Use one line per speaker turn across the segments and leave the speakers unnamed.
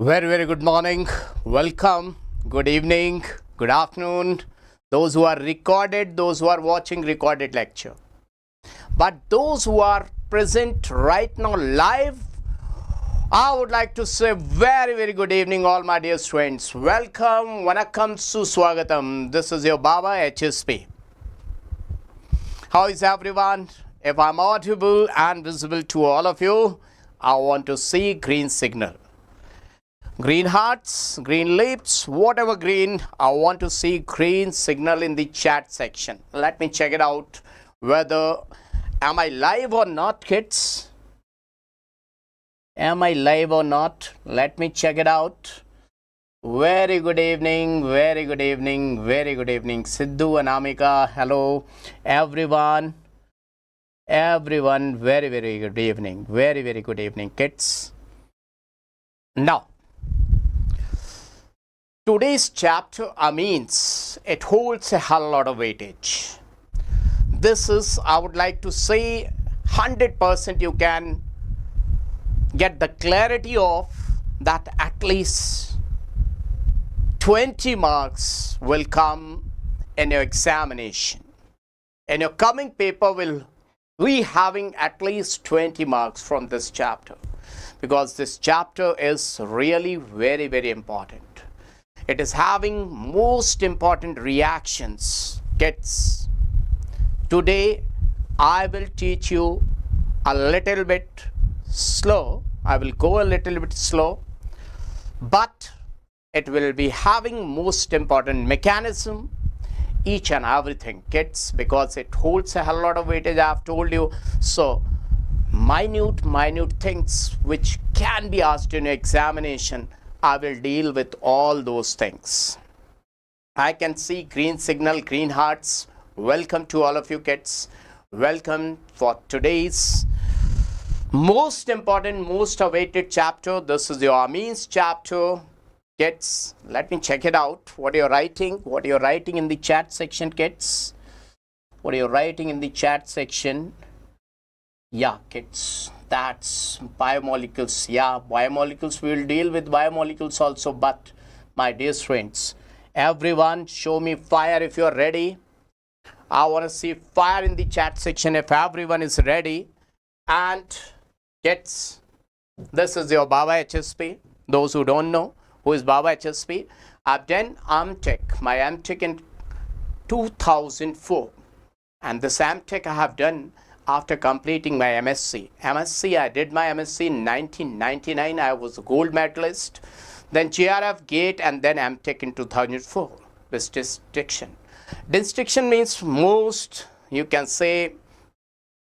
Very good morning. Welcome. Good evening. Good afternoon. Those who are recorded, those who are watching recorded lecture. But those who are present right now live, I would like to say very good evening all my dear students. Welcome. Vanakkam Suswagatam. This is your Baba HSP. How is everyone? If I'm audible and visible to all of you, I want to see green signal. Green hearts, green lips, whatever green, I want to see green signal in the chat section. Let me check it out whether am I live or not, kids? Am I live or not? Let me check it out. Very good evening, very good evening, very good evening. Sidhu, Anamika, hello everyone. Everyone, very good evening. Very good evening, kids. Now, today's chapter, amines, it holds a hell lot of weightage. This is, I would like to say, 100% you can get the clarity of that at least 20 marks will come in your examination. In your coming paper will be having at least 20 marks from this chapter, because this chapter is really very important. It is having most important reactions. Kids, today I will teach you a little bit slow. I will go a little bit slow, but it will be having most important mechanism, each and everything, kids, because it holds a hell lot of weightage. I have told you. So minute things which can be asked in your examination, I will deal with all those things. I can see green signal, green hearts. Welcome to all of you, kids. Welcome for today's most important, most awaited chapter. This is your amines chapter. Kids, let me check it out. What you're writing? What you're writing in the chat section, kids? What you're writing in the chat section? Yeah, kids, that's biomolecules. Yeah, biomolecules, we will deal with biomolecules also. But my dear friends, everyone show me fire if you're ready. I want to see fire in the chat section if everyone is ready. And kids, this is your Baba HSP. Those who don't know who is Baba HSP, I've done MTech, my MTech in 2004. And this MTech I have done after completing my MSc. I did my MSc in 1999. I was a gold medalist. Then GRF, GATE, and then MTech in 2004 with distinction. Distinction means most, you can say,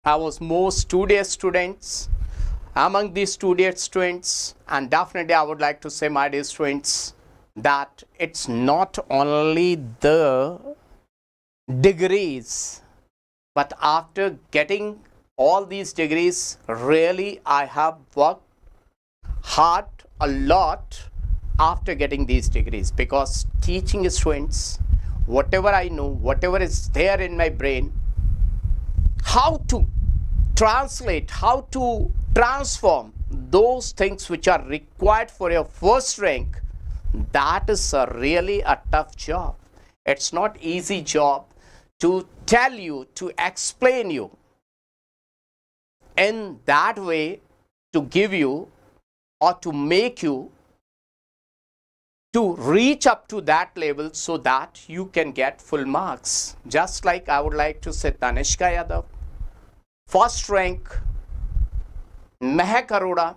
I was most studious students among these studious students. And definitely I would like to say, my dear students, that it's not only the degrees, but after getting all these degrees, really I have worked hard a lot after getting these degrees, because teaching students whatever I know, whatever is there in my brain, how to translate, how to transform those things which are required for your first rank, that is really a tough job. It's not easy job to tell you, to explain you in that way, to give you or to make you to reach up to that level so that you can get full marks. Just like I would like to say Tanishka Yadav, first rank, Mehak Arora,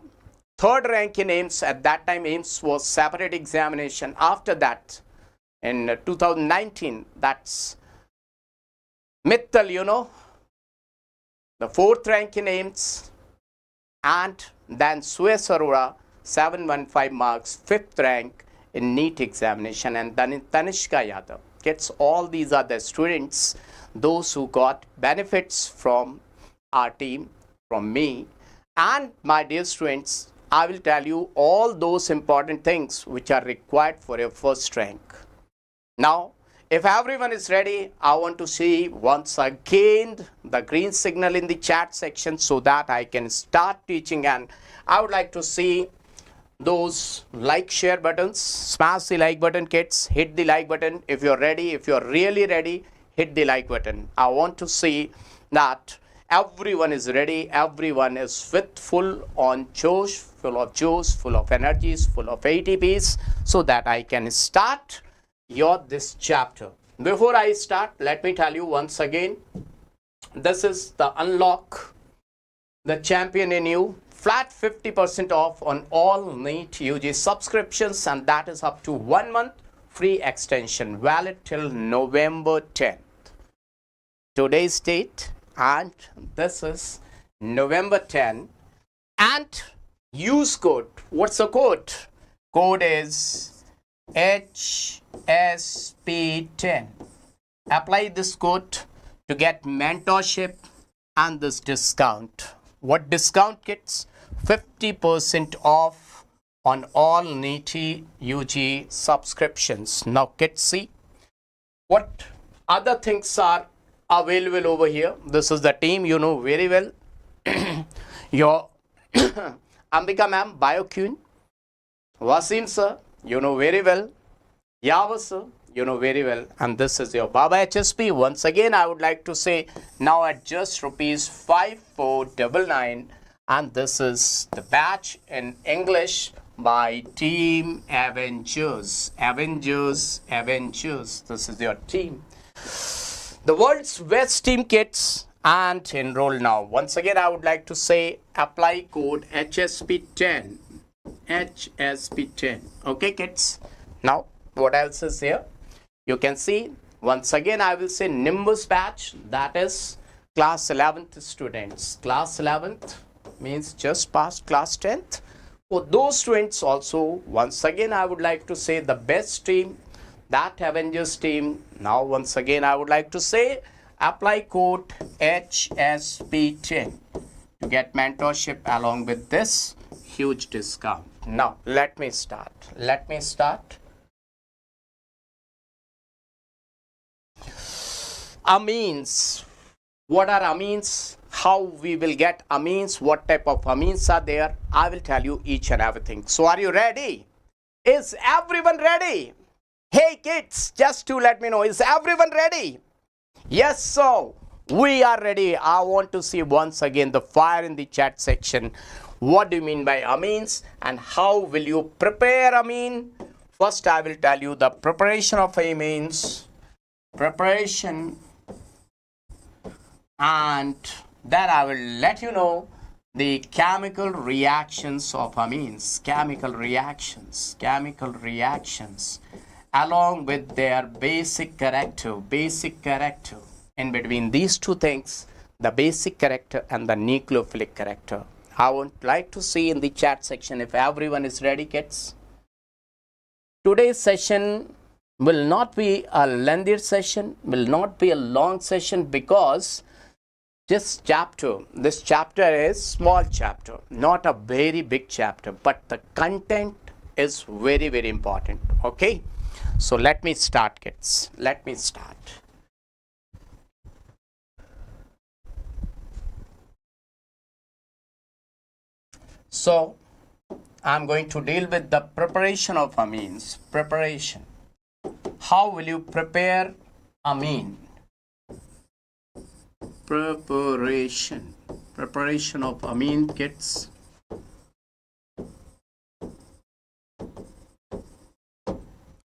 third rank in AIMS. At that time AIMS was separate examination. After that, in 2019, that's Mittal, you know, the fourth rank in AIMS, and then Suez Arora, 715 marks, fifth rank in NEET examination, and then in Tanishka Yadav. Kids, all these are the students, those who got benefits from our team, from me. And my dear students, I will tell you all those important things which are required for your first rank. Now, if everyone is ready, I want to see once again the green signal in the chat section so that I can start teaching. And I would like to see those like share buttons. Smash the like button, kids. Hit the like button. If you're ready, if you're really ready, hit the like button. I want to see that everyone is ready. Everyone is with full on Josh, full of juice, full of energies, full of ATPs, so that I can start this chapter. Before I start, let me tell you once again, this is the Unlock the Champion in You flat 50% off on all NEET UG subscriptions, and that is up to 1 month free extension valid till November 10th. Today's date, and this is November 10, and use code. What's the code? Code is HSP10. Apply this code to get mentorship and this discount. What discount, kids? 50% off on all NEET UG subscriptions. Now kids, see what other things are available over here. This is the team you know very well. Your Ambika ma'am, BioQueen. Wasim sir, you know very well. Yava sir, you know very well. And this is your Baba HSP. Once again, I would like to say now at just rupees 5499. And this is the batch in English by Team Avengers. Avengers. This is your team. The world's best team, kids, and enroll now. Once again, I would like to say apply code HSP10. HSP10. Okay, kids. Now, what else is here? You can see, once again, I will say Nimbus batch. That is class 11th students. Class 11th means just past class 10th. For those students also, once again, I would like to say the best team, that Avengers team. Now, once again, I would like to say apply code HSP10 to get mentorship along with this huge discount. Now, let me start. Amines. What are amines? How we will get amines? What type of amines are there? I will tell you each and everything. So are you ready? Is everyone ready? Hey kids, just to let me know, is everyone ready? Yes, so we are ready. I want to see once again the fire in the chat section. What do you mean by amines and how will you prepare amine? First, I will tell you the preparation of amines. Preparation, and then I will let you know the chemical reactions of amines. Chemical reactions along with their basic corrective. In between these two things, the basic character and the nucleophilic character. I would like to see in the chat section if everyone is ready, kids. Today's session will not be a lengthy session, will not be a long session, because this chapter is small chapter, not a very big chapter, but the content is very, very important. Okay, so let me start, kids. Let me start. So I'm going to deal with the preparation of amines. Preparation. How will you prepare amine? Preparation of amine, kids.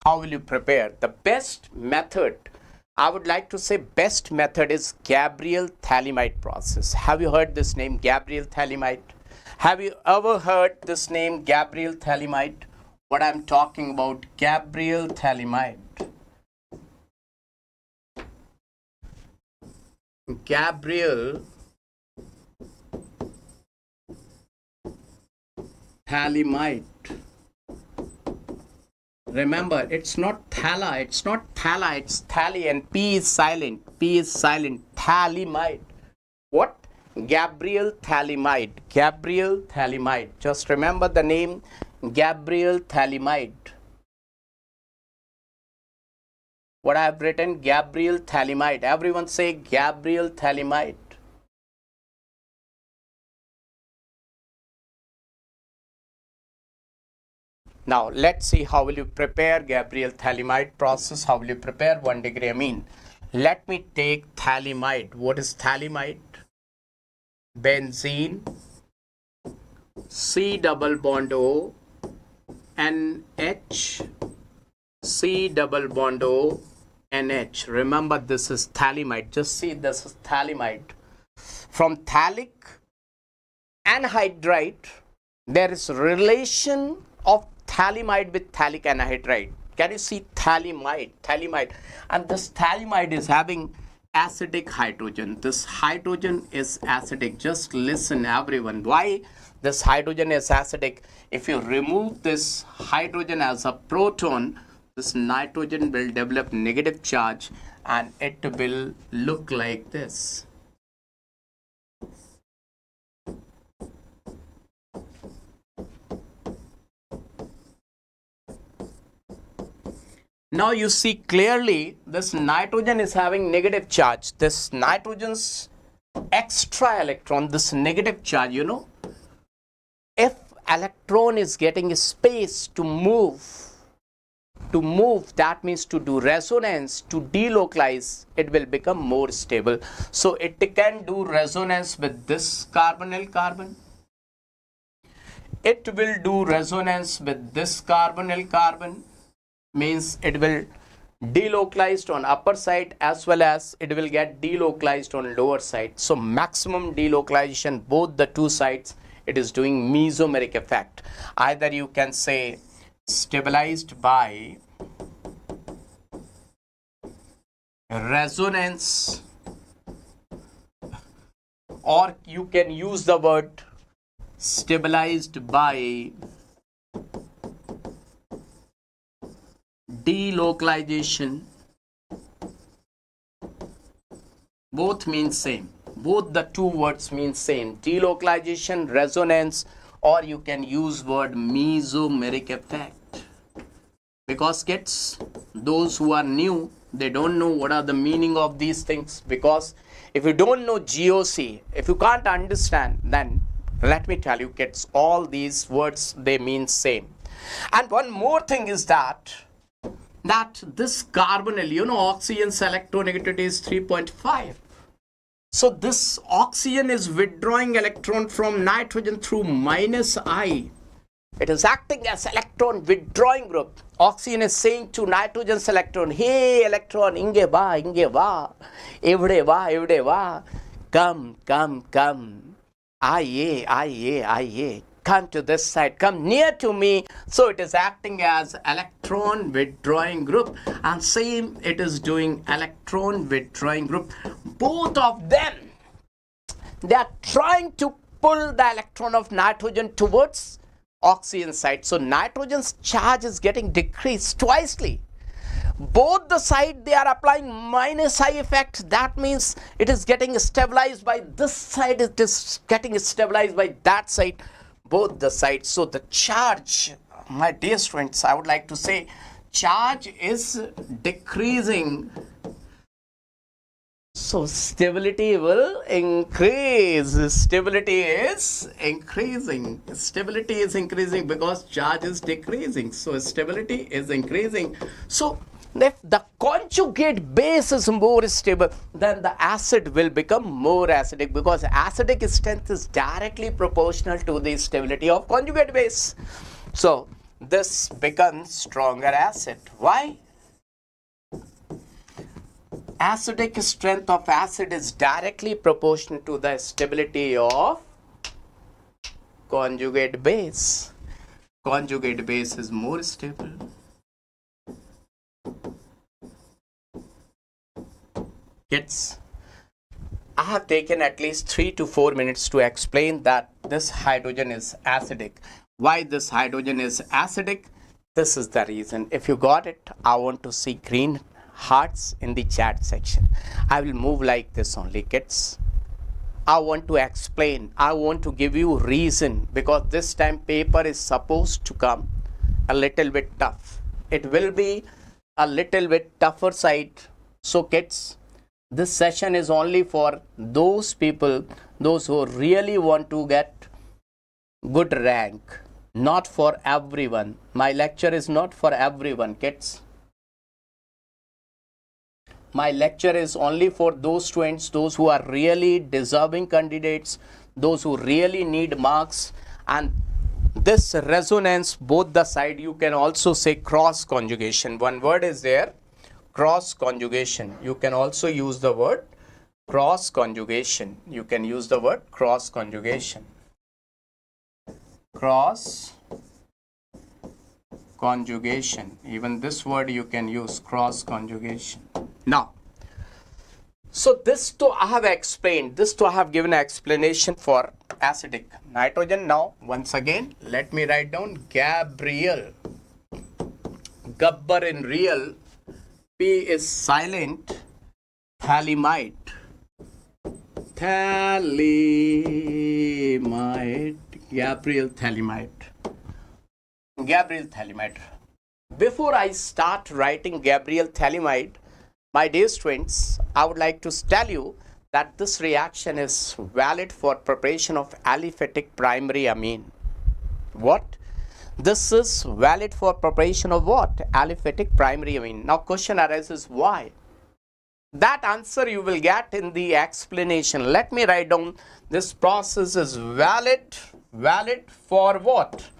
How will you prepare? The best method, I would like to say best method is Gabriel phthalimide process. Have you heard this name, Gabriel phthalimide? Have you ever heard this name, Gabriel phthalimide? What I'm talking about, Gabriel phthalimide. Gabriel phthalimide. Remember, it's not phthala, it's phthali, and P is silent. Phthalimide. What? Gabriel phthalimide. Just remember the name, Gabriel phthalimide. What I have written, Gabriel phthalimide. Everyone say Gabriel phthalimide. Now let's see how will you prepare Gabriel phthalimide process. How will you prepare 1 degree amine? Let me take phthalimide. What is phthalimide? Benzene, C double bond O, NH, C double bond O, NH. Remember, this is phthalimide. Just see, this is phthalimide. From phthalic anhydride, there is relation of phthalimide with phthalic anhydride. Can you see phthalimide? And this phthalimide is having acidic hydrogen. This hydrogen is acidic. Just listen, everyone. Why this hydrogen is acidic? If you remove this hydrogen as a proton, this nitrogen will develop negative charge and it will look like this. Now you see clearly this nitrogen is having negative charge. This nitrogen's extra electron, this negative charge, you know, if electron is getting a space to move, that means to do resonance, to delocalize, it will become more stable. So it can do resonance with this carbonyl carbon. It will do resonance with this carbonyl carbon. Means it will delocalized on upper side as well as it will get delocalized on lower side. So maximum delocalization, both the two sides, it is doing mesomeric effect. Either you can say stabilized by resonance, or you can use the word stabilized by delocalization. Both mean same. Both the two words mean same. Delocalization, resonance, or you can use word mesomeric effect. Because kids, those who are new, they don't know what are the meaning of these things. Because if you don't know GOC, if you can't understand, then let me tell you kids, all these words, they mean same. And one more thing is that this carbonyl, you know, oxygen's electronegativity is 3.5. So this oxygen is withdrawing electron from nitrogen through minus I. It is acting as electron withdrawing group. Oxygen is saying to nitrogen's electron, hey electron, inge va, evde va, come. Aye. Come to this side, come near to me. So it is acting as electron withdrawing group, and same it is doing electron withdrawing group. Both of them, they are trying to pull the electron of nitrogen towards oxygen side. So nitrogen's charge is getting decreased twicely. Both the side they are applying minus I effect. That means it is getting stabilized by this side, it is getting stabilized by that side. Both the sides. So the charge, my dear students, I would like to say charge is decreasing. So stability will increase. Stability is increasing. Stability is increasing because charge is decreasing. So stability is increasing. So if the conjugate base is more stable, then the acid will become more acidic, because acidic strength is directly proportional to the stability of conjugate base. So this becomes stronger acid. Why? Acidic strength of acid is directly proportional to the stability of conjugate base. Conjugate base is more stable. Kids, I have taken at least 3 to 4 minutes to explain that this hydrogen is acidic. Why this hydrogen is acidic? This is the reason. If you got it, I want to see green hearts in the chat section. I will move like this only, kids. I want to explain. I want to give you reason, because this time paper is supposed to come a little bit tough. It will be a little bit tougher side. So kids, this session is only for those people, those who really want to get good rank. Not for everyone. My lecture is not for everyone, kids. My lecture is only for those students, those who are really deserving candidates, those who really need marks. And this resonance, both the side, you can also say cross conjugation. One word is there, cross conjugation. You can also use the word cross conjugation. You can use the word cross conjugation. Cross conjugation. Even this word you can use, cross conjugation. Now, so this too I have explained, this too I have given an explanation for acidic nitrogen. Now, once again, let me write down Gabriel. Gabbar in real, P is silent, phthalimide. Phthalimide, Gabriel phthalimide. Gabriel phthalimide. Before I start writing Gabriel phthalimide, my dear students, I would like to tell you that this reaction is valid for preparation of aliphatic primary amine. What? This is valid for preparation of what? Aliphatic primary amine. Now question arises, why? That answer you will get in the explanation. Let me write down, this process is valid for what?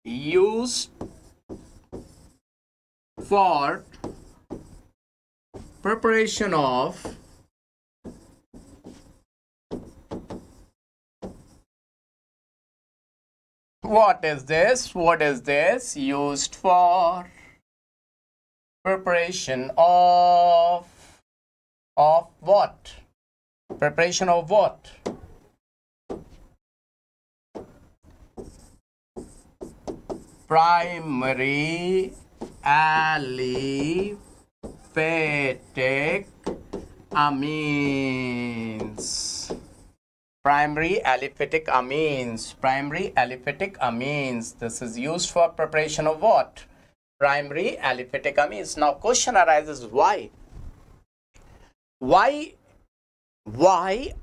Used for preparation of what is this? What is this? Used for preparation of what? Preparation of what? Primary aliphatic amines. Primary aliphatic amines. Primary aliphatic amines. This is used for preparation of what? Primary aliphatic amines. Now question arises, why? Why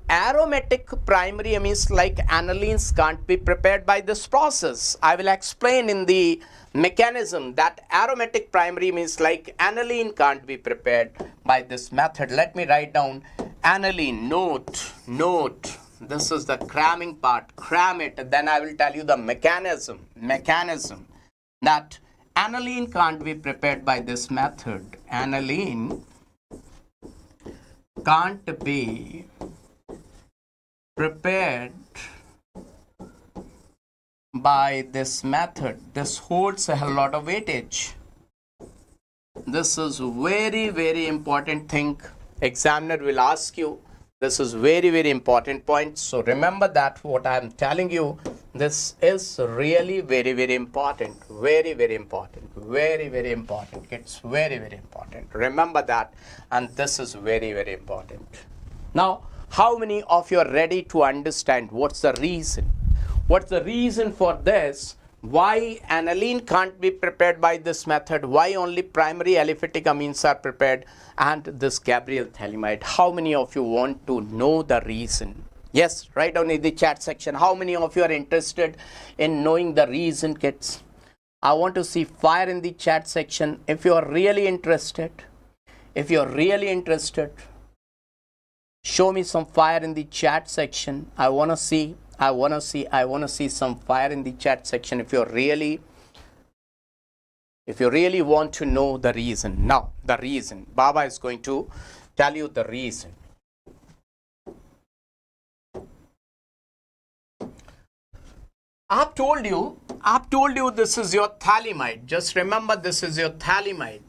aromatic primary amines like anilines can't be prepared by this process? I will explain in the mechanism that aromatic primary amines like aniline can't be prepared by this method. Let me write down aniline. Note. This is the cramming part. Cram it. Then I will tell you the mechanism that aniline can't be prepared by this method. Aniline can't be prepared by this method. This holds a lot of weightage. This is very important thing. Examiner will ask you. This is very important point. So remember that what I am telling you, this is really very important. Very important. It's very important. Remember that, and this is very important. Now, how many of you are ready to understand what's the reason? What's the reason for this? Why aniline can't be prepared by this method? Why only primary aliphatic amines are prepared? And this Gabriel phthalimide. How many of you want to know the reason? Yes, write down in the chat section. How many of you are interested in knowing the reason, kids? I want to see fire in the chat section. If you are really interested, show me some fire in the chat section. I want to see some fire in the chat section if you really want to know the reason. Now, the reason. Baba is going to tell you the reason. I've told you this is your phthalimide. Just remember, this is your phthalimide.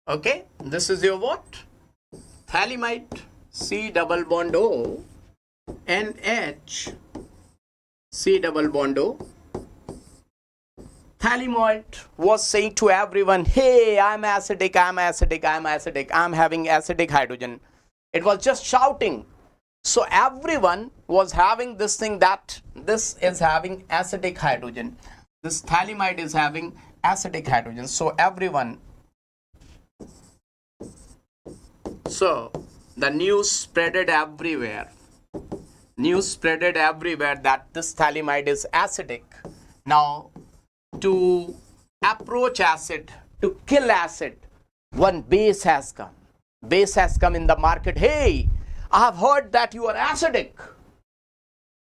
Okay? This is your what? Phthalimide. C double bond O, NH, C double bond O. Phthalimide was saying to everyone, hey, I'm acidic, I'm having acidic hydrogen. It was just shouting. So everyone was having this thing that this is having acidic hydrogen. This phthalimide is having acidic hydrogen. So everyone, so the news spreaded everywhere. News spreaded everywhere that this phthalimide is acidic. Now, to approach acid, to kill acid, one base has come. Base has come in the market. Hey, I have heard that you are acidic.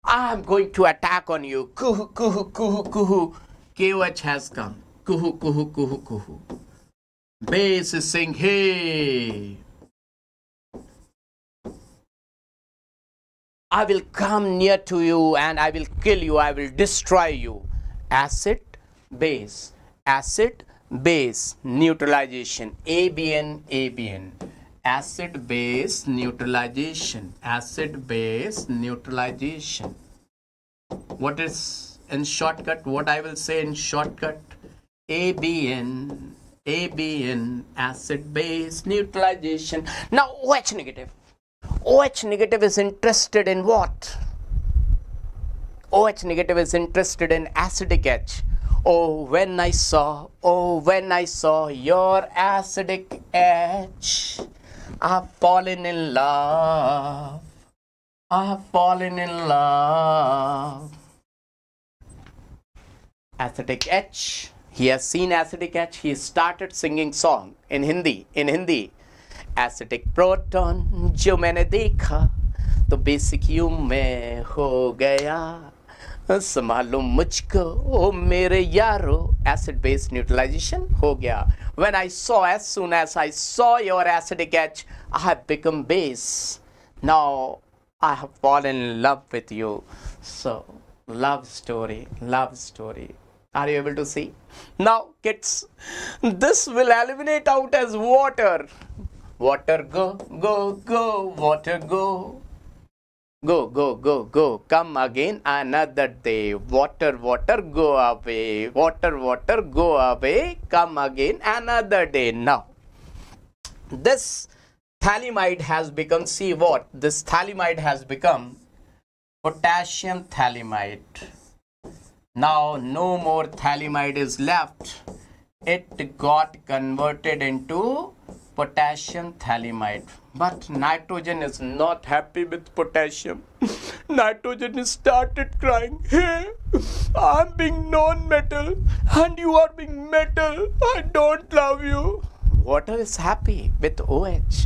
I am going to attack on you. Kuhu, kuhu, kuhu, kuhu. KOH has come. Kuhu, kuhu, kuhu, kuhu. Base is saying, hey, I will come near to you and I will kill you. I will destroy you. Acid, base. Acid, base. Neutralization. ABN, ABN. Acid, base, neutralization. Acid, base, neutralization. What is in shortcut? What I will say in shortcut? ABN, ABN, acid, base, neutralization. Now OH negative. OH negative is interested in what? OH negative is interested in acidic H. Oh, when I saw your acidic H, I've fallen in love. I've fallen in love. Acidic H. He has seen acidic H. He started singing song in Hindi. Acidic proton जो मैंने देखा तो basic you में हो गया संभालो मुझको ओ मेरे यारो एसिड बेस न्यूट्रलाइजेशन हो गया when I saw as soon as I saw your acidic H I have become base now I have fallen in love with you so love story are you able to see now kids this will eliminate out as water Water go, go, go, water go. Go. Come again another day. Water, go away. Water, go away. Come again another day. Now, this phthalimide has become, see what? This phthalimide has become potassium phthalimide. Now, no more phthalimide is left. It got converted into potassium phthalimide but nitrogen is not happy with potassium nitrogen started crying hey I'm being non-metal and you are being metal I don't love you water is happy with OH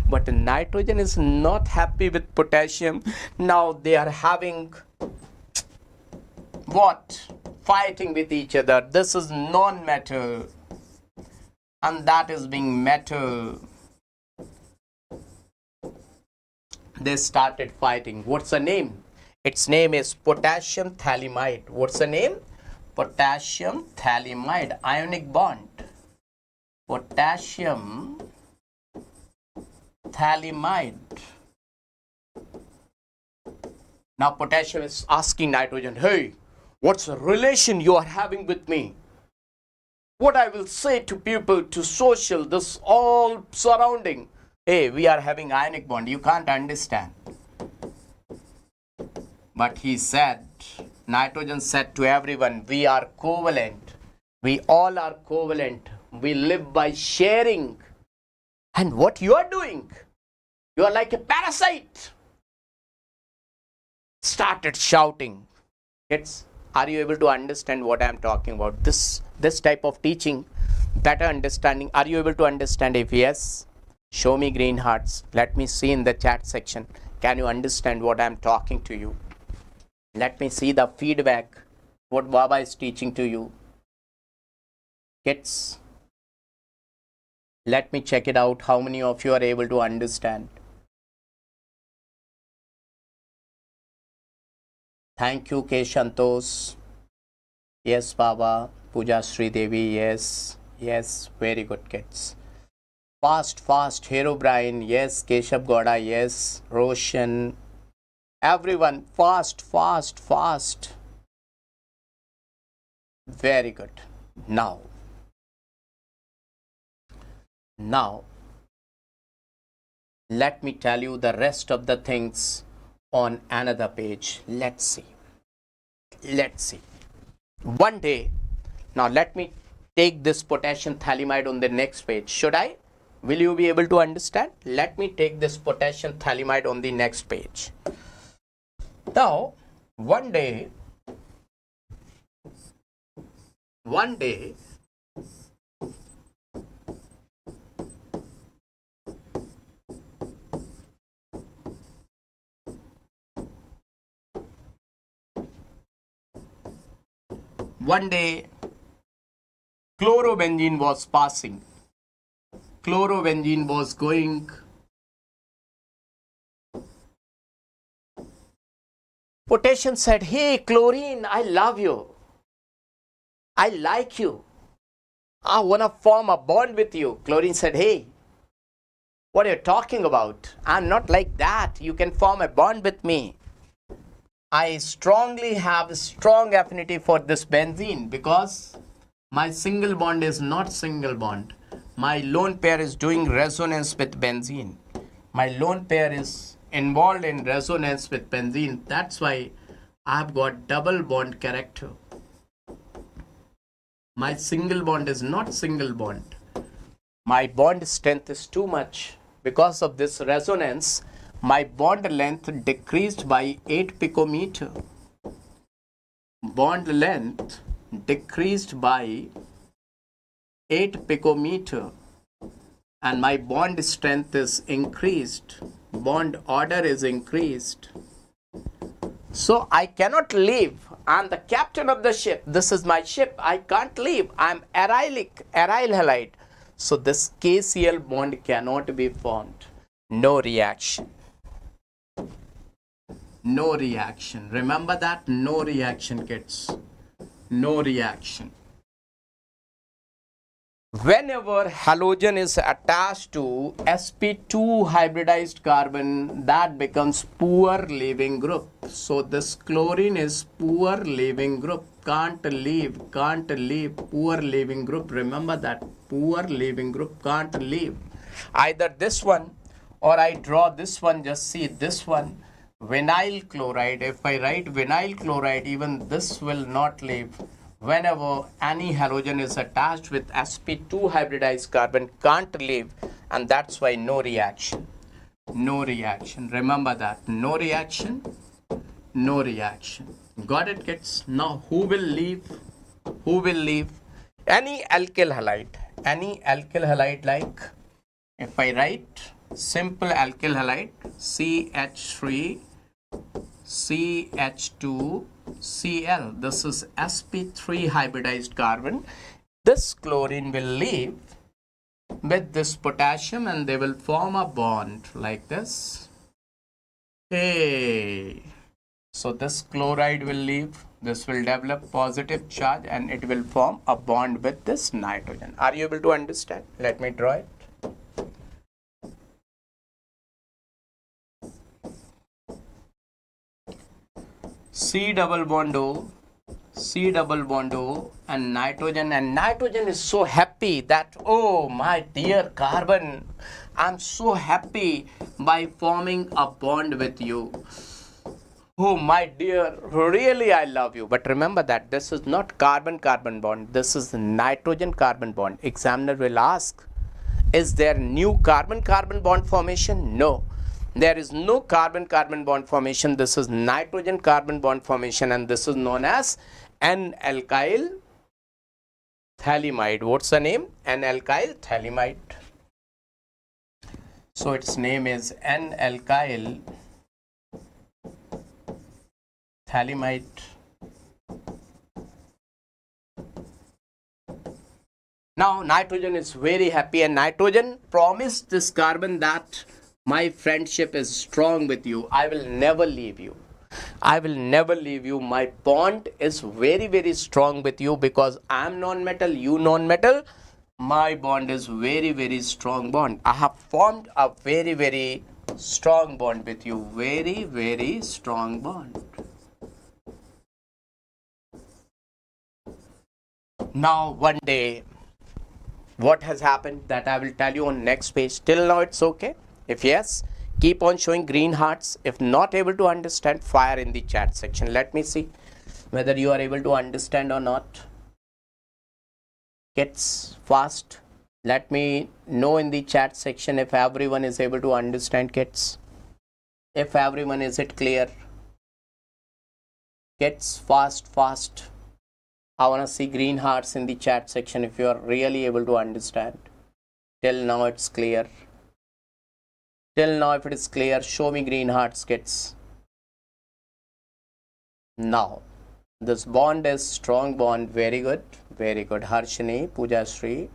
but nitrogen is not happy with potassium now they are having what fighting with each other this is non-metal and that is being metal. They started fighting. What's the name? Its name is potassium phthalimide. What's the name? Potassium phthalimide. Ionic bond. Potassium phthalimide. Now potassium is asking nitrogen, hey, what's the relation you are having with me? What I will say to people, to social, this all surrounding. Hey, we are having ionic bond. You can't understand. But he said, nitrogen said to everyone, we are covalent. We all are covalent. We live by sharing. And what you are doing? You are like a parasite. Started shouting. Are you able to understand what I am talking about? This type of teaching, better understanding. Are you able to understand? If yes, show me green hearts. Let me see in the chat section. Can you understand what I am talking to you? Let me see the feedback. What Baba is teaching to you. Kids, let me check it out. How many of you are able to understand? Thank you, K. Shantos. Yes, Baba. Pooja Sri Devi. Yes. Very good, kids. Fast. Hero Brian. Yes. Keshav Gowda. Yes. Roshan. Everyone. Fast. Very good. Now, let me tell you the rest of the things on another page. Let's see. One day, now let me take this potassium phthalimide on the next page. Should I? Will you be able to understand? Let me take this potassium phthalimide on the next page. Now, one day, one day chlorobenzene was passing. Chlorobenzene was going. Potassium said, hey, chlorine, I love you. I like you. I want to form a bond with you. Chlorine said, hey, what are you talking about? I'm not like that. You can form a bond with me. I strongly have a strong affinity for this benzene because my single bond is not single bond. My lone pair is doing resonance with benzene. My lone pair is involved in resonance with benzene. That's why I've got double bond character. My single bond is not single bond. My bond strength is too much. Because of this resonance, my bond length decreased by 8 picometer. Bond length decreased by 8 picometer. And my bond strength is increased. Bond order is increased. So I cannot leave. I'm the captain of the ship. This is my ship. I can't leave. I'm aryl halide. So this KCl bond cannot be formed. No reaction. No reaction. Remember that? No reaction, kids. No reaction. Whenever halogen is attached to sp2 hybridized carbon, that becomes poor leaving group. So this chlorine is poor leaving group. Can't leave, poor leaving group. Remember that. Poor leaving group, can't leave. Either this one or I draw this one. Just see this one. Vinyl chloride. If I write vinyl chloride, even this will not leave. Whenever any halogen is attached with sp2 hybridized carbon, can't leave, and that's why no reaction. No reaction. Remember that. No reaction. No reaction. Got it, kids? Now who will leave? Who will leave? Any alkyl halide. Any alkyl halide, like if I write simple alkyl halide CH3 CH2 Cl. This is sp3 hybridized carbon. This chlorine will leave with this potassium and they will form a bond like this. Hey. So this chloride will leave. This will develop positive charge and it will form a bond with this nitrogen. Are you able to understand? Let me draw it. C double bond O, C double bond O, and nitrogen is so happy that, oh my dear carbon, I'm so happy by forming a bond with you. Oh my dear, really I love you. But remember that this is not carbon-carbon bond, this is nitrogen-carbon bond. Examiner will ask, is there new carbon-carbon bond formation? No. There is no carbon-carbon bond formation. This is nitrogen-carbon bond formation and this is known as N-alkyl phthalimide. What's the name? N-alkyl phthalimide. So its name is N-alkyl phthalimide. Now nitrogen is very happy and nitrogen promised this carbon that my friendship is strong with you. I will never leave you. I will never leave you. My bond is very, very strong with you because I am non-metal, you non-metal. My bond is very, very strong bond. I have formed a very, very strong bond with you. Very, very strong bond. Now, one day, what has happened that I will tell you on next page. Till now, it's okay. If yes, keep on showing green hearts. If not able to understand, fire in the chat section. Let me see whether you are able to understand or not. Kids, fast. Let me know in the chat section if everyone is able to understand, kids. If everyone, is it clear? Kids, fast. I want to see green hearts in the chat section if you are really able to understand. Till now it's clear. Till now if it is clear, show me green hearts, kids. Now, this bond is strong bond. Very good. Harshini, Pooja Sri,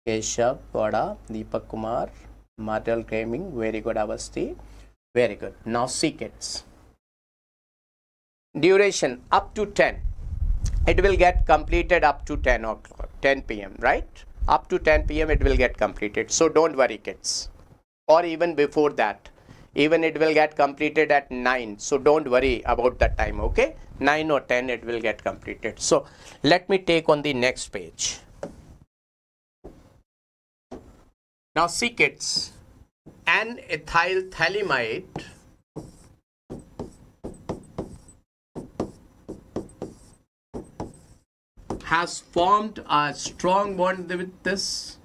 Keshav, Vada, Deepak Kumar, Martel Gaming. Very good, Avasti. Very good. Now see, kids. Duration up to 10. It will get completed up to 10 o'clock, 10 p.m. right? Up to 10 p.m. it will get completed. So don't worry, kids. Or even before that. Even it will get completed at 9. So don't worry about that time, okay? 9 or 10 it will get completed. So let me take on the next page. Now see, kids. N-ethyl phthalimide has formed a strong bond with this.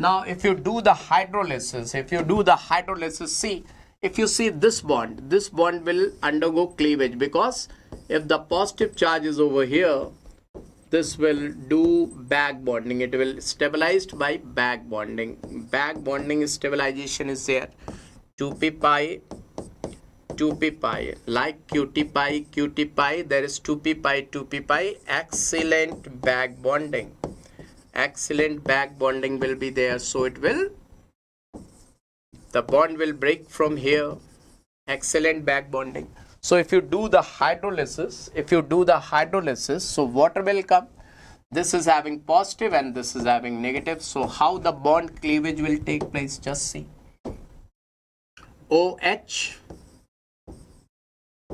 Now, if you do the hydrolysis, see, if you see this bond will undergo cleavage, because if the positive charge is over here, this will do back bonding. It will stabilized by back bonding. Back bonding stabilization is there. 2p pi, like QT pi, there is 2p pi, excellent back bonding. Excellent back bonding will be there. So the bond will break from here. Excellent back bonding. So if you do the hydrolysis, so water will come. This is having positive and this is having negative. So how the bond cleavage will take place? Just see. OH,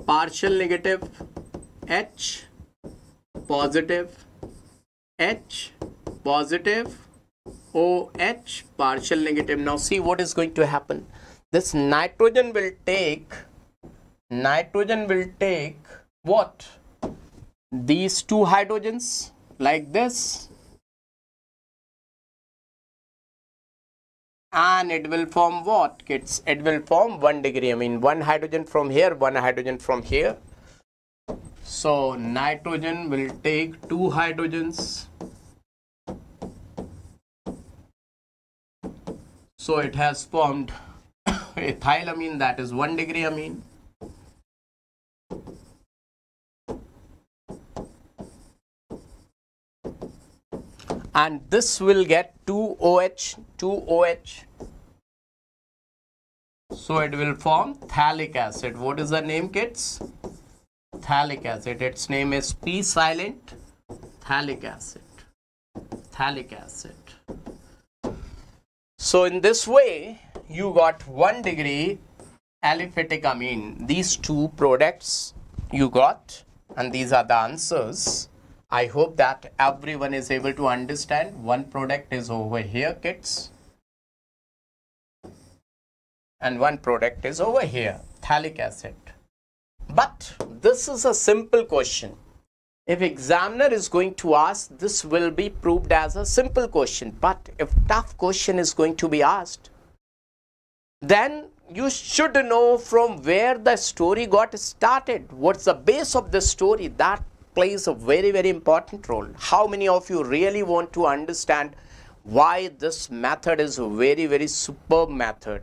partial negative, H, positive, H, positive, OH, partial negative. Now see what is going to happen. This nitrogen will take what? These two hydrogens like this, and it will form what, kids? It will form 1 degree. I mean, one hydrogen from here, one hydrogen from here. So nitrogen will take 2 hydrogens. So it has formed ethylamine, that is 1 degree amine. And this will get 2OH. So it will form phthalic acid. What is the name, kids? Phthalic acid. Its name is P silent phthalic acid. So in this way, you got 1 degree aliphatic amine. These two products you got, and these are the answers. I hope that everyone is able to understand. One product is over here, kids, and one product is over here, phthalic acid. But this is a simple question. If examiner is going to ask, this will be proved as a simple question. But if tough question is going to be asked, then you should know from where the story got started. What's the base of the story? That plays a very, very important role. How many of you really want to understand why this method is a very, very superb method?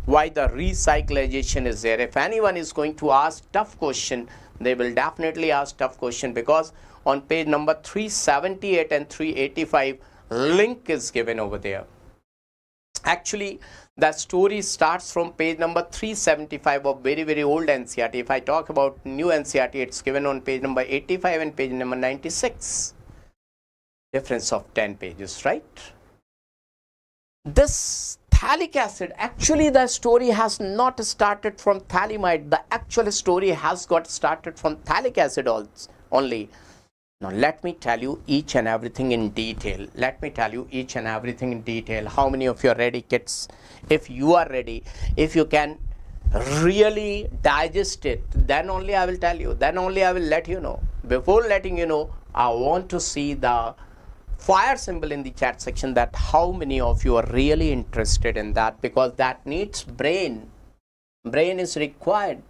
Why the recyclization is there? If anyone is going to ask tough question, they will definitely ask tough question, because on page number 378 and 385, link is given over there. Actually, the story starts from page number 375 of very, very old NCERT. If I talk about new NCERT, it's given on page number 85 and page number 96. Difference of 10 pages, right? This phthalic acid, actually the story has not started from phthalimide. The actual story has got started from phthalic acid only. Now let me tell you each and everything in detail. How many of you are ready, kids? If you are ready, if you can really digest it, then only I will tell you. Then only I will let you know. Before letting you know, I want to see the fire symbol in the chat section, that how many of you are really interested in that, because that needs brain. Brain is required.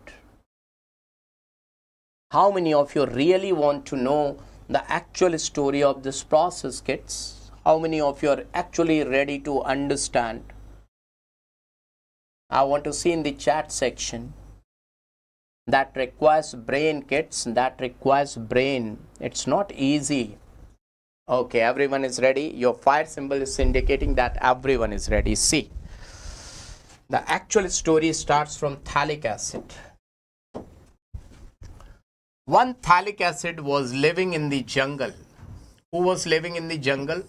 How many of you really want to know the actual story of this process, kids? How many of you are actually ready to understand? I want to see in the chat section. That requires brain, kids. That requires brain. It's not easy. Okay, everyone is ready. Your fire symbol is indicating that everyone is ready. See, the actual story starts from phthalic acid. One phthalic acid was living in the jungle. Who was living in the jungle?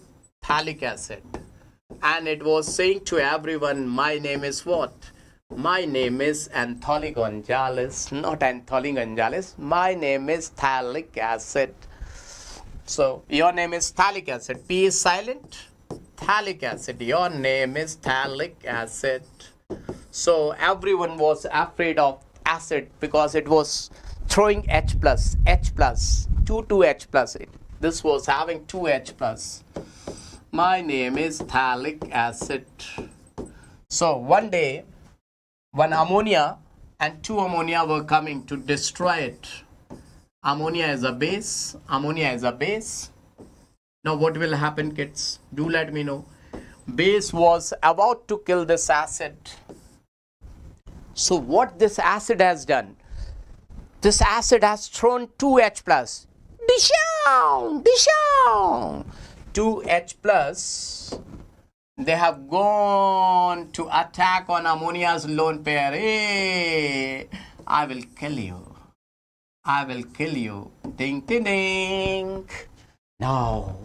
Phthalic acid. And it was saying to everyone, my name is what? My name is Anthony Gonzalez, not Anthony Gonzalez. My name is phthalic acid. So, your name is phthalic acid. P is silent. Phthalic acid. Your name is phthalic acid. So, everyone was afraid of acid because it was throwing H plus, 2 H plus. This was having 2 H plus. My name is phthalic acid. So, one day, one ammonia and 2 ammonia were coming to destroy it. Ammonia is a base. Ammonia is a base. Now what will happen, kids? Do let me know. Base was about to kill this acid. So what this acid has done? This acid has thrown 2H plus. Dishown! 2H plus. They have gone to attack on ammonia's lone pair. Hey, I will kill you. I will kill you. Ding, ding, ding. Now,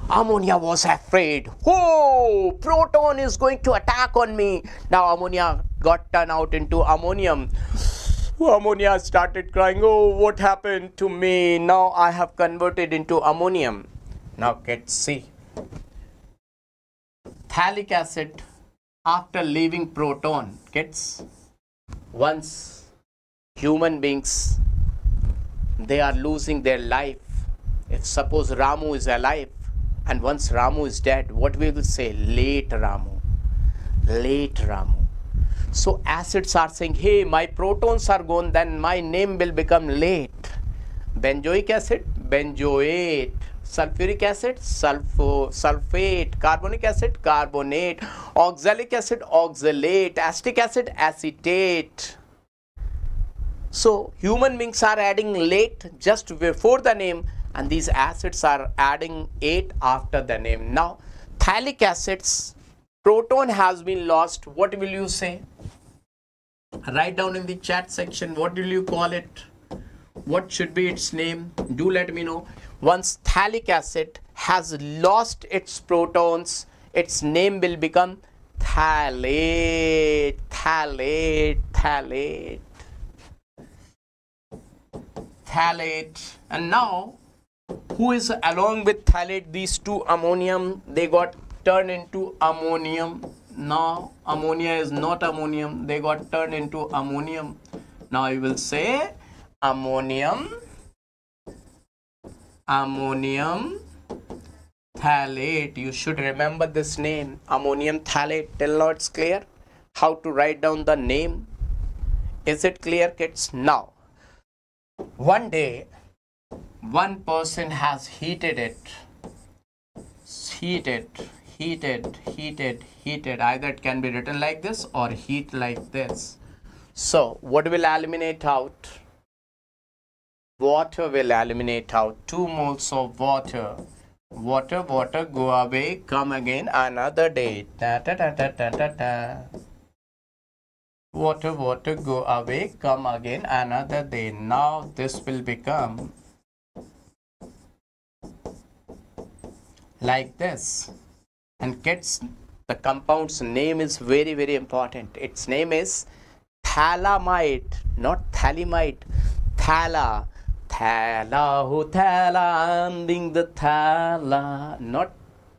ammonia was afraid. Oh, proton is going to attack on me. Now, ammonia got turned out into ammonium. Ammonia started crying. Oh, what happened to me? Now, I have converted into ammonium. Now, let's see. Phthalic acid, after leaving proton, kids, once human beings, they are losing their life. If suppose Ramu is alive and once Ramu is dead, what we will say? Late Ramu. Late Ramu. So acids are saying, hey, my protons are gone, then my name will become late. Benzoic acid, benzoate. Sulfuric acid, sulfate. Carbonic acid, carbonate. Oxalic acid, oxalate. Acetic acid, acetate. So human beings are adding late just before the name, and these acids are adding ate after the name. Now, phthalic acids, proton has been lost. What will you say? Write down in the chat section. What will you call it? What should be its name? Do let me know. Once phthalic acid has lost its protons, its name will become phthalate, phthalate, phthalate, phthalate. And now, who is along with phthalate? These 2 ammonium, they got turned into ammonium. Now, ammonia is not ammonium. They got turned into ammonium. Now, you will say ammonium, ammonium phthalate. You should remember this name, ammonium phthalate. Till now it's clear how to write down the name. Is it clear, kids? Now, one day, one person has heated it. Heated. Either it can be written like this or heat like this. So, what will eliminate out? Water will eliminate out. 2 moles of water. Water, go away, come again another day. Water, go away, come again another day. Now this will become like this. And kids, the compound's name is very, very important. Its name is phthalimide, not phthalimide. Thala. Thala, ho thala, I'm being the thala, not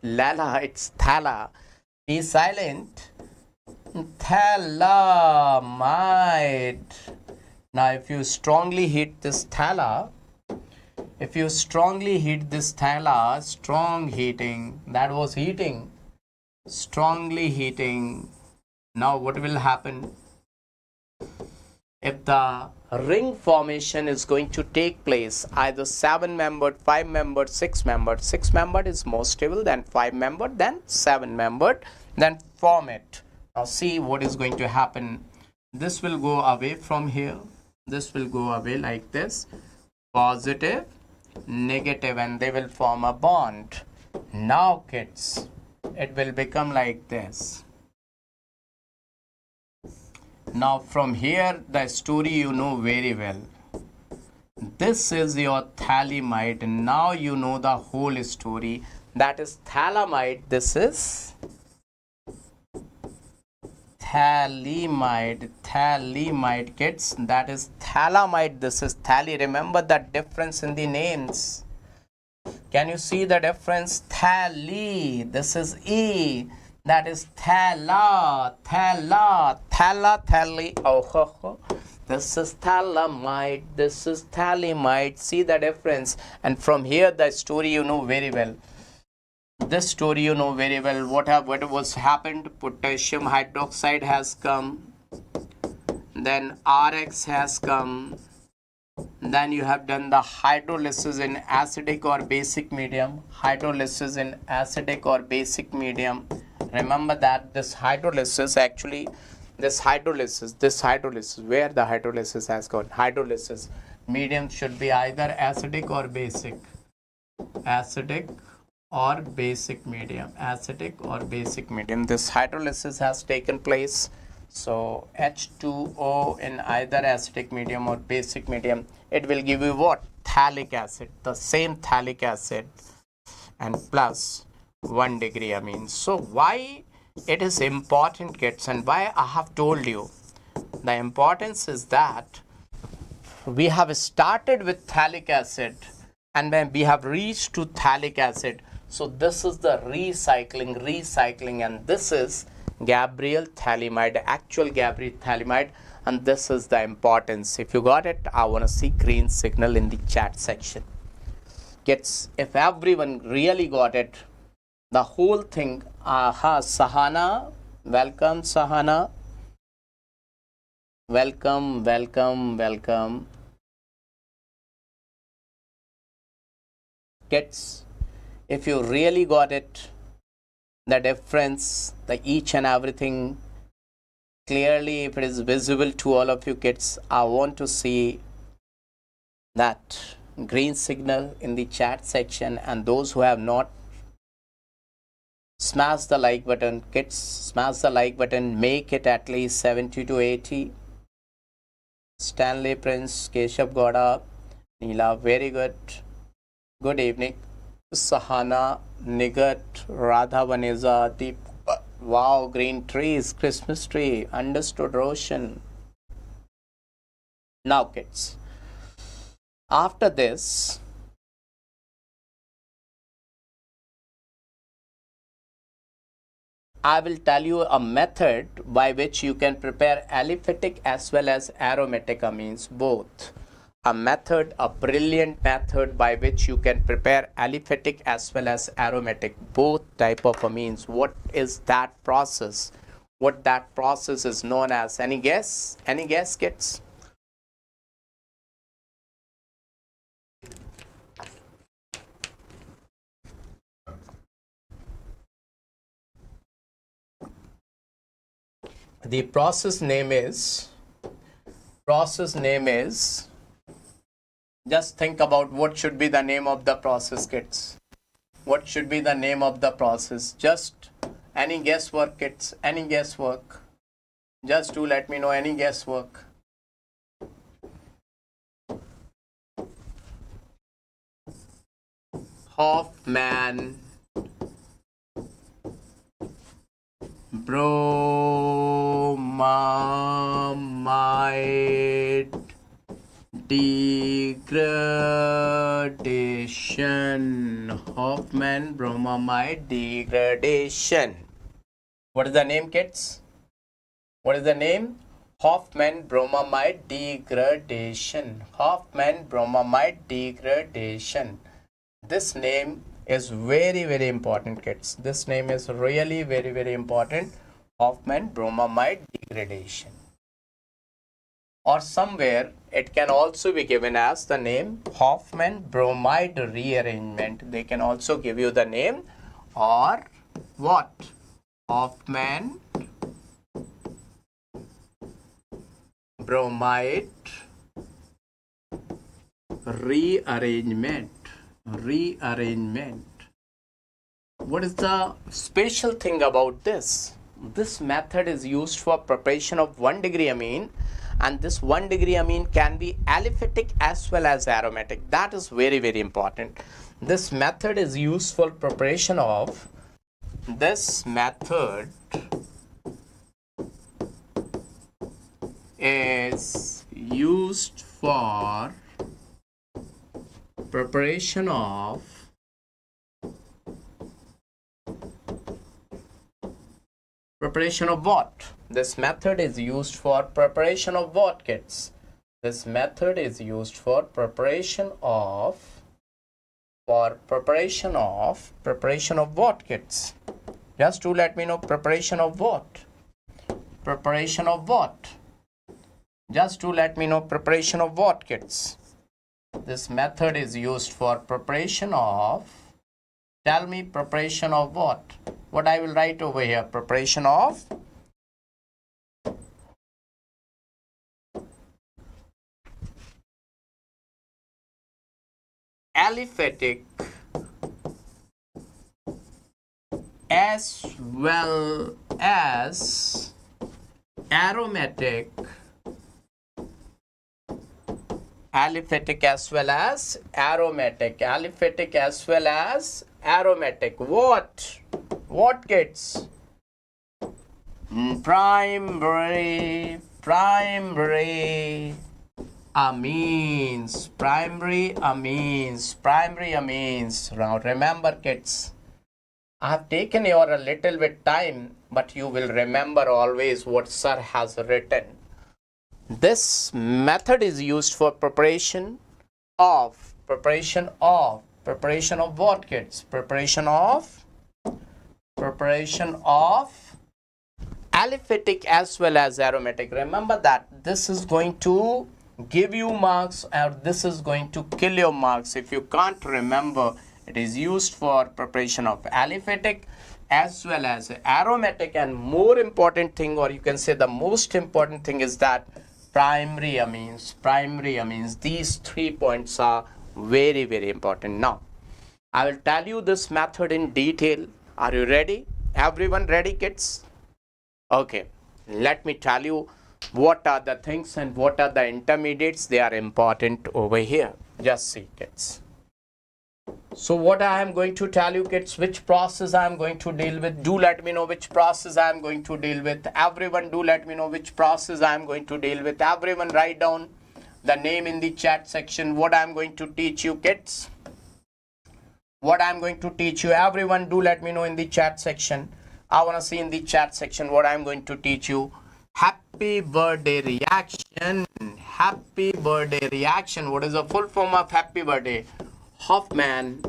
lala, it's thala. Be silent. Phthalimide. Now, if you strongly heat this thala, strong heating, that was heating, strongly heating. Now, what will happen? if the ring formation is going to take place, either 7-membered, 5-membered, 6-membered, 6-membered is more stable than 5-membered, then 7-membered, then form it. Now see what is going to happen. This will go away from here. This will go away like this. Positive, negative, and they will form a bond. Now kids, it will become like this. Now from here, the story you know very well. This is your phthalimide, and now you know the whole story. That is phthalimide. This is phthalimide. Phthalimide, kids. That is phthalimide. This is phthali. Remember that difference in the names. Can you see the difference? Phthali. This is E. That is thala, thala, thala, thali. Oh. This is phthalimide. This is phthalimide. See the difference. And from here, the story you know very well. This story you know very well. What was happened? Potassium hydroxide has come. Then RX has come. Then you have done the hydrolysis in acidic or basic medium. Hydrolysis in acidic or basic medium. Remember that this hydrolysis, actually, this hydrolysis, where the hydrolysis has gone. Hydrolysis medium should be either acidic or basic. Acidic or basic medium. Acidic or basic medium. This hydrolysis has taken place. So H2O in either acidic medium or basic medium, it will give you what? Phthalic acid, the same phthalic acid, and plus 1 degree amines. So why it is important, kids, and why I have told you? The importance is that we have started with phthalic acid and then we have reached to phthalic acid. So this is the recycling, and this is Gabriel phthalimide, actual Gabriel phthalimide, and this is the importance. If you got it, I want to see green signal in the chat section. Kids, if everyone really got it, the whole thing. Sahana, welcome Sahana. Welcome. Kids, if you really got it, the difference, the each and everything, clearly if it is visible to all of you kids, I want to see that green signal in the chat section. And those who have not, smash the like button, kids, smash the like button, make it at least 70 to 80. Stanley Prince, Keshav Gowda, Neela, very good. Good evening. Sahana, Nigat, Radha Vaneza, Deep. Wow, green trees, Christmas tree. Understood, Roshan. Now, kids, after this, I will tell you a method by which you can prepare aliphatic as well as aromatic amines, both. A brilliant method by which you can prepare aliphatic as well as aromatic, both type of amines. What is that process? What that process is known as? Any guess? Any guess, kids? The process name is, just think about what should be the name of the process, kids. What should be the name of the process? Just any guesswork, kids, any guesswork. Just do let me know any guesswork. Hofmann, bromamide degradation. Hofmann bromamide degradation. What is the name, kids? What is the name? Hofmann bromamide degradation. Hofmann bromamide degradation. This name is very, very important, kids. This name is really very, very important. Hofmann bromamide degradation. or somewhere it can also be given as the name Hofmann bromide rearrangement. They can also give you the name, or what? Hofmann bromide rearrangement. What is the special thing about this? This method is used for preparation of 1 degree amine, and this 1 degree amine can be aliphatic as well as aromatic. That is very, very important. This method is used for preparation of preparation of what? This method is used for preparation of what, kids? This method is used for preparation of what, kids? Just to let me know, preparation of what? Just to let me know, preparation of what, kids? This method is used for preparation of, tell me, preparation of what? What I will write over here? Preparation of aliphatic as well as aromatic. Aliphatic as well as aromatic. What, kids? Primary amines. Now remember, kids, I have taken your a little bit time, but you will remember always what sir has written. This method is used for preparation of what, kids? Preparation of aliphatic as well as aromatic. Remember that this is going to give you marks, or this is going to kill your marks if you can't remember. It is used for preparation of aliphatic as well as aromatic, and more important thing, or you can say the most important thing, is that primary amines. These 3 points are very, very important. Now I will tell you this method in detail. Are you ready? Everyone ready, kids? Okay, let me tell you what are the things and what are the intermediates. They are important over here. Just see, kids. So what I am going to tell you, kids, which process I am going to deal with. Do let me know which process I am going to deal with. Everyone, do let me know which process I am going to deal with. Everyone, write down the name in the chat section. What I am going to teach you, kids. What I am going to teach you. Everyone, do let me know in the chat section. I want to see in the chat section what I am going to teach you. Happy birthday reaction. Happy birthday reaction. What is the full form of happy birthday? Hofmann,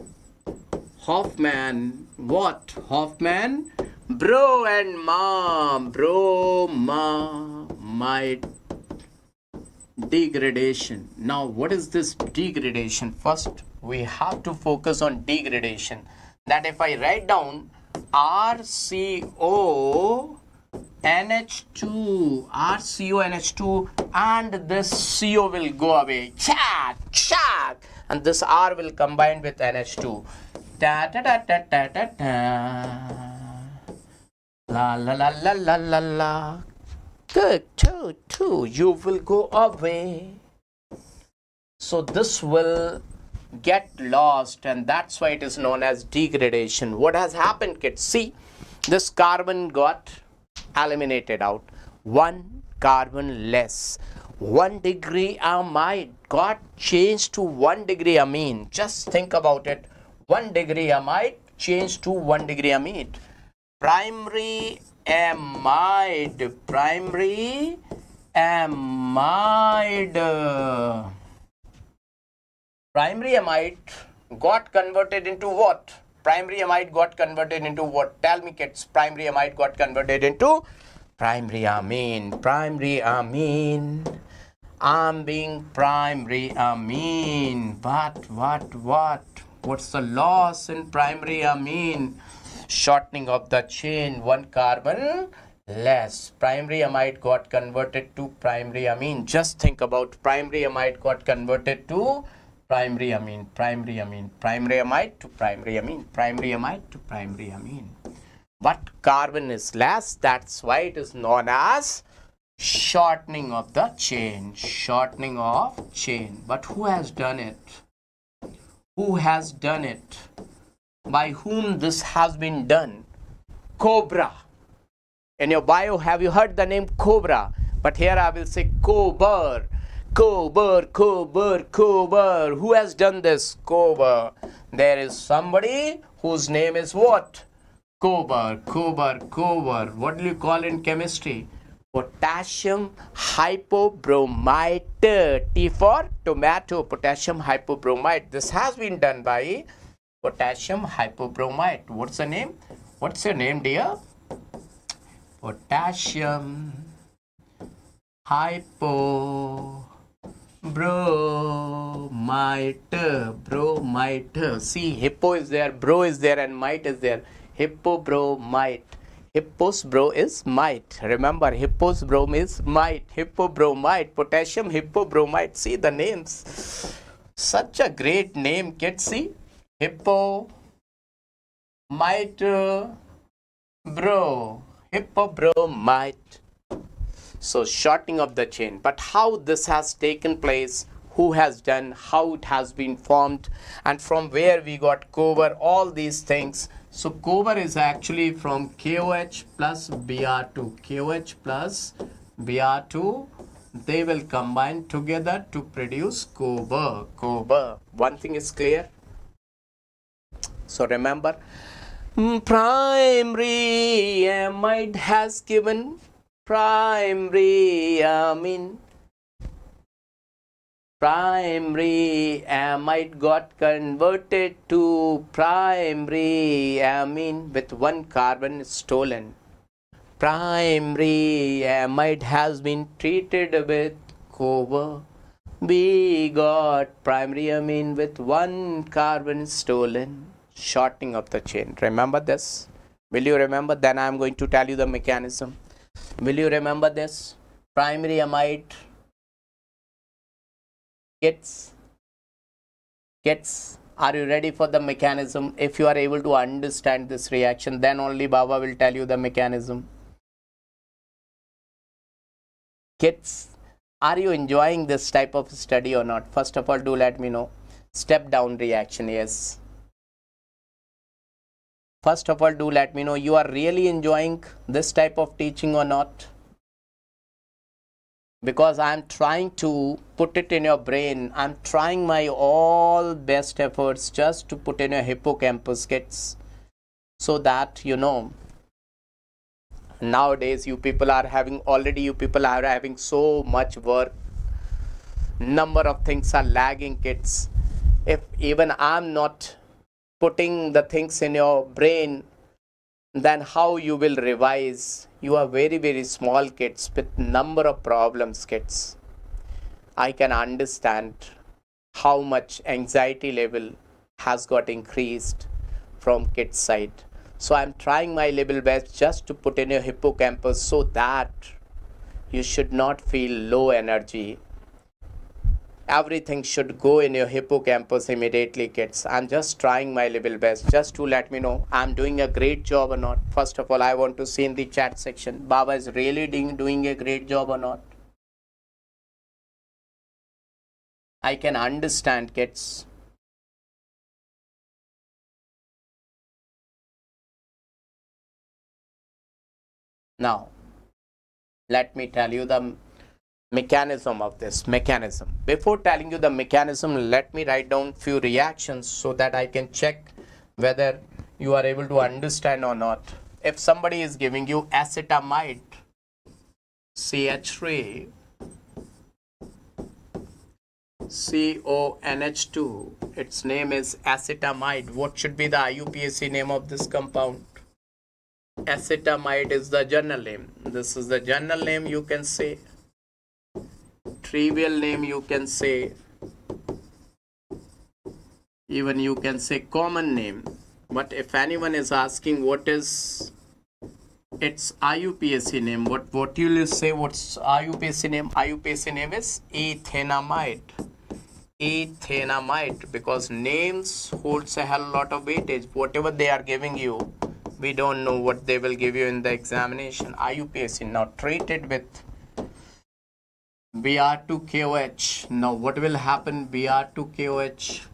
what? Hofmann, bro and mom, bromamide degradation. Now, what is this degradation? First, we have to focus on degradation. That if I write down RCO NH2, and this CO will go away. Chat. And this R will combine with NH2. La. Good, two. You will go away. So this will get lost, and that's why it is known as degradation. What has happened, kids? See, this carbon got eliminated out. 1 carbon less. 1 degree amide got changed to 1 degree amine. Just think about it. 1 degree amide changed to 1 degree amide. Primary amide got converted into what? Tell me, kids. Primary amide got converted into primary amine. I'm being primary amine. What? What's the loss in primary amine? Shortening of the chain, one carbon less. Primary amide got converted to primary amine. Just think about primary amide got converted to primary amine, primary amide to primary amine, primary amide to primary amine. But carbon is less, that's why it is known as shortening of the chain, shortening of chain. But who has done it? Who has done it? By whom this has been done? Cobra. In your bio, have you heard the name Cobra? But here I will say Kober. Kober. Who has done this? Kober. There is somebody whose name is what? Kober. What do you call in chemistry? Potassium hypobromite. T for tomato. Potassium hypobromite. This has been done by potassium hypobromite. What's the name? What's your name, dear? Potassium bromide. See, hippo is there, bro is there, and mite is there. Hippobromite. Hippos bro is mite. Remember, hippos brom is mite. Hippobromite, potassium hippobromite. See the names. Such a great name, kids. See, hippo, mite, bro, hippobromite. So shortening of the chain. But how this has taken place, who has done, how it has been formed, and from where we got Kober, all these things. So Kober is actually from KOH plus Br2. KOH plus Br2, they will combine together to produce Kober. One thing is clear. So remember, primary amide has given primary amine. Primary amide got converted to primary amine with one carbon stolen. Primary amide has been treated with Kober. We got primary amine with one carbon stolen. Shortening of the chain. Remember this? Will you remember? Then I am going to tell you the mechanism. Will you remember this? Primary amide. Kids, are you ready for the mechanism? If you are able to understand this reaction, then only Baba will tell you the mechanism. Kids, are you enjoying this type of study or not? First of all, do let me know. Step down reaction, yes. First of all, do let me know you are really enjoying this type of teaching or not. Because I am trying to put it in your brain. I am trying my all best efforts just to put in your hippocampus, kids. So that, you know, nowadays you people are having so much work. Number of things are lagging, kids. If even I am not putting the things in your brain, then how you will revise? You are very small kids with number of problems, kids. I can understand how much anxiety level has got increased from kids side. So I'm trying my level best just to put in your hippocampus so that you should not feel low energy. Everything should go in your hippocampus immediately, kids. I'm just trying my level best just to let me know I'm doing a great job or not. First of all, I want to see in the chat section, Baba is really doing a great job or not. I can understand, kids. Now, let me tell you the mechanism of this mechanism. Before telling you the mechanism, let me write down few reactions so that I can check whether you are able to understand or not. If somebody is giving you acetamide, CH3, CONH2, its name is acetamide. What should be the IUPAC name of this compound? Acetamide is the journal name. This is the journal name, you can say. trivial name you can say, even you can say common name. But if anyone is asking what is its IUPAC name, what you will say, what's IUPAC name? IUPAC name is ethanamide. Ethanamide, because names holds a hell lot of weightage. Whatever they are giving you, we don't know what they will give you in the examination. IUPAC, now treated with Br2KOH. Now what will happen? Br2KOH.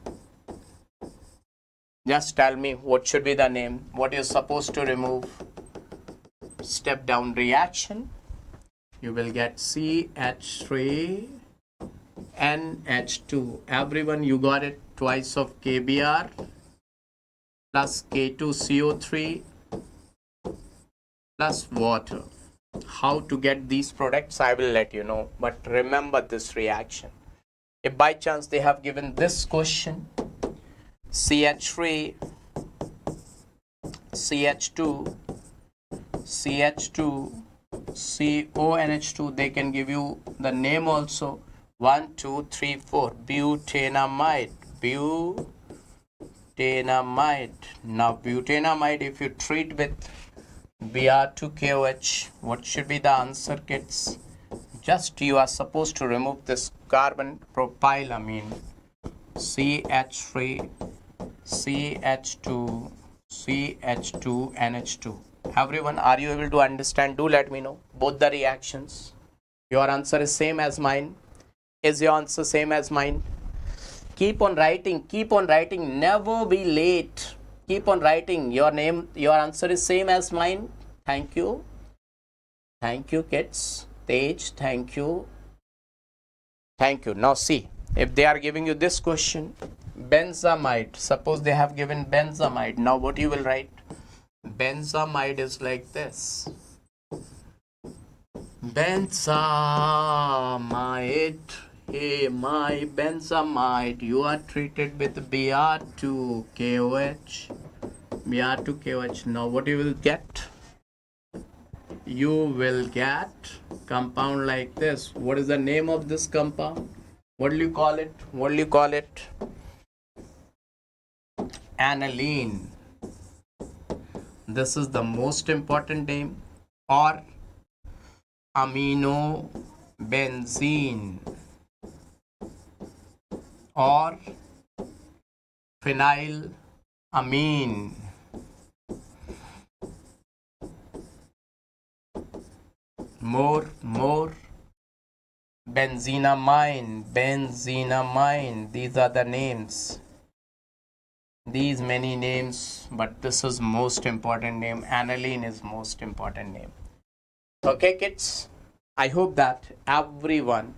Just tell me what should be the name, what you're supposed to remove. Step down reaction, you will get CH3 NH2. Everyone, you got it, twice of KBr plus K2CO3 plus water. How to get these products I will let you know, but remember this reaction. If by chance they have given this question, CH3 CH2 CH2 CONH2, they can give you the name also. 1 2 3 4 butanamide. Butanamide. Now butanamide, if you treat with Br2KOH, what should be the answer, kids? Just you are supposed to remove this carbon, propylamine. CH3 CH2 CH2 NH2. Everyone, are you able to understand? Do let me know both the reactions. Your answer is same as mine. Is your answer same as mine? Keep on writing, never be late. Keep on writing. Your name, your answer is same as mine. Thank you kids. Tej, thank you. Now see, if they are giving you this question, benzamide, suppose they have given benzamide. Now what you will write? Benzamide is like this. Benzamide, hey my benzamide, you are treated with Br2KOH. Now what you will get? You will get compound like this. What is the name of this compound? What do you call it? Aniline. This is the most important name. Or aminobenzene, or phenylamine. More benzenamine. These are the names. These many names, but this is most important name. Aniline is most important name. Okay kids, I hope that everyone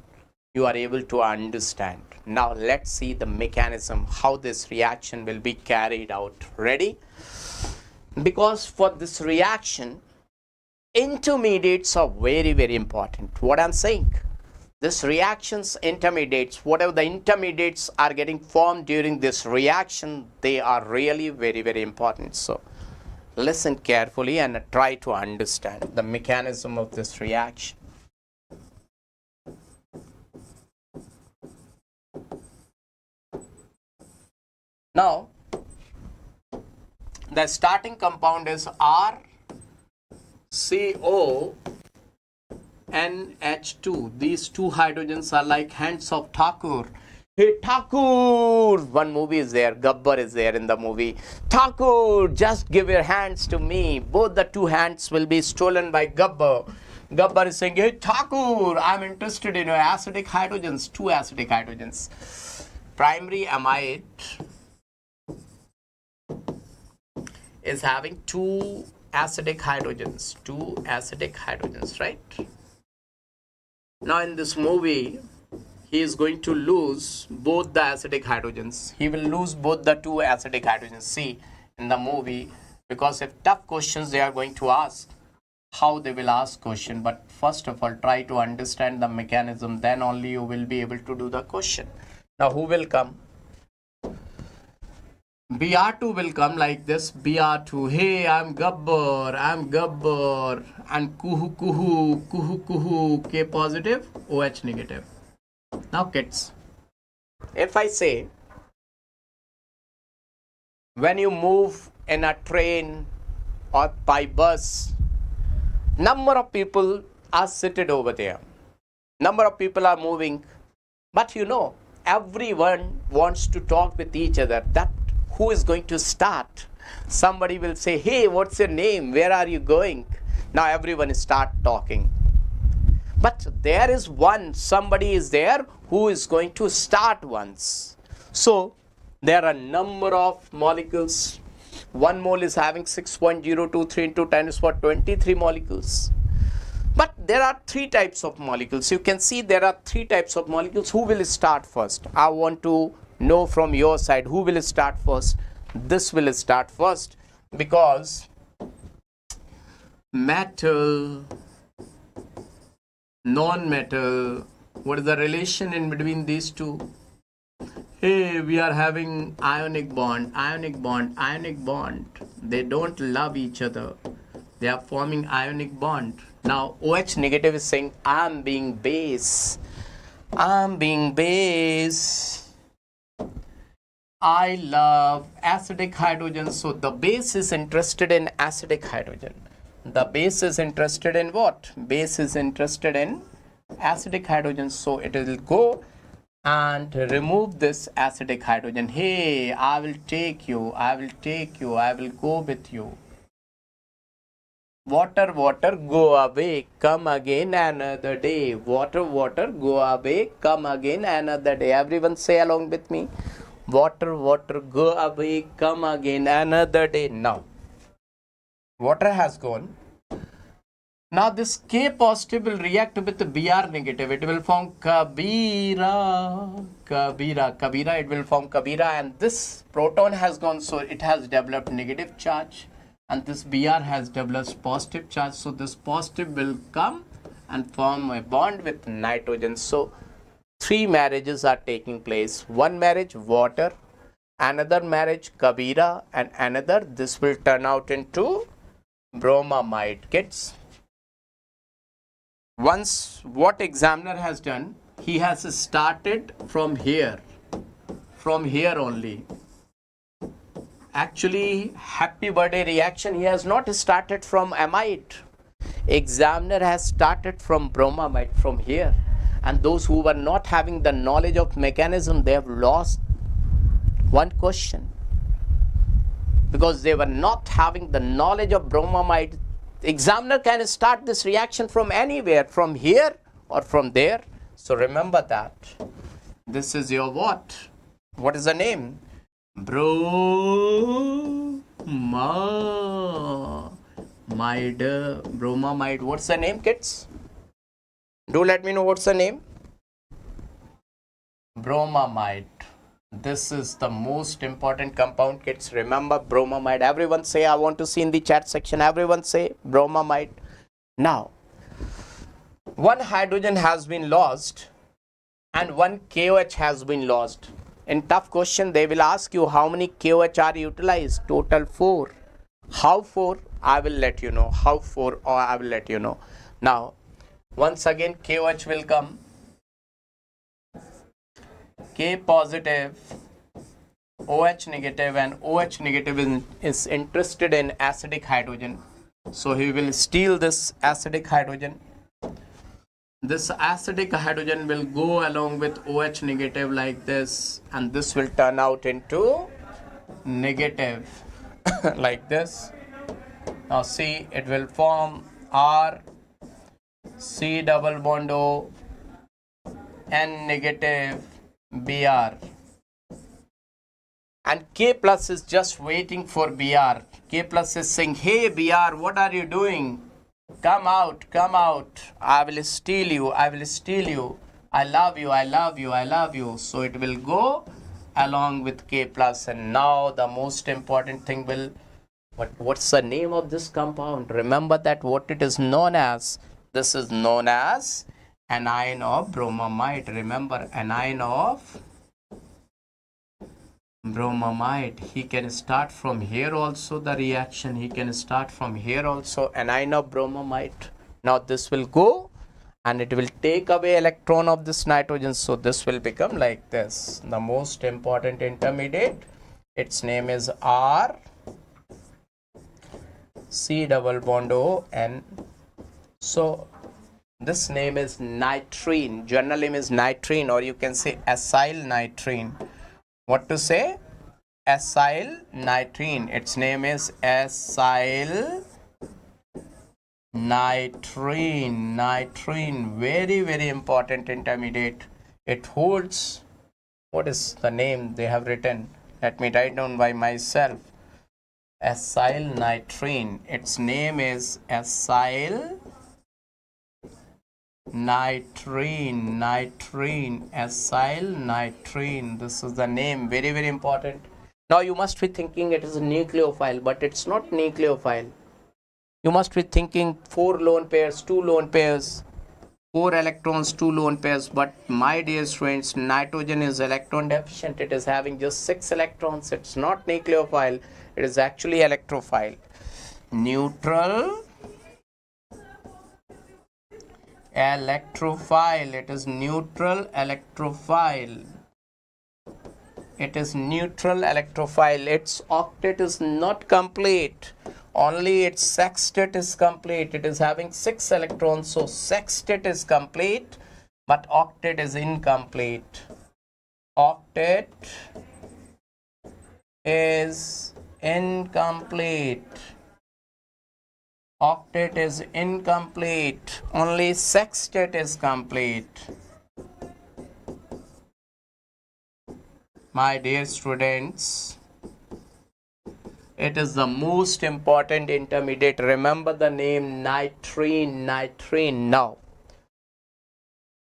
you are able to understand. Now let's see the mechanism, how this reaction will be carried out. Ready? Because for this reaction, intermediates are very, very important. What I'm saying, this reactions, intermediates, whatever the intermediates are getting formed during this reaction, they are really very, very important. So listen carefully and try to understand the mechanism of this reaction. Now, the starting compound is RCO NH2. These two hydrogens are like hands of Thakur. Hey Thakur! One movie is there, Gabbar is there in the movie. Thakur, just give your hands to me. Both the two hands will be stolen by Gabbar. Gabbar is saying, hey Thakur, I'm interested in your acidic hydrogens, two acidic hydrogens. Primary amide is having two acidic hydrogens, right? Now in this movie, he is going to lose both the acidic hydrogens. He will lose both the two acidic hydrogens. See, in the movie, because if tough questions they are going to ask, how they will ask question. But first of all, try to understand the mechanism. Then only you will be able to do the question. Now who will come? Br2 will come like this. Br2, hey, I'm Gabbar, and kuhu, K positive, OH negative. Now kids, if I say, when you move in a train or by bus, number of people are seated over there. Number of people are moving. But you know, everyone wants to talk with each other. That who is going to start? Somebody will say, hey, what's your name? Where are you going? Now everyone start talking. But there is somebody is there who is going to start once. So there are a number of molecules. 1 mole is having 6.023 into 10 is for 23 molecules. But there are 3 types of molecules. You can see there are 3 types of molecules. Who will start first? I want to know from your side who will start first. This will start first because metal, non-metal, what is the relation in between these two? Hey, we are having ionic bond, ionic bond, ionic bond. They don't love each other. They are forming ionic bond. Now OH negative is saying, I'm being base. I'm being base. I love acidic hydrogen. So the base is interested in acidic hydrogen. The base is interested in what? Base is interested in acidic hydrogen. So it will go and remove this acidic hydrogen. Hey, I will take you. I will take you. I will go with you. Water, water, go away, come again another day. Water, water, go away, come again another day. Everyone say along with me. Water, water, go away, come again another day. Now, water has gone. Now this K positive will react with the Br negative. It will form Kabira, Kabira, Kabira. It will form Kabira, and this proton has gone, so it has developed negative charge. And this Br has developed positive charge. So this positive will come and form a bond with nitrogen. So 3 marriages are taking place. One marriage, water, another marriage, Kabira, and another, this will turn out into bromamide. Kids, once what examiner has done, he has started from here only. Actually, happy birthday reaction, he has not started from amide. Examiner has started from bromamide, from here. And those who were not having the knowledge of mechanism, they have lost one question. Because they were not having the knowledge of bromamide. Examiner can start this reaction from anywhere, from here or from there. So remember that. This is your what? What is the name? Bromamide. Bromamide. What's the name, kids? Do let me know what's the name. Bromamide. This is the most important compound, kids. Remember bromamide. Everyone say, I want to see in the chat section. Everyone say bromamide. Now, 1 hydrogen has been lost and 1 KOH has been lost. In tough question, they will ask you how many KOH are utilized. Total 4. How 4? I will let you know. How 4, or I will let you know. Now, once again, KOH will come. K positive, OH negative, and OH negative is interested in acidic hydrogen. So he will steal this acidic hydrogen. This acidic hydrogen will go along with OH negative like this, and this will turn out into negative like this. Now see, it will form R, C double bond O, N negative, Br. And K plus is just waiting for Br. K plus is saying, hey Br, what are you doing? Come out, come out. I will steal you, I will steal you. I love you, I love you, I love you. So it will go along with K plus. And now the most important thing will, what's the name of this compound? Remember that what it is known as. This is known as anion of bromamide. Remember, anion of bromamide. He can start from here also, the reaction. He can start from here also, anion of bromamide. Now this will go and it will take away electron of this nitrogen. So this will become like this. The most important intermediate, its name is R C double bond O N. So this name is nitrene. General name is nitrene, or you can say acyl nitrene. What to say? Acyl nitrene. Its name is acyl nitrene. Nitrene, very, very important intermediate. It holds, what is the name they have written? Let me write down by myself. Acyl nitrene. Its name is acyl nitrene. Acyl nitrene. This is the name, very, very important. Now you must be thinking it is a nucleophile, but it's not nucleophile. You must be thinking 4 lone pairs, 2 lone pairs, 4 electrons, 2 lone pairs. But my dear students, nitrogen is electron deficient. It is having just 6 electrons. It's not nucleophile. It is actually electrophile. Neutral electrophile. It is neutral electrophile. It is neutral electrophile. Its octet is not complete. Only its sextet is complete. It is having 6 electrons, so sextet is complete, but octet is incomplete. Octet is incomplete. Octet is incomplete. Only sextet is complete. My dear students, it is the most important intermediate. Remember the name nitrene. Nitrene. Now,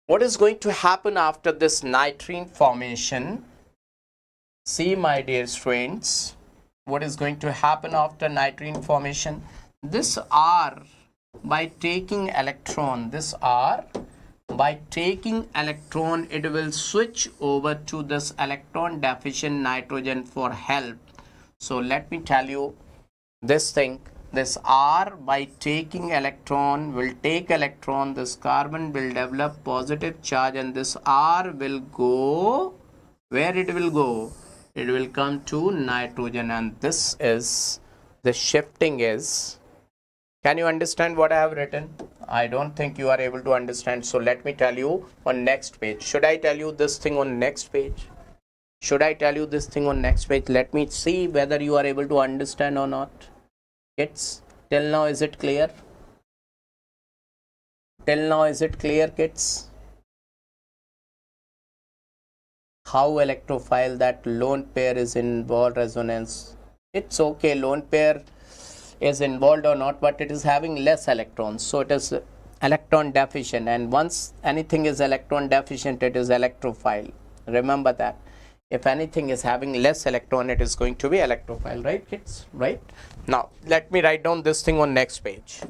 what is going to happen after this nitrene formation? See, my dear students, what is going to happen after nitrene formation? This R, by taking electron, this R, by taking electron, it will switch over to this electron deficient nitrogen for help. So let me tell you this thing. This R, by taking electron, will take electron. This carbon will develop positive charge, and this R will go, where it will go? It will come to nitrogen, and this is, the shifting is. Can you understand what I have written? I don't think you are able to understand. So let me tell you on next page. Should I tell you this thing on next page? Should I tell you this thing on next page? Let me see whether you are able to understand or not. Kids, till now is it clear? Till now is it clear, kids? How electrophile that lone pair is involved resonance? It's okay, lone pair is involved or not, but it is having less electrons, so it is electron deficient, and once anything is electron deficient, it is electrophile. Remember that. If anything is having less electron, it is going to be electrophile, right, kids? Right? Now, let me write down this thing on next page.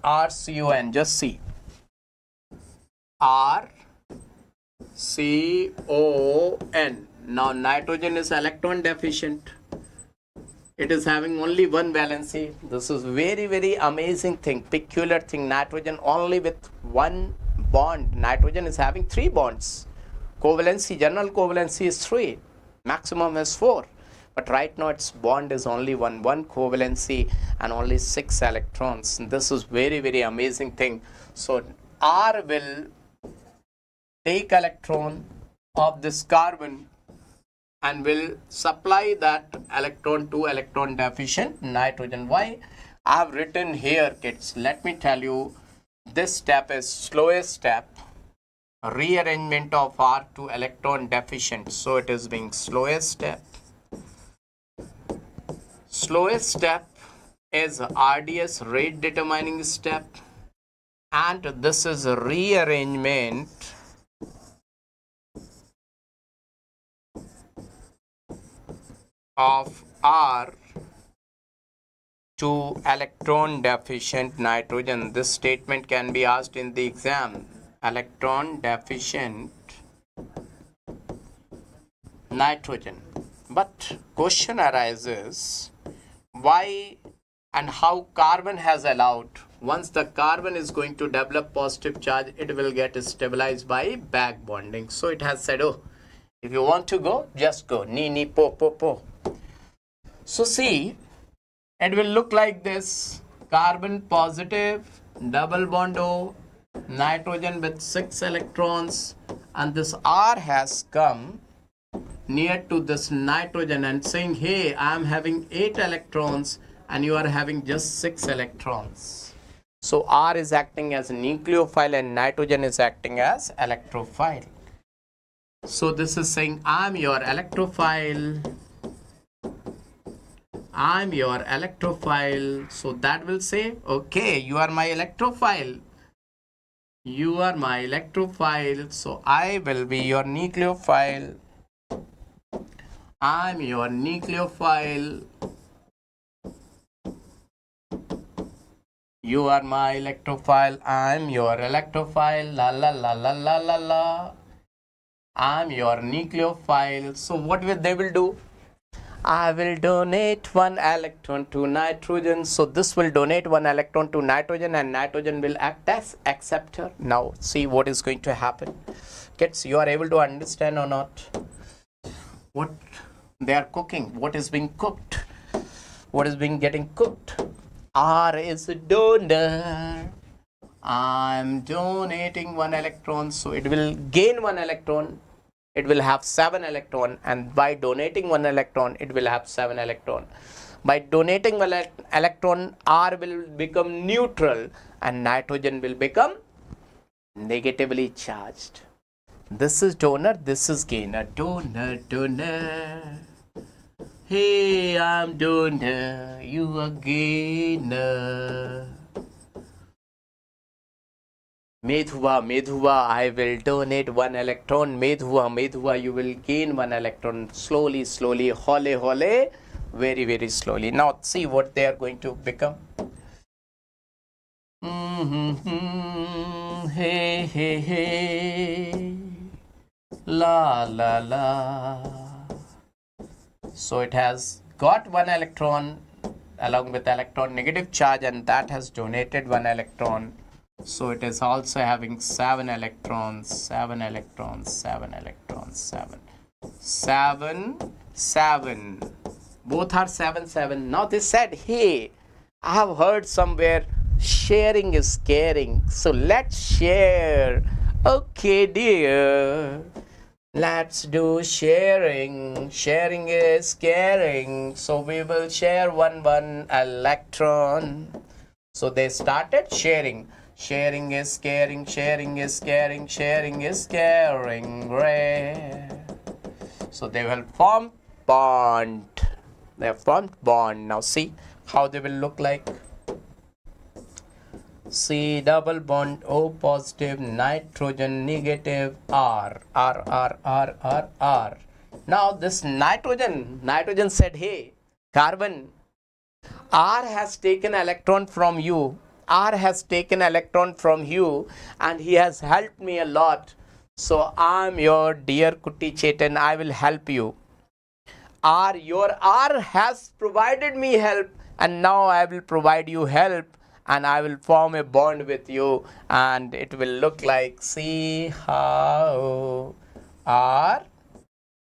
RCON, just see. RCON. Now, nitrogen is electron deficient. It is having only one valency. This is very, very amazing thing, peculiar thing. Nitrogen only with one bond. Nitrogen is having 3 bonds. Covalency, general covalency is 3. Maximum is 4. But right now its bond is only one covalency and only 6 electrons. This is very, very amazing thing. So R will take electron of this carbon and will supply that electron to electron deficient nitrogen. Why? I have written here, kids. Let me tell you, this step is slowest step. Rearrangement of R to electron deficient. So it is being slowest step. Slowest step is RDS, rate determining step. And this is rearrangement of R to electron deficient nitrogen. This statement can be asked in the exam. Electron deficient nitrogen. But question arises, why and how carbon has allowed? Once the carbon is going to develop positive charge, it will get stabilized by back bonding. So it has said, oh, if you want to go, just go. Ni, ni, po, po, po. So see, it will look like this. Carbon positive, double bond O, nitrogen with 6 electrons, and this R has come near to this nitrogen and saying, hey, I am having 8 electrons and you are having just 6 electrons. So R is acting as a nucleophile and nitrogen is acting as electrophile. So this is saying, I'm your electrophile. I'm your electrophile. So that will say, okay, you are my electrophile. You are my electrophile. So I will be your nucleophile. I'm your nucleophile. You are my electrophile. I'm your electrophile. La la la la la la la. I'm your nucleophile. So what will they will do? I will donate 1 electron to nitrogen. So this will donate 1 electron to nitrogen and nitrogen will act as acceptor. Now see what is going to happen. Kids, you are able to understand or not? What they are cooking, what is being cooked, what is being getting cooked. R is a donor. I'm donating 1 electron, so it will gain 1 electron. It will have 7 electron, and by donating 1 electron, it will have 7 electron. By donating 1 electron, R will become neutral and nitrogen will become negatively charged. This is donor, this is gainer. Donor, donor. Hey, I'm donor, you are gainer. Medhuva, Medhuva, I will donate 1 electron. Medhuva, Medhuva, you will gain 1 electron. Slowly, slowly, hole, hole, very, very slowly. Now see what they are going to become. Hey, hey, hey. La, la, la. So it has got 1 electron along with electron negative charge, and that has donated 1 electron. So it is also having 7 electrons, 7 electrons, 7 electrons, 7, 7, 7. Both are 7, 7. Now they said, hey, I have heard somewhere sharing is caring. So let's share. Okay, dear. Let's do sharing. Sharing is caring. So we will share 1 electron. So they started sharing. Sharing is caring, sharing is caring, sharing is caring. So they will form bond. They have formed bond. Now see how they will look like. C double bond O positive, nitrogen negative, R. Now this nitrogen said, hey, carbon, R has taken electron from you. R has taken electron from you and he has helped me a lot. So I'm your dear Kutti Chetan, I will help you. Your R has provided me help and now I will provide you help and I will form a bond with you and it will look like, see how R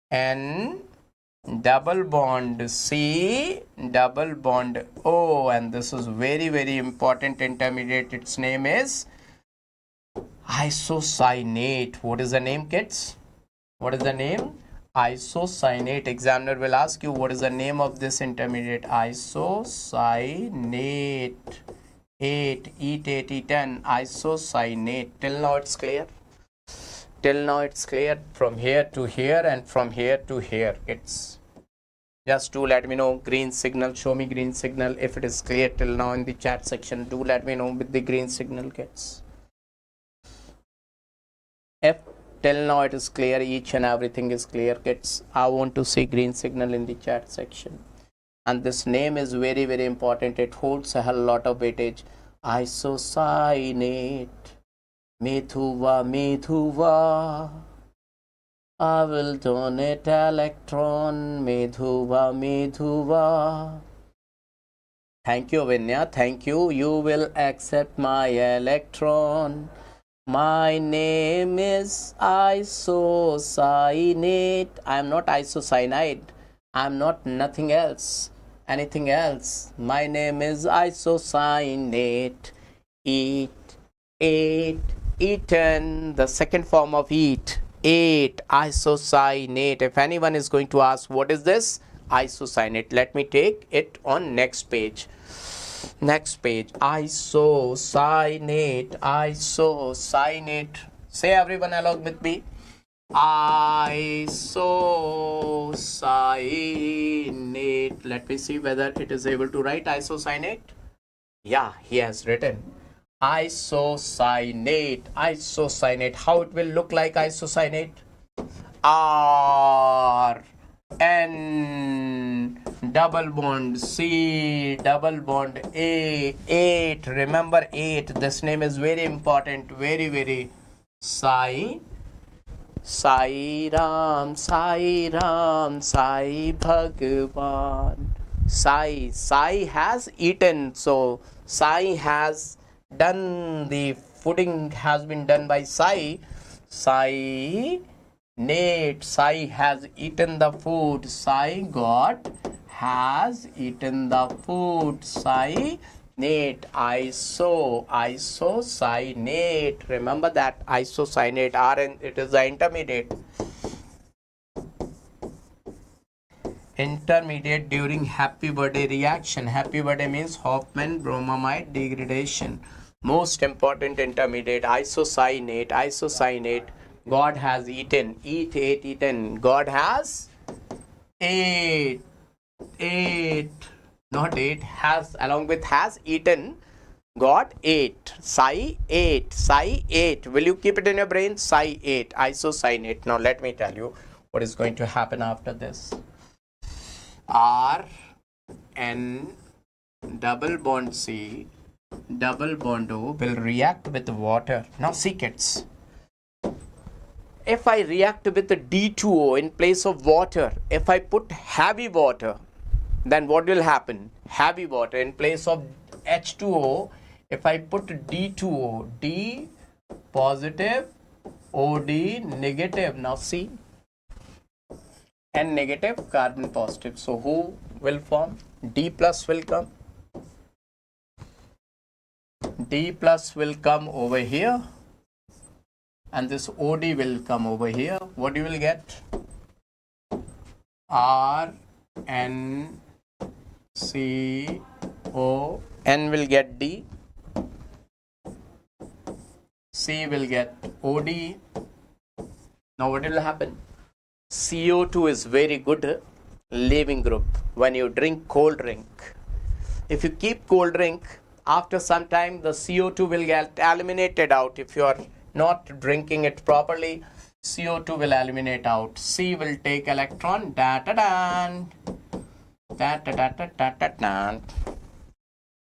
N double bond C double bond O, and this is very, very important intermediate. Its name is isocyanate. What is the name, kids? What is the name? Isocyanate. Examiner will ask you what is the name of this intermediate. Isocyanate. 8, eat 8, eat 10. Isocyanate. Till now it's clear? Till now it's clear from here to here and from here to here. It's just do let me know. Green signal, show me green signal if it is clear till now in the chat section. Do let me know with the green signal, kids. If till now it is clear, each and everything is clear, kids, I want to see green signal in the chat section. And this name is very, very important. It holds a hell lot of weightage. Isocyanate. Medhuva, Medhuva, I will donate electron. Medhuva, Medhuva, Thank you, Vinya. Thank you. You will accept my electron. My name is isocyanate. I am not isocyanide. I am not nothing else. Anything else. My name is isocyanate. Eat, eaten. The second form of eat. Ate, isocyanate. If anyone is going to ask what is this? Isocyanate. Let me take it on next page. Next page. Isocyanate. Isocyanate. Say everyone along with me. Isocyanate. Let me see whether it is able to write isocyanate. Yeah, he has written isocyanate. Isocyanate. How it will look like isocyanate? R N double bond C double bond A 8. Remember 8. This name is very important. Very Sai Ram, Sai Ram, Sai Bhagwan. Sai has eaten. So Sai has done, the fooding has been done by Sai. Nate, Sai has eaten the food. Sai got, has eaten the food. Sai Nate, isocyanate. Remember that isocyanate. RN, it is the intermediate. Intermediate during happy birthday reaction. Happy birthday means Hofmann bromamide degradation. Most important intermediate. Isocyanate. God has eaten. Eaten. God has ate. Not ate. Has, along with has, eaten. God ate. Sai ate. Will you keep it in your brain? Sai ate. Isocyanate. Now let me tell you what is going to happen after this. R N double bond C double bond O will react with water. Now see kids, if I react with the D2O in place of water, if I put heavy water, then what will happen? Heavy water in place of H2O, if I put D2O, D positive, OD negative. Now see, N negative, carbon positive. So who will form? D plus will come. D plus will come over here. And this OD will come over here. What you will get? R, N, C, O. N will get D. C will get OD. Now what will happen? CO2 is very good leaving group when you drink cold drink. If you keep cold drink, after some time the CO2 will get eliminated out. If you are not drinking it properly, CO2 will eliminate out. C will take electron.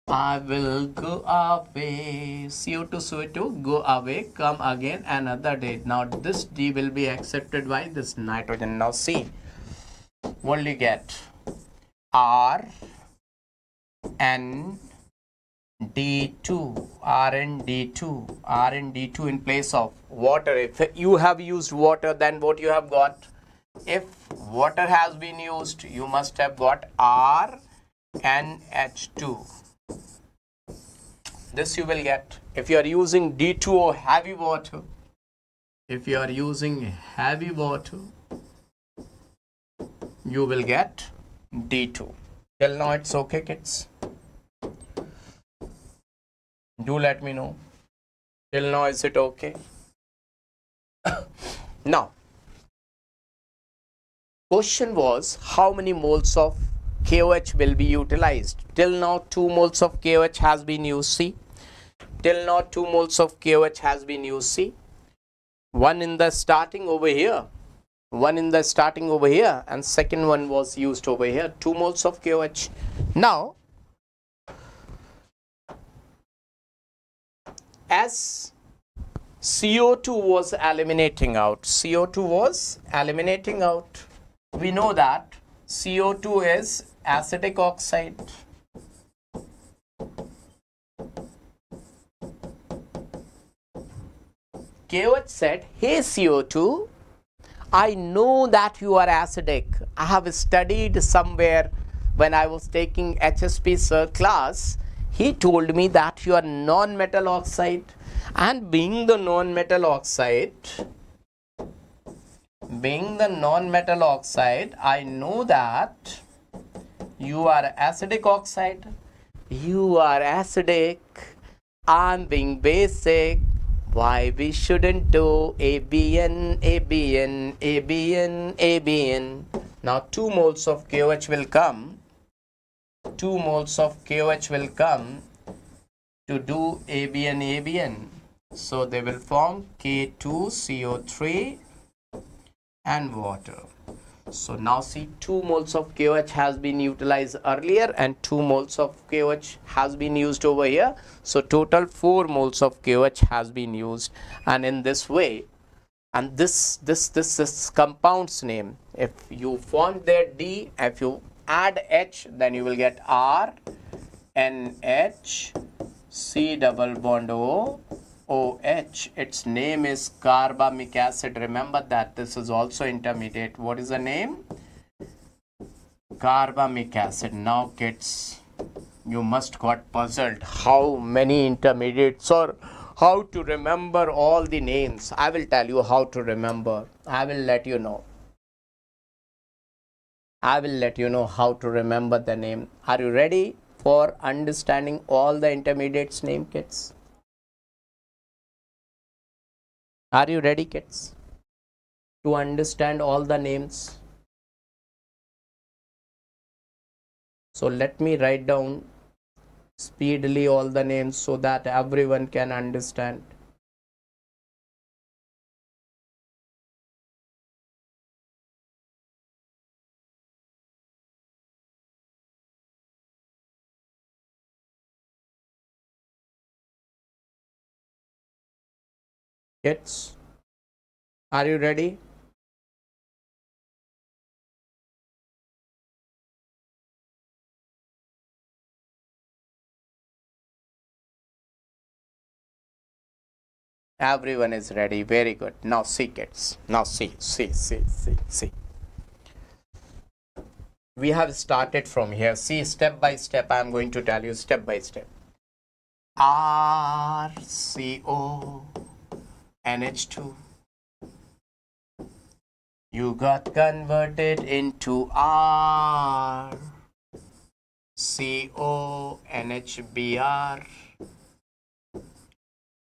I will go away. CO2 go away, come again another day. Now this D will be accepted by this nitrogen. Now see, what will you get? R N D2, RnD2 in place of water. If you have used water, then what you have got? If water has been used, you must have got RnH2. This you will get. If you are using D2O heavy water, you will get D2. Till now it's okay, kids? Do let me know. Till now is it okay? Now, question was how many moles of KOH will be utilized. Till now 2 moles of KOH has been used. See, till now 2 moles of KOH has been used. See, one in the starting over here, and second one was used over here. 2 moles of KOH. Now, as CO2 was eliminating out, we know that CO2 is acetic oxide. KOH said, hey CO2, I know that you are acidic. I have studied somewhere when I was taking HSP sir class. He told me that you are non-metal oxide, and being the non-metal oxide, I know that you are acidic oxide. You are acidic. I'm being basic. Why we shouldn't do ABN, ABN, ABN, ABN. Now 2 moles of KOH will come. 2 moles of KOH will come to do ABN, ABN. So they will form K2CO3 and water. So now see, 2 moles of KOH has been utilized earlier and 2 moles of KOH has been used over here. So total 4 moles of KOH has been used, and in this way, and this compound's name, if you form there D, if you add H, then you will get R, NH, C double bond O, OH. Its name is carbamic acid. Remember that this is also intermediate. What is the name? Carbamic acid. Now kids, you must got puzzled how many intermediates or how to remember all the names. I will tell you how to remember. I will let you know. I will let you know how to remember the name. Are you ready for understanding all the intermediates name, kids? Are you ready, kids, to understand all the names? So let me write down speedily all the names so that everyone can understand. Kids, are you ready? Everyone is ready. Very good. Now see, kids. Now see. We have started from here. See, step by step, I am going to tell you step by step. RCO NH2. You got converted into R. CO NHBr.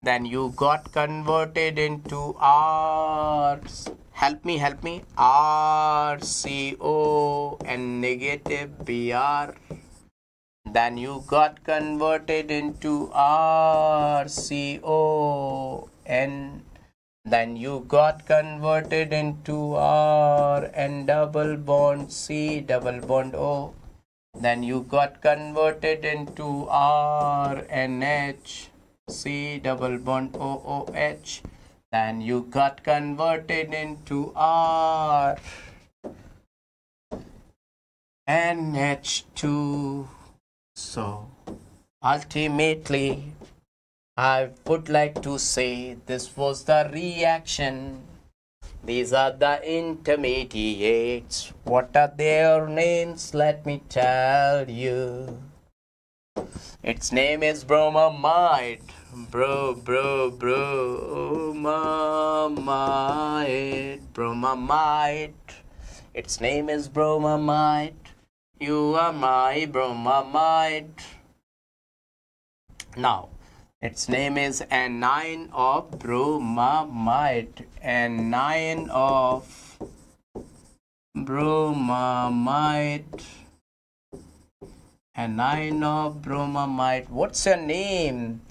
Then you got converted into R. Help me. RCO and negative Br. Then you got converted into RCO N. Then you got converted into R and double bond C double bond O. Then you got converted into R and H C double bond OOH. Then you got converted into R NH2. So ultimately, I would like to say this was the reaction. These are the intermediates. What are their names? Let me tell you. Its name is bromamide. Bromamide. Its name is bromamide. You are my bromamide. Now, its name is anion of bromamide. Anion of bromamide. Anion of bromamide. What's your name?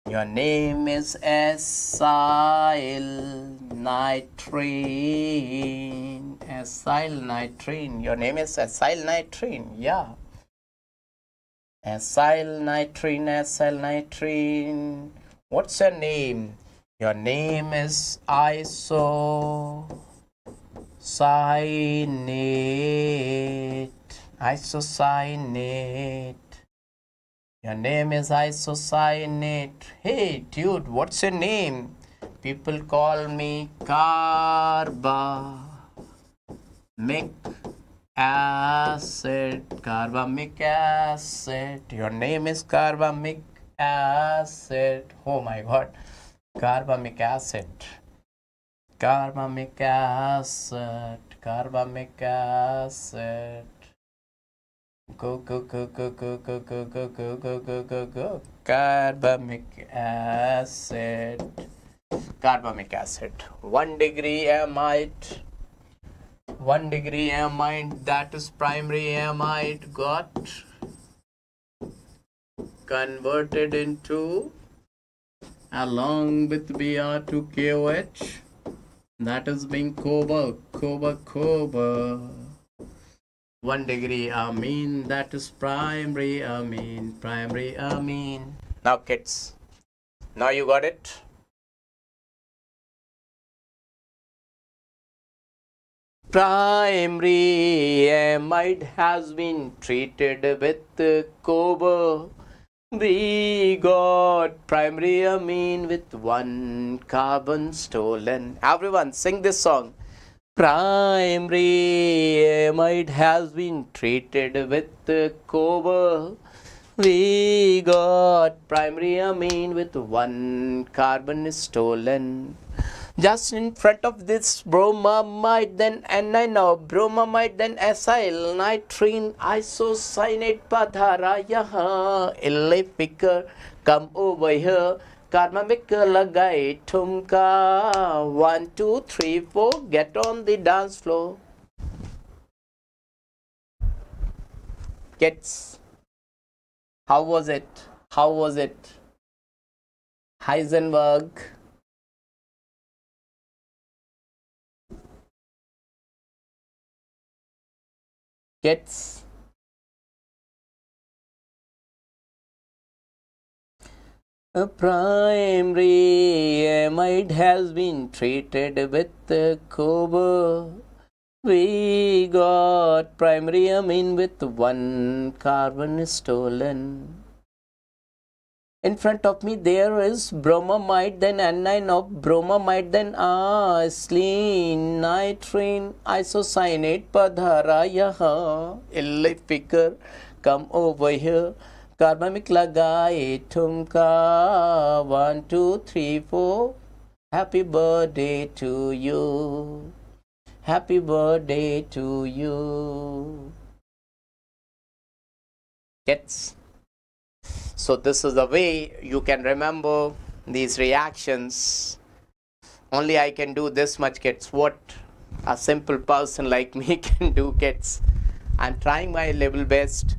Your name is acyl nitrine. Acyl nitrine. Your name is acyl nitrine. Yeah. Acyl nitrine. What's your name? Your name is isocyanate. Your name is isocyanate. Hey dude, what's your name? People call me carbamic acid. Carbamic acid. Your name is carbamic acid. Oh my God. Carbamic acid. Carbamic acid. Carbamic acid. Go, go, go, go, go, go, go, go, go, go, go, go, go. Carbamic acid. Carbamic acid. 1 degree amide. 1 degree amide, that is primary amide, got converted into, along with Br2KOH, that is being cobalt. 1 degree amine, that is primary amine. Now kids, now you got it? Primary amide has been treated with cobalt. We got primary amine with 1 carbon stolen. Everyone sing this song. Primary amide has been treated with cobalt. We got primary amine with 1 carbon stolen. Just in front of this bromamide, then anion of bromamide, then acyl nitrine isocyanate patharaya. Illificker, come over here. Carbamic lagai tumka. 1, 2, 3, 4. Get on the dance floor. Kids, how was it? How was it? Heisenberg. Kids, a primary amide has been treated with cobalt. We got primary amine with 1 carbon stolen. In front of me there is bromamide, then anion of bromamide, then acylene nitrine isocyanate padharaya. Illificker, come over here. Carbamic lagai tumka. 1, 2, 3, 4. Happy birthday to you. Happy birthday to you. Kids, so this is the way you can remember these reactions. Only I can do this much, kids. What a simple person like me can do, kids. I'm trying my level best.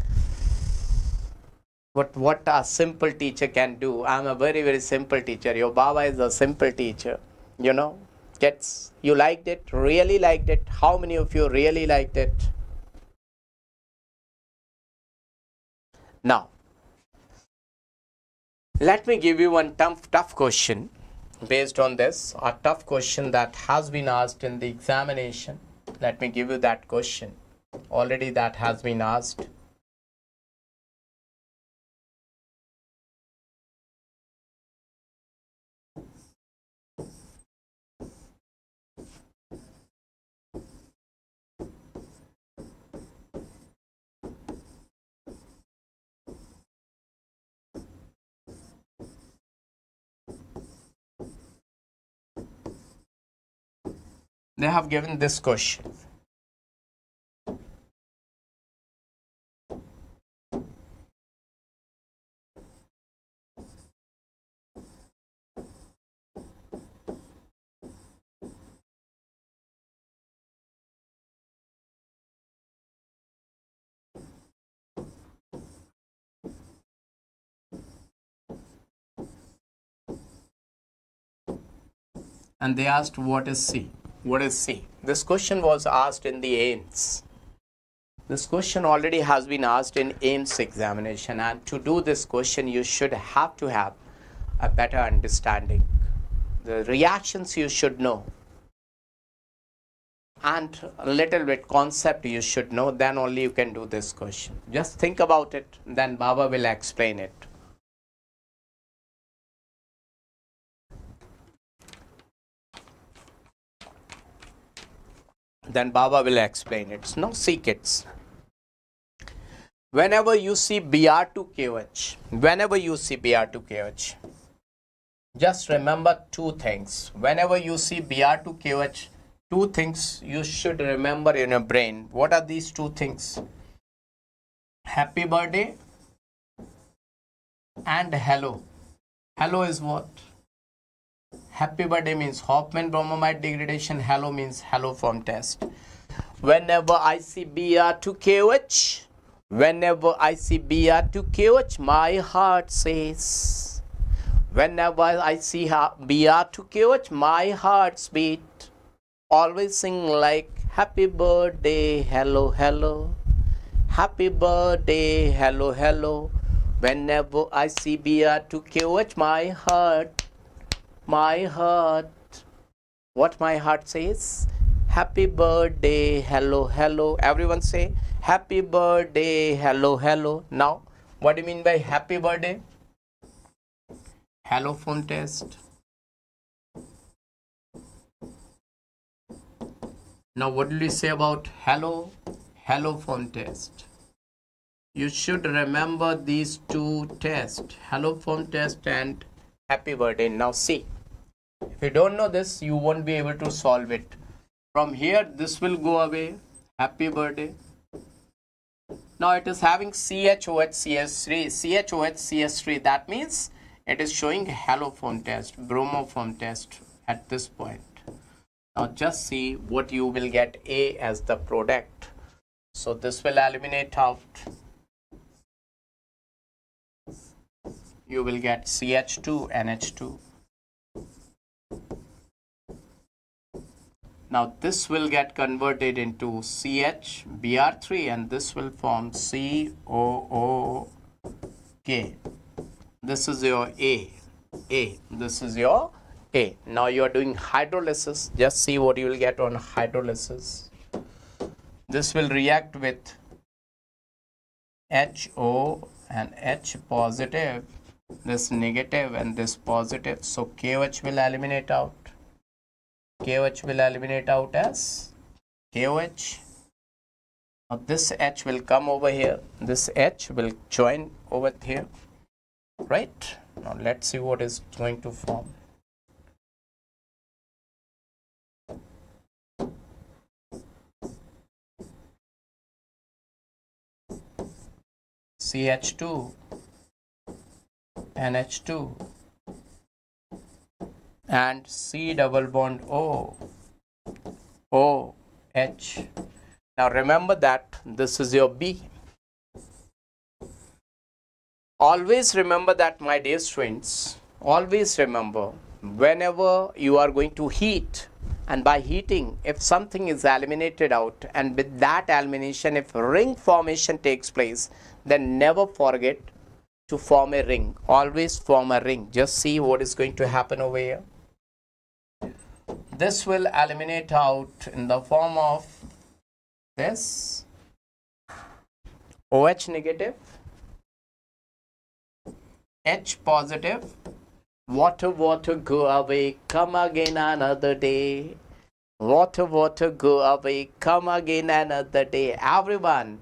What a simple teacher can do. I'm a very, very simple teacher. Your Baba is a simple teacher. You know, kids, you liked it? Really liked it? How many of you really liked it? Now, let me give you one tough question based on this. A tough question that has been asked in the examination. Let me give you that question. Already that has been asked. They have given this question. And they asked, what is C? What is C? This question was asked in the AIMS. This question already has been asked in AIMS examination, and to do this question you should have to have a better understanding. The reactions you should know, and a little bit concept you should know, then only you can do this question. Just think about it, then Baba will explain it. Then Baba will explain it. Now see kids. Whenever you see Br2KOH, just remember two things. Whenever you see Br2KOH, two things you should remember in your brain. What are these two things? Happy birthday and hello. Hello is what? Happy birthday means Hofmann bromamide degradation. Hello means hello form test. Whenever I see Br2KOH, my heart says. Whenever I see Br2KOH, my heart's beat. Always sing like happy birthday, hello, hello. Happy birthday, hello, hello. Whenever I see Br2KOH, my heart, what my heart says? Happy birthday, hello, hello. Everyone say happy birthday, hello, hello. Now, what do you mean by happy birthday? Hello phone test. Now, what did we say about hello phone test? You should remember these two tests, hello phone test and happy birthday. Now see, if you don't know this, you won't be able to solve it. From here, this will go away, happy birthday. Now it is having CHOHCS3. That means it is showing hello phone test, bromo phone test at this point. Now just see what you will get A as the product. So this will eliminate out. You will get CH2, NH2. Now this will get converted into CH, Br3, and this will form COOK. This is your A. This is your A. Now you are doing hydrolysis. Just see what you will get on hydrolysis. This will react with HO and H positive, this negative and this positive. So KOH will eliminate out. KOH will eliminate out as KOH. Now this H will come over here. This H will join over here. Right? Now let's see what is going to form. CH2, NH2 and C double bond O, OH. Now remember that this is your B. Always remember that, my dear students, always remember, whenever you are going to heat, and by heating, if something is eliminated out, and with that elimination, if ring formation takes place, then never forget to form a ring. Always form a ring. Just see what is going to happen over here. This will eliminate out in the form of this OH negative, H positive, water, water, go away, come again another day. Water, water, go away, come again another day. Everyone,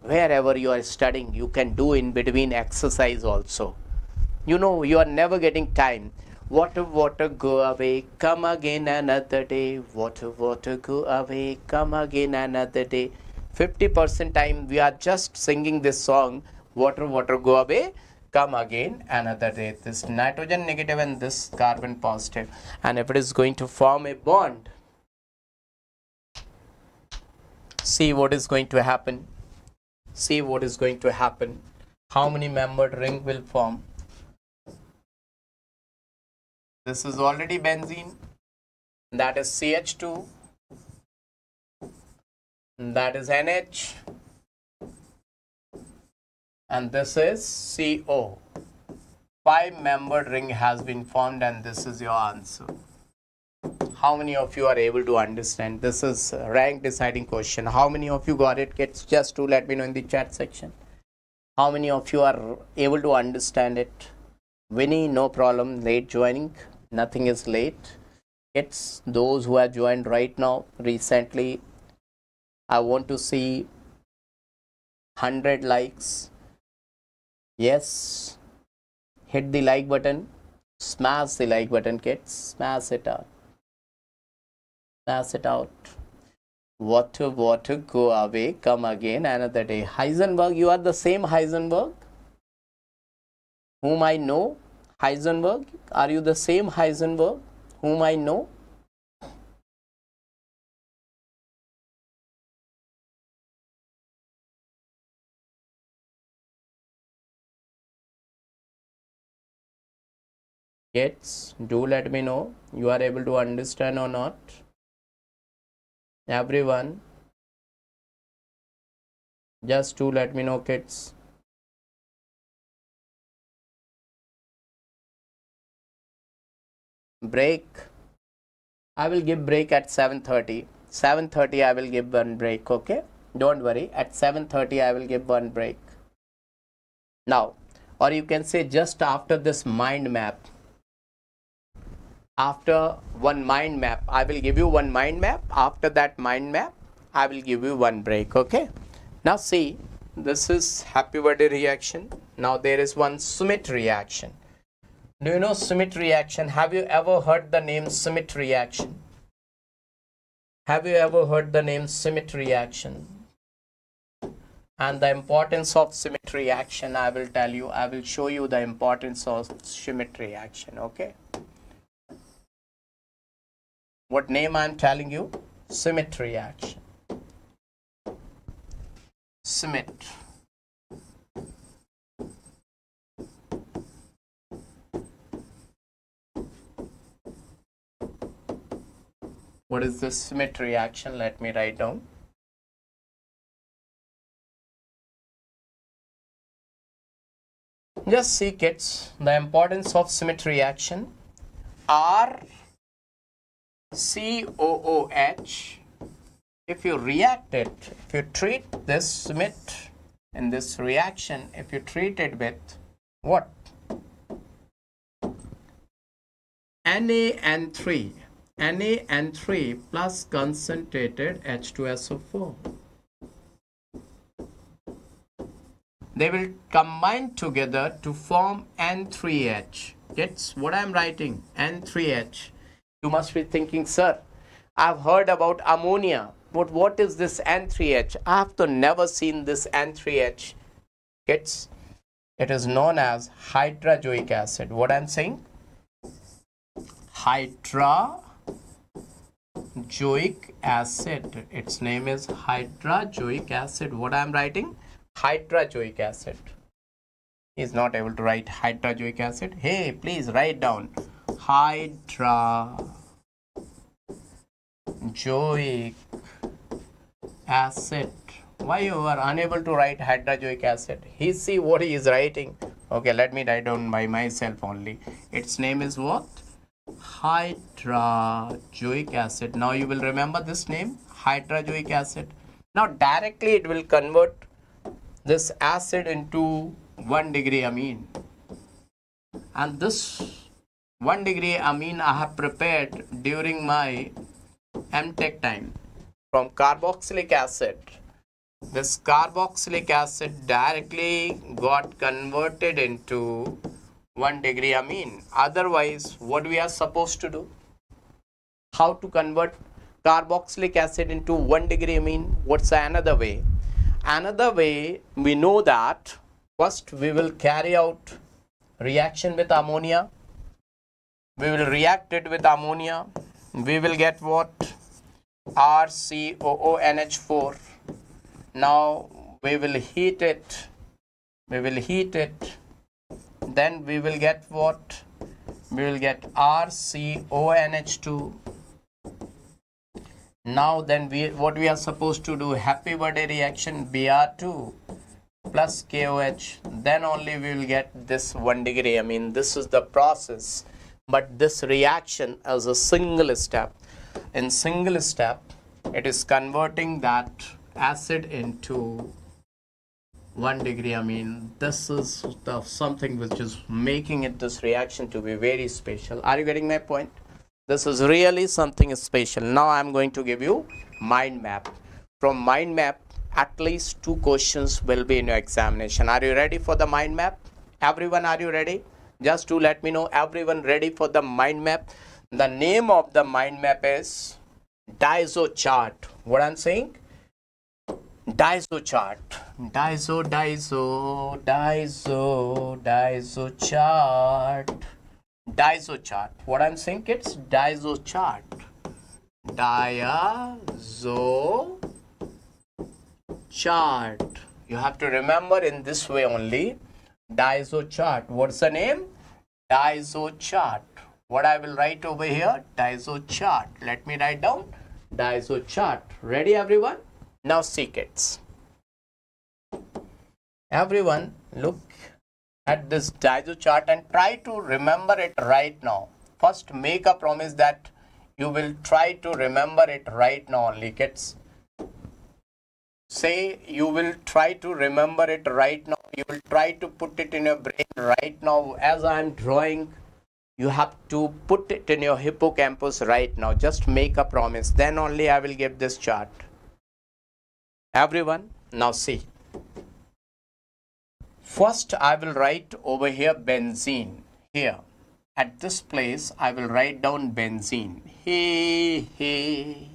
wherever you are studying, you can do in between exercise also. You know, you are never getting time. Water, water, go away, come again another day. Water, water, go away, come again another day. 50% time we are just singing this song, water, water, go away, come again another day. This nitrogen negative and this carbon positive. And if it is going to form a bond, see what is going to happen. See what is going to happen. How many membered ring will form? This is already benzene. That is CH2. That is NH. And this is CO. 5-membered ring has been formed, and this is your answer. How many of you are able to understand? This is a rank deciding question. How many of you got it? Just to let me know in the chat section. How many of you are able to understand it? Winnie, no problem. Late joining. Nothing is late. It's those who have joined right now recently. I want to see 100 likes. Yes, hit the like button. Smash the like button, kids. Smash it out. Smash it out. Water, water, go away, come again another day. Heisenberg, you are the same Heisenberg whom I know. Heisenberg, are you the same Heisenberg whom I know? Kids, do let me know you are able to understand or not. Everyone, just do let me know, kids. Break. I will give break at 7:30. 7:30 I will give one break, okay? Don't worry. At 7:30 I will give one break. Now, or you can say just after this mind map. After one mind map, I will give you one mind map. After that mind map, I will give you one break, okay? Now see, this is happy birthday reaction. Now there is one Schmidt reaction. Do you know Schmidt reaction? Have you ever heard the name Schmidt reaction? Have you ever heard the name Schmidt reaction? And the importance of Schmidt reaction, I will tell you. I will show you the importance of Schmidt reaction, okay? What name I am telling you? Schmidt reaction. Schmidt. What is this Schmidt reaction? Let me write down. Just see, kids, the importance of Schmidt reaction. RCOOH. If you react it, if you treat this Schmidt in this reaction, if you treat it with what? Na and 3 plus concentrated H2SO4. They will combine together to form N3H. That's what I'm writing, N3H. You must be thinking, sir, I've heard about ammonia, but what is this N3H? I have never seen this N3H. Kids, it is known as hydrojoic acid. What I'm saying? Hydrojoic acid. Its name is hydrojoic acid. What I'm writing? Hydrojoic acid. He is not able to write hydrojoic acid. Hey, please write down hydrojoic acid. Why you are unable to write hydrojoic acid? He see what he is writing. Okay, let me write down by myself only. Its name is what? Hydrojoic acid. Now you will remember this name, hydrojoic acid. Now directly it will convert this acid into 1-degree amine. And this 1-degree amine I have prepared during my MTech time from carboxylic acid. This carboxylic acid directly got converted into 1-degree amine. Otherwise, what we are supposed to do? How to convert carboxylic acid into 1-degree amine? What's another way? Another way, we know that first we will carry out reaction with ammonia. We will react it with ammonia. We will get what? RCOONH4. Now we will heat it. Then we will get what? We will get RCONH2. Now then what we are supposed to do? Happy birthday reaction, Br2 plus KOH. Then only we will get this 1-degree. I mean, this is the process. But this reaction as a single step. In single step, it is converting that acid into 1-degree. I mean, this is something which is making this reaction to be very special. Are you getting my point? This is really something special. Now I am going to give you mind map. From mind map, at least 2 questions will be in your examination. Are you ready for the mind map? Everyone, are you ready? Just to let me know, everyone ready for the mind map? The name of the mind map is Diazo chart. What I'm saying? Diazo chart. Diazo chart. Diazo chart. What I'm saying, it's Diazo chart. Diazo chart. You have to remember in this way only. Diazo chart. What's the name? Diazo chart. What I will write over here? Diazo chart. Let me write down Diazo chart. Ready, everyone? Now see, kids. Everyone, look at this Diazo chart and try to remember it right now. First, make a promise that you will try to remember it right now only, kids. Say you will try to remember it right now. You will try to put it in your brain right now. As I am drawing, you have to put it in your hippocampus right now. Just make a promise. Then only I will give this chart. Everyone, now see. First, I will write over here benzene. Here, at this place, I will write down benzene. Hey.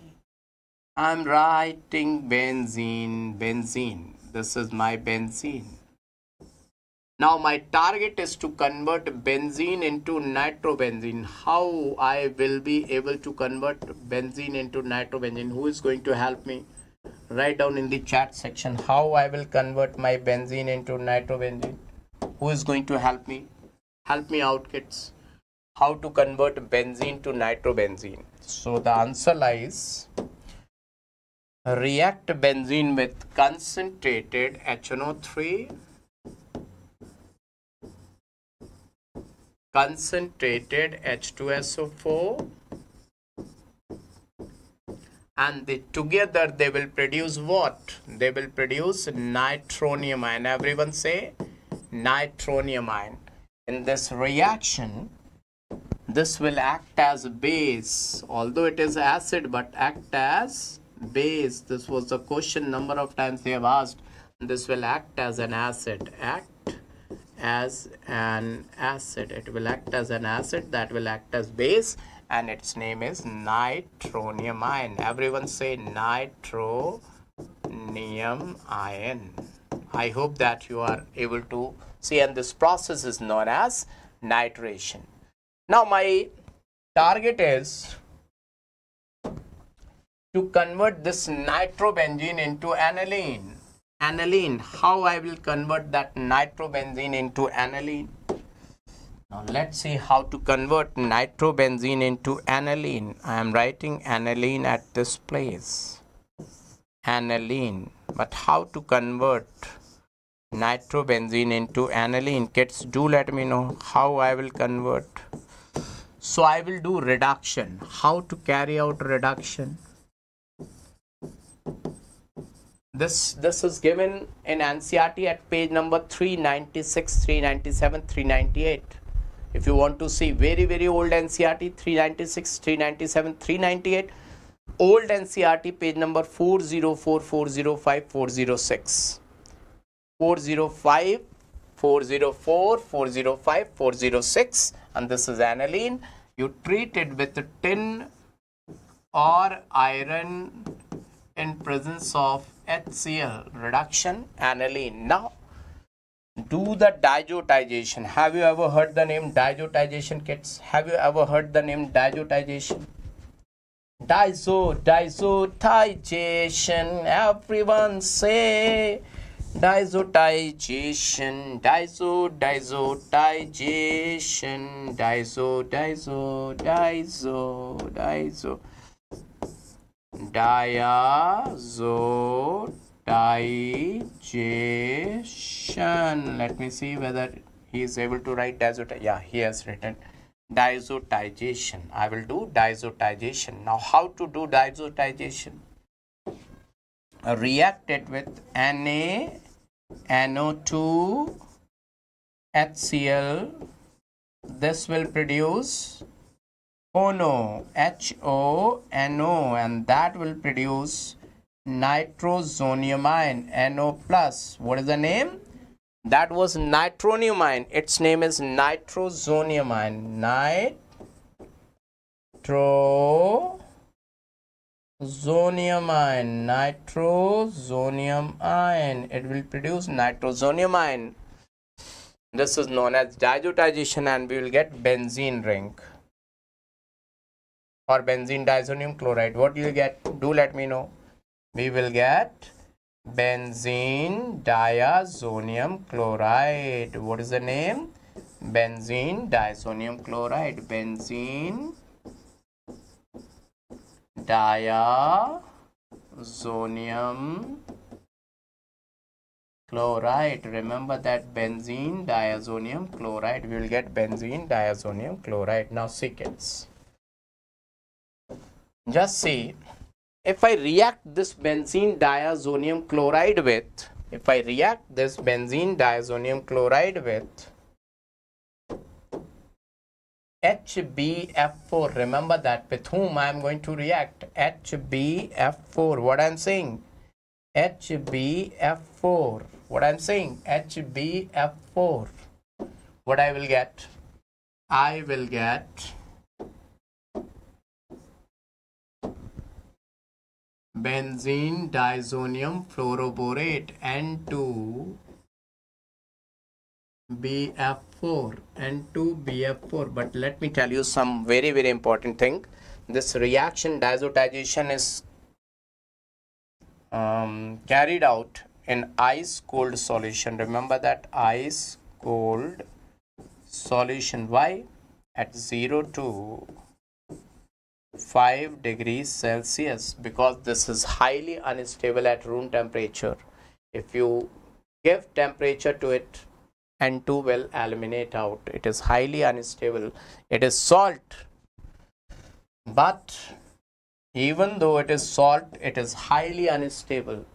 I'm writing benzene. This is my benzene. Now my target is to convert benzene into nitrobenzene. How I will be able to convert benzene into nitrobenzene? Who is going to help me? Write down in the chat section how I will convert my benzene into nitrobenzene. Who is going to help me? Help me out, kids. How to convert benzene to nitrobenzene? So the answer lies, react benzene with concentrated HNO3, concentrated H2SO4, and together they will produce what? They will produce nitronium. Everyone say nitronium. In this reaction, this will act as base. Although it is acid, but act as base. This was the question number of times they have asked. This will act as an acid. Act as an acid. It will act as an acid that will act as base, and its name is nitronium ion. Everyone say nitronium ion. I hope that you are able to see, and this process is known as nitration. Now my target is to convert this nitrobenzene into aniline. Aniline. How I will convert that nitrobenzene into aniline? Now let's see how to convert nitrobenzene into aniline. I am writing aniline at this place. Aniline. But how to convert nitrobenzene into aniline? Kids, do let me know how I will convert. So I will do reduction. How to carry out reduction? This is given in NCERT at page number 396, 397, 398. If you want to see very old NCERT, 396, 397, 398. Old NCERT page number 404, 405, 406. 405, 404, 405, 406. And this is aniline. You treat it with tin or iron in presence of HCl, reduction, aniline. Now do the diazotization. Have you ever heard the name diazotization, kids? Have you ever heard the name diazotization? Diazotization. Everyone say diazotization. Diazotization. Diazotization. Let me see whether he is able to write diazotization. Yeah, he has written diazotization. I will do diazotization. Now, how to do diazotization? React it with NaNO2 HCl. This will produce Ono, HONO, and that will produce nitrosoniumine, NO plus. What is the name? That was nitroniumine. Its name is nitrosoniumine. Nitrosoniumine. It will produce nitrosoniumine. This is known as diazotization, and we will get benzene ring or benzene diazonium chloride. What do you get? Do let me know. We will get benzene diazonium chloride. What is the name? Benzene diazonium chloride. Benzene diazonium chloride. Remember that, benzene diazonium chloride. We will get benzene diazonium chloride. Now see, kids, just see, if I react this benzene diazonium chloride with, HbF4, remember that, with whom I am going to react? HbF4. What I am saying? HbF4. What I am saying? HbF4. What I will get? I will get benzene diazonium fluoroborate, N2BF4. But let me tell you some very, very important thing. This reaction, diazotization, is carried out in ice cold solution. Remember that, ice cold solution. Why? At 0 to 5 degrees Celsius, because this is highly unstable at room temperature. If you give temperature to it, N2 will eliminate out. It is highly unstable. It is salt, but even though it is salt, it is highly unstable.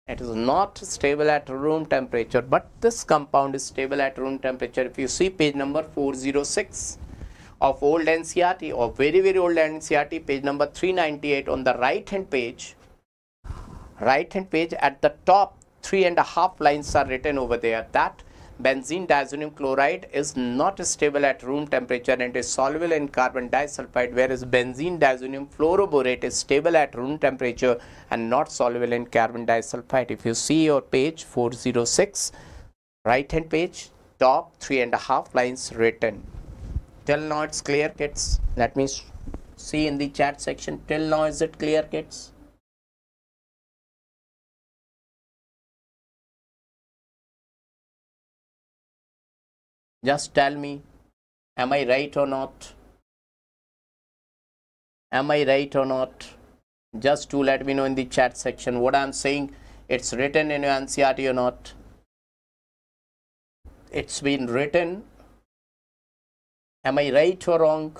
It is not stable at room temperature, but this compound is stable at room temperature. If you see page number 406 of old NCERT, or very, very old NCERT, page number 398, on the right hand page at the top, 3.5 lines are written over there that benzene diazonium chloride is not stable at room temperature and is soluble in carbon disulfide, whereas benzene diazonium fluoroborate is stable at room temperature and not soluble in carbon disulfide. If you see your page 406, right hand page, top 3.5 lines written. Till now it's clear, kids? Let me see in the chat section. Till now is it clear, kids? Just tell me, am I right or not? Am I right or not? Just to let me know in the chat section what I'm saying. It's written in your NCERT or not? It's been written. Am I right or wrong?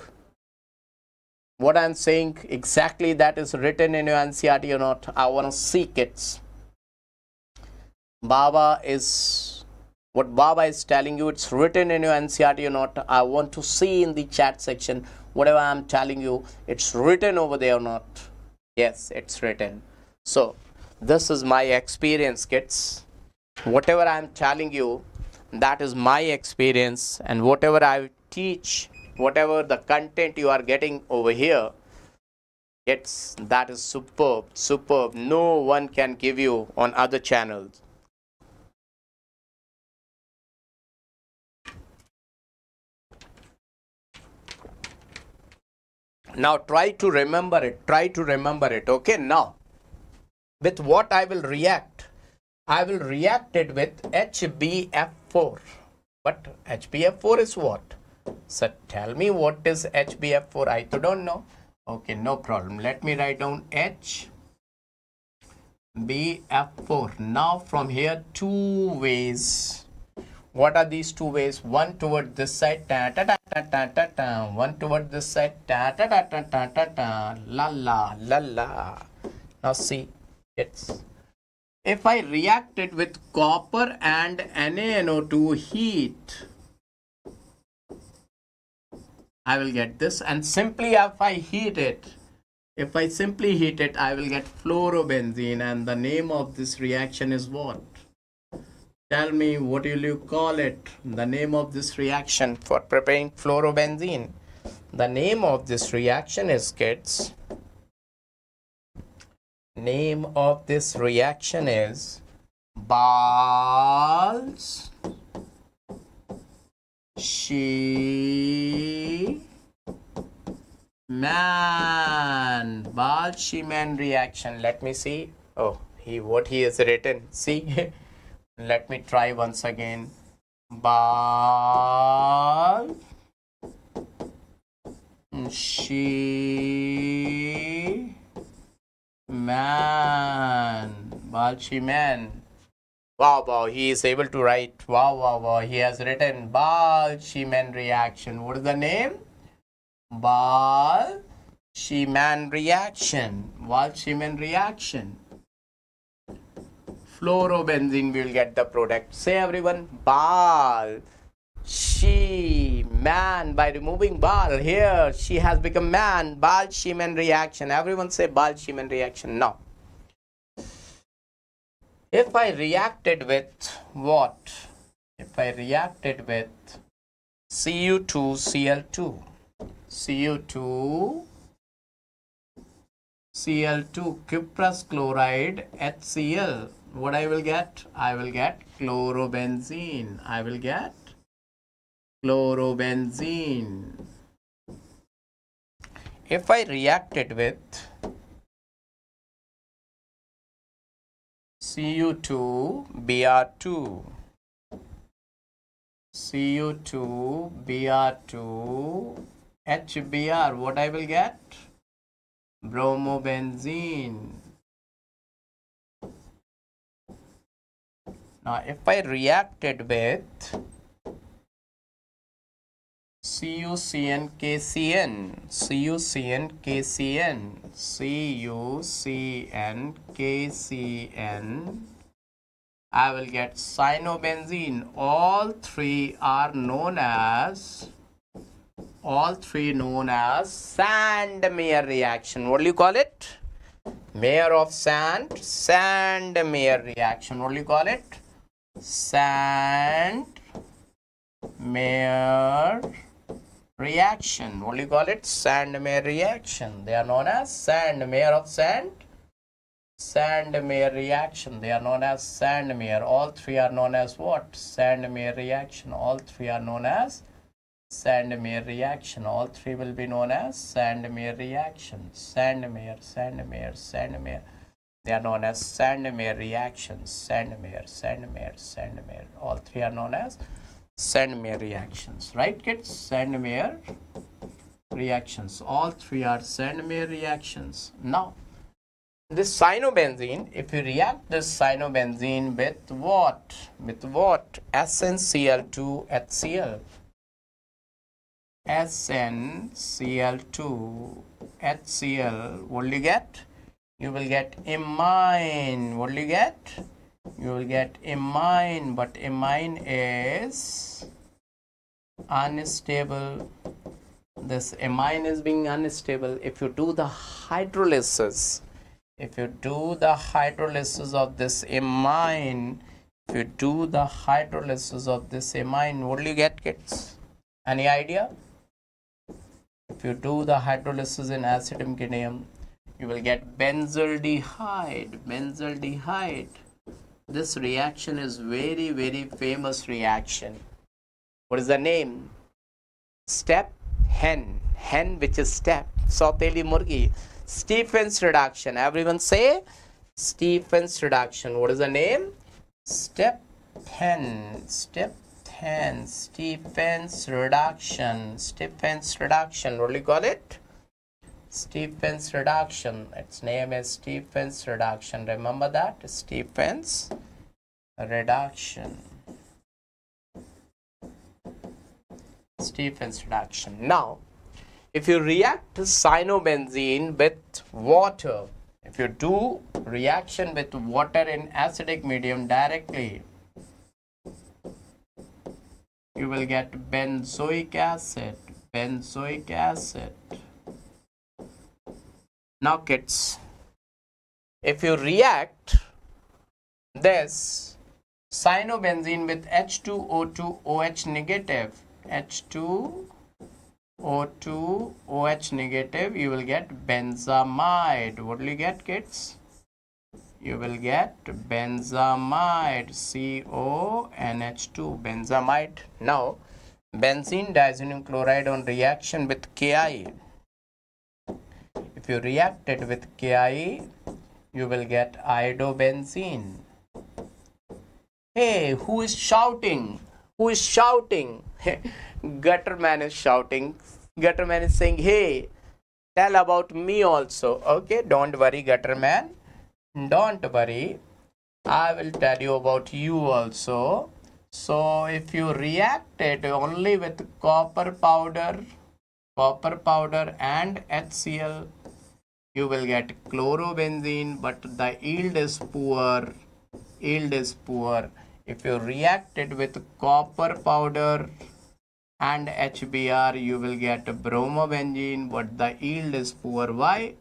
What I'm saying exactly, that is written in your NCERT or not? I want to see, kids. What Baba is telling you, it's written in your NCERT or not? I want to see in the chat section whatever I'm telling you, it's written over there or not? Yes, it's written. So this is my experience, kids. Whatever I'm telling you, that is my experience, and whatever I teach, whatever the content you are getting over here, that is superb. No one can give you on other channels. Now try to remember it. Okay, now with what I will react? I will react it with HbF4. But HbF4 is what? So tell me, what is HbF4? I don't know. Okay, no problem. Let me write down HbF4. Now from here, two ways. What are these two ways? One toward this side, one toward this side, la la. Now see, if I react it with copper and NaNO2 heat, I will get this, and simply if I heat it, if I simply heat it, I will get fluorobenzene, and the name of this reaction is what? Tell me, what will you call it? The name of this reaction for preparing fluorobenzene. The name of this reaction is, kids, name of this reaction is Bal-Schimann reaction. Let me see. Oh, what he has written. See, let me try once again. Bal-Schimann. Wow, he is able to write. Wow, he has written Bal-Schimann reaction. What is the name? Bal-Schimann reaction. Bal-Schimann reaction. Fluorobenzene, we will get the product. Say everyone, Bal-Schimann. By removing Bal, here she has become man. Bal-Schimann reaction. Everyone say Bal-Schimann reaction. Now, if I reacted with what? If I reacted with Cu2Cl2, cuprous chloride HCl, what I will get? I will get chlorobenzene. I will get chlorobenzene. If I reacted with Cu2Br2, HBr, what I will get? Bromobenzene. Now, if I reacted with CuCN, I will get cyanobenzene. All three known as Sand-Meyer reaction. What do you call it? Mayor of sand, Sand-Meyer reaction. What do you call it? Sand-Meyer reaction. What do you call it? Sand-Meyer reaction. They are known as Sand-Meyer of sand, Sand-Meyer reaction. They are known as Sand-Meyer. All three are known as what? Sand-Meyer reaction. All three are known as Sand-Meyer reaction. All three will be known as Sand-Meyer reactions. Sand-Meyer. They are known as Sand-Meyer reactions. Sand-Meyer. All three are known as Sand-Meyer reactions. Right, kids? Sand-Meyer reactions. All three are Sand-Meyer reactions. Now, this cyanobenzene, if you react this cyanobenzene with what? SnCl2HCl. SnCl2HCl. What will you get? You will get amine. What will you get? You will get amine, but amine is unstable. This amine is being unstable. If you do the hydrolysis, of this amine, what will you get, kids? Any idea? If you do the hydrolysis in acidum, you will get benzaldehyde. This reaction is very, very famous reaction. What is the name? Step hen, which is step, Sauteli Murgi. Stephens reduction. Everyone say Stephens reduction. What is the name? Step hen. Stephens reduction. What do you call it? Stephens reduction. Its name is Stephens reduction. Remember that? Stephens reduction. Now, if you react cyanobenzene with water, if you do reaction with water in acidic medium directly, you will get benzoic acid. benzoic acid. Now kids, if you react this cyanobenzene with H2O2OH negative, H2O2OH negative, you will get benzamide. What will you get, kids? You will get benzamide, CONH2, benzamide. Now, benzene diazonium chloride on reaction with Ki. If you react it with Ki, you will get iodobenzene. Hey, who is shouting? Who is shouting? Gutterman is shouting. Gutterman is saying, hey, tell about me also. Okay, don't worry, Gutterman. Don't worry. I will tell you about you also. So, if you react it only with copper powder and HCl, you will get chlorobenzene, but the yield is poor. If you react it with copper powder and HBr, you will get bromobenzene, but the yield is poor. Why?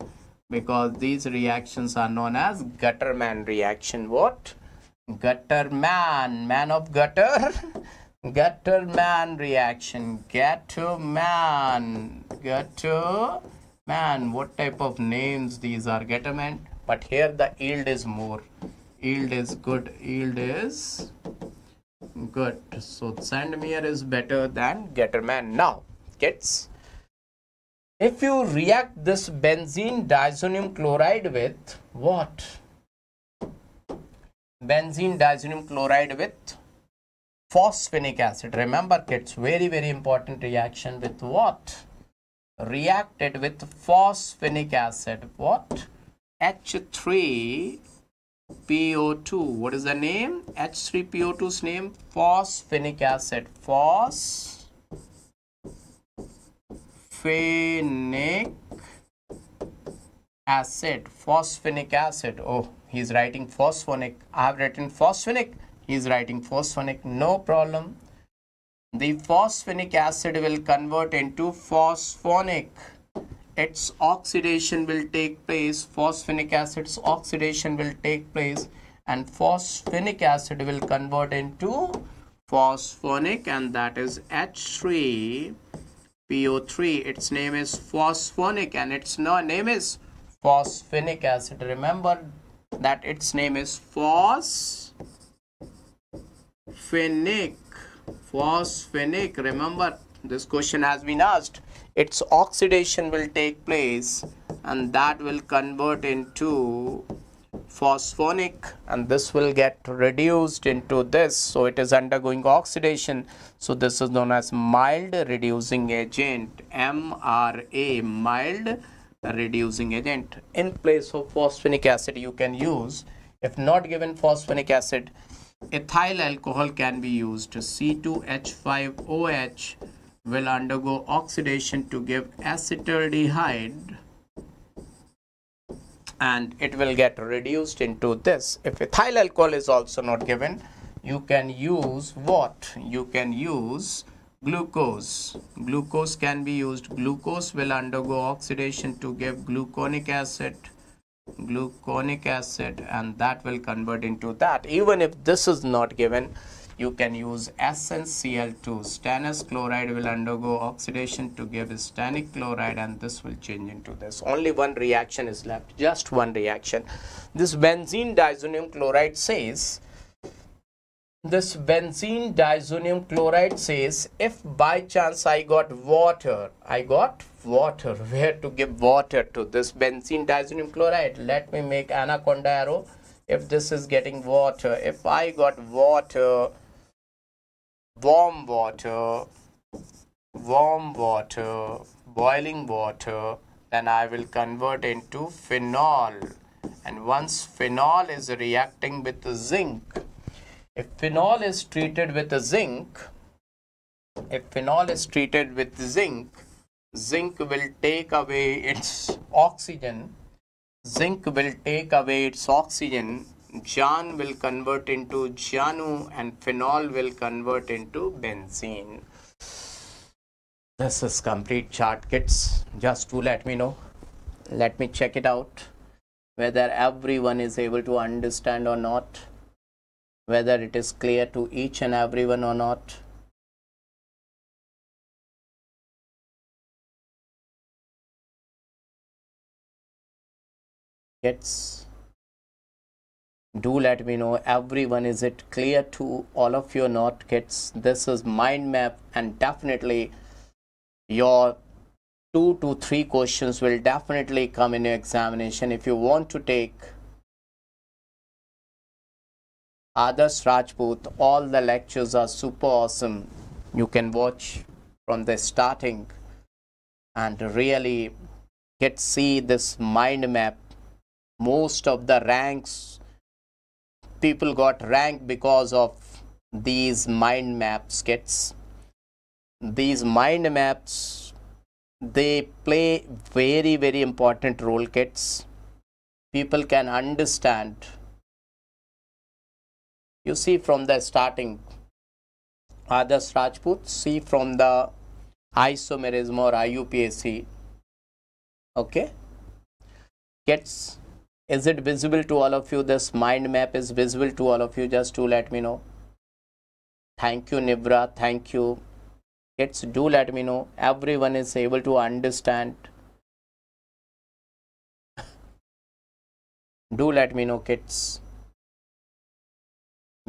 Because these reactions are known as Gutterman reaction. What? Gutterman, man of gutter. Gutterman reaction. Gutterman. What type of names these are? Gutterman. But here the yield is more. Yield is good. So Sandmeyer is better than Gutterman. Now, kids, if you react this benzene diazonium chloride with what? Benzene diazonium chloride with phosphenic acid. Remember kids, very important reaction with what? Reacted with phosphenic acid. What? H3PO2. What is the name? H3PO2's name? Phosphenic acid. Phosphenic acid. Oh, he's writing phosphonic. I have written phosphonic. He's writing phosphonic. No problem. The phosphonic acid will convert into phosphonic. Its oxidation will take place. Phosphonic acid's oxidation will take place, and phosphonic acid will convert into phosphonic, and that is H3PO3. Its name is phosphonic, and its name is phosphonic acid. Remember that its name is phosphonic. Remember, this question has been asked. Its oxidation will take place, and that will convert into phosphonic, and this will get reduced into this. So it is undergoing oxidation. So this is known as mild reducing agent, MRA, mild reducing agent. In place of phosphonic acid, you can use, if not given phosphonic acid, ethyl alcohol can be used. C2H5OH will undergo oxidation to give acetaldehyde, and it will get reduced into this. If ethyl alcohol is also not given, you can use what? You can use glucose. Glucose can be used. Glucose will undergo oxidation to give gluconic acid, and that will convert into that. Even if this is not given, you can use SnCl2. Stannous chloride will undergo oxidation to give stannic chloride, and this will change into this. Only one reaction is left, just one reaction. This benzene diazonium chloride says, if by chance I got water, where to give water to this benzene diazonium chloride? Let me make anaconda arrow. If this is getting water, if I got water, warm water, boiling water, then I will convert into phenol. And once phenol is reacting with zinc, if phenol is treated with zinc, zinc will take away its oxygen. Jan will convert into Janu, and phenol will convert into benzene. This is complete chart, kids. Just to let me know. Let me check it out. Whether everyone is able to understand or not. Whether it is clear to each and everyone or not. Kids, do let me know. Everyone, is it clear to all of you or not, kids? This is mind map, and definitely your 2 to 3 questions will definitely come in your examination. If you want to take Adarsh Rajput, all the lectures are super awesome. You can watch from the starting and really get see this mind map. Most of the ranks, people got ranked because of these mind maps, kids. These mind maps, they play very important role, kids. People can understand. You see from the starting, Adarsh Rajput, see from the isomerism or IUPAC. Okay, kids, is it visible to all of you? This mind map is visible to all of you? Just to let me know. Thank you, Nibra. Thank you. Kids, do let me know. Everyone is able to understand. Do let me know, kids.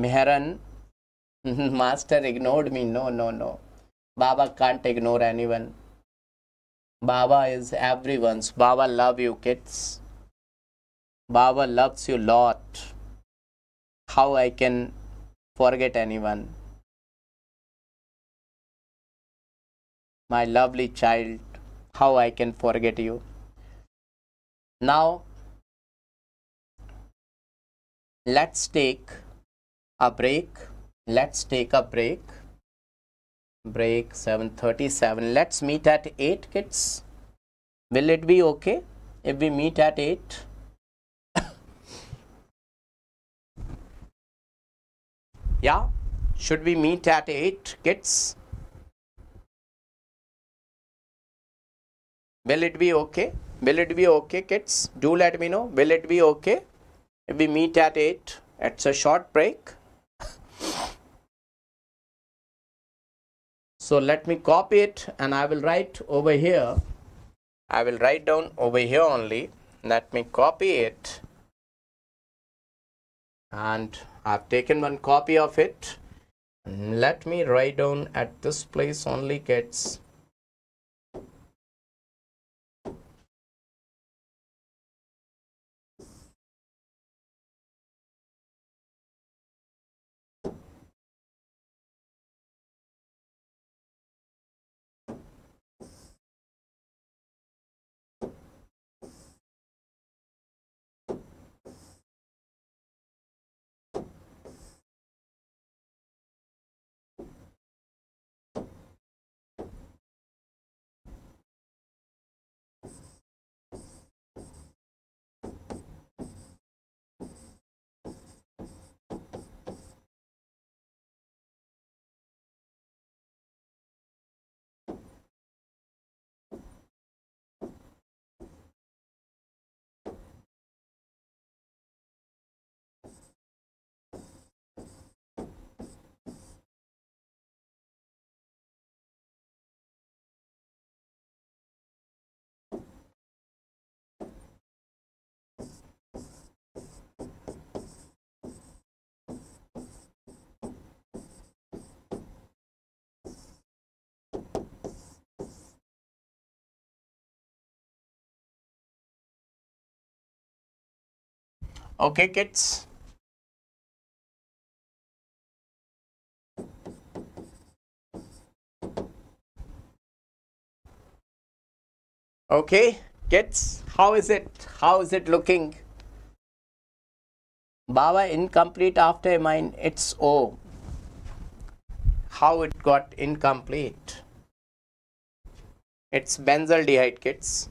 Meharan, master ignored me. No. Baba can't ignore anyone. Baba is everyone's. Baba love you, kids. Baba loves you lot. How I can forget anyone? My lovely child, how I can forget you? Now, let's take a break. Let's take a break. Break 7:37. Let's meet at 8, kids. Will it be okay if we meet at 8? Yeah? Should we meet at 8, kids? Will it be okay? Will it be okay, kids? Do let me know. Will it be okay if we meet at 8? It's a short break. So let me copy it and I will write over here. I will write down over here only. Let me copy it. And I've taken one copy of it. Let me write down at this place only, kids. Okay, kids. Okay, kids. How is it? How is it looking? Baba, incomplete after amine. It's O. How it got incomplete? It's benzaldehyde, kids.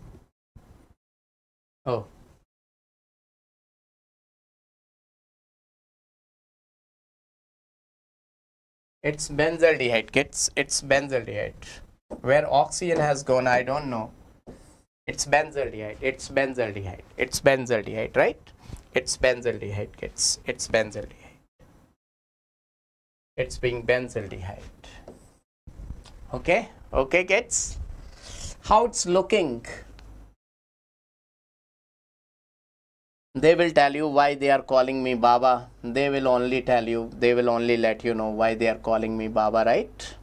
Oh. It's benzaldehyde, kids. It's benzaldehyde. Where oxygen has gone, I don't know. It's benzaldehyde. It's benzaldehyde. It's benzaldehyde, right? It's benzaldehyde, kids. It's benzaldehyde. It's being benzaldehyde. Okay? Okay, kids? How it's looking? They will tell you why they are calling me Baba. They will only tell you, they will only let you know why they are calling me Baba, right?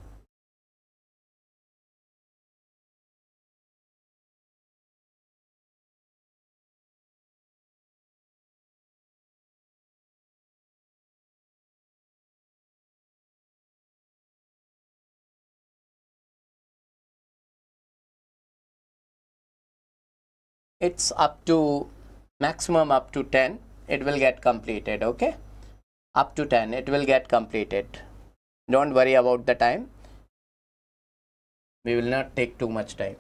It's up to maximum up to 10. It will get completed, okay? Up to 10, it will get completed. Don't worry about the time. We will not take too much time.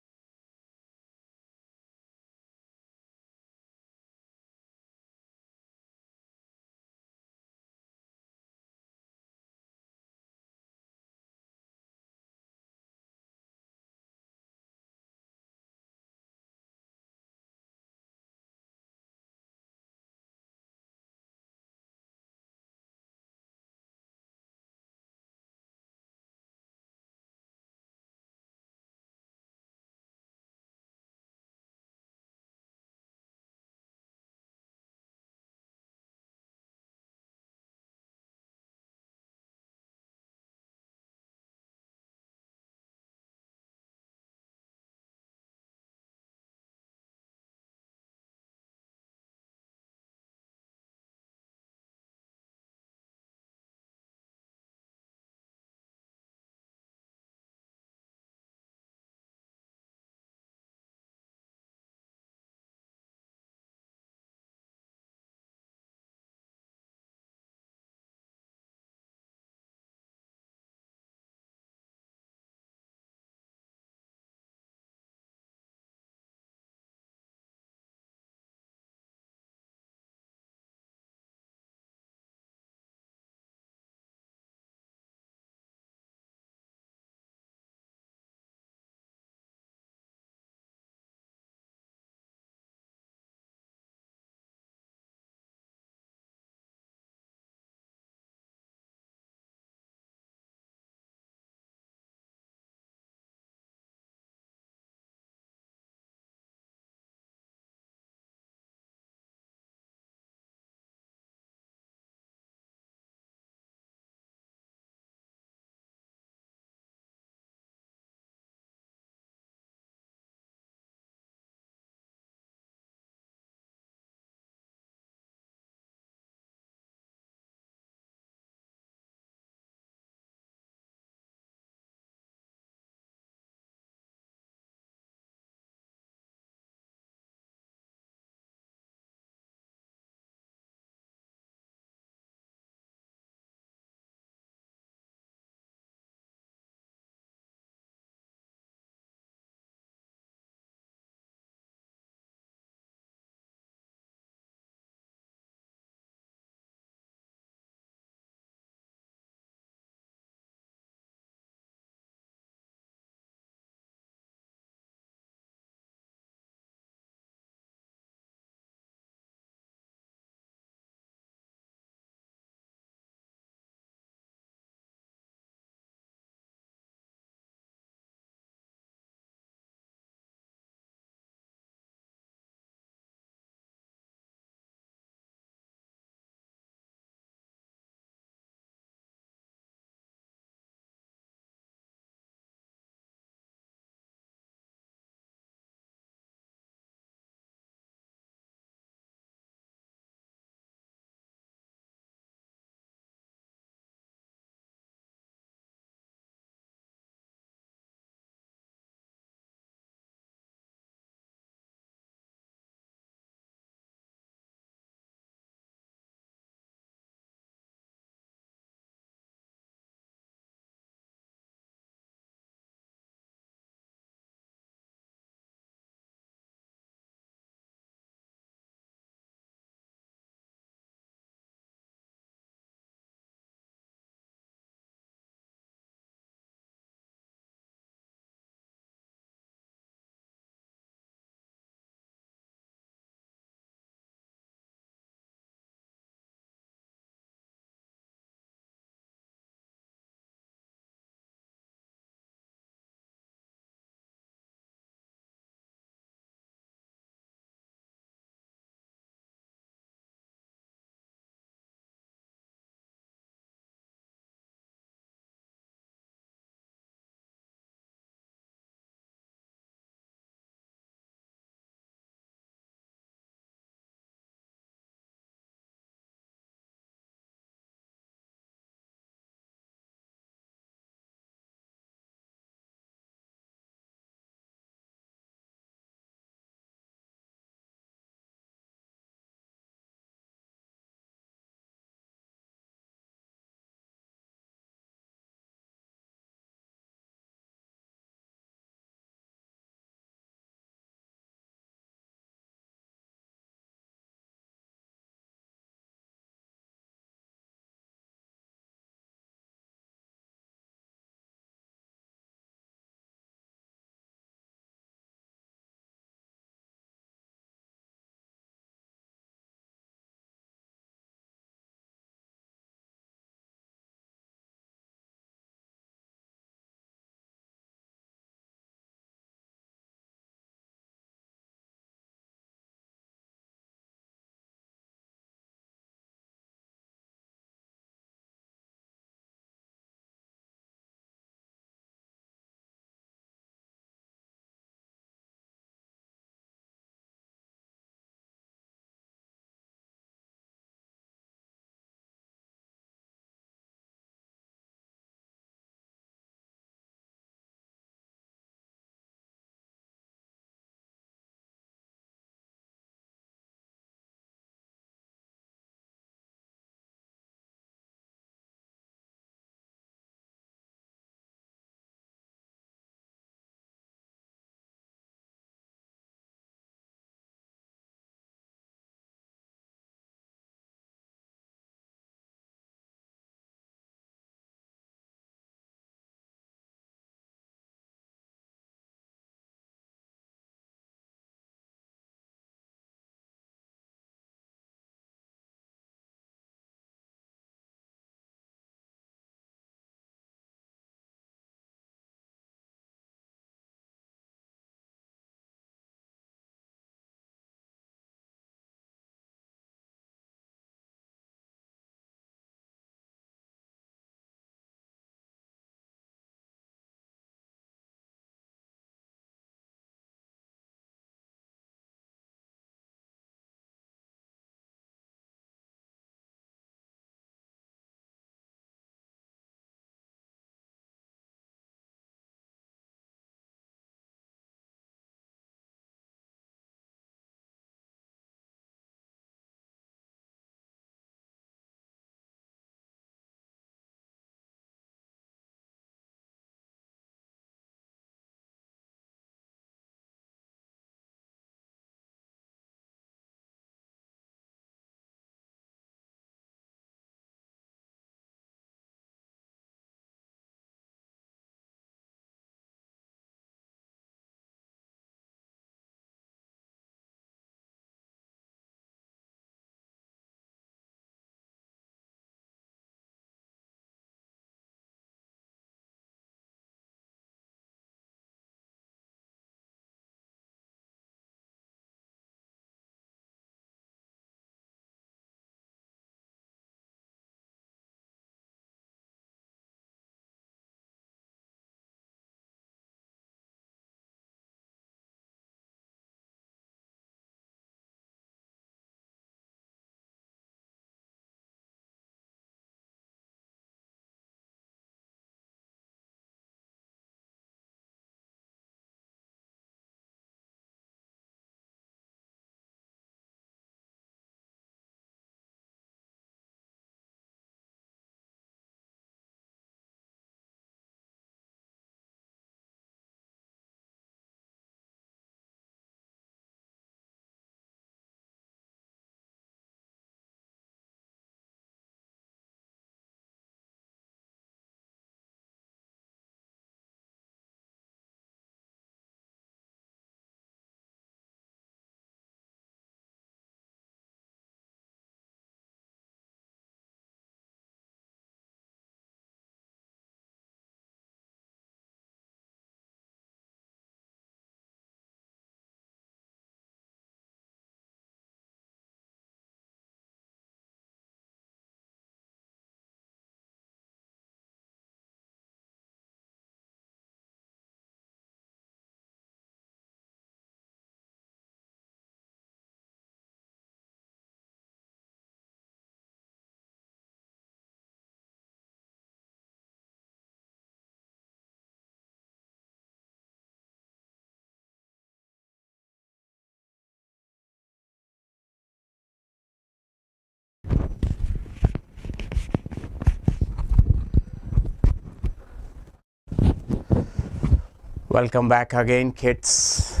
Welcome back again, kids.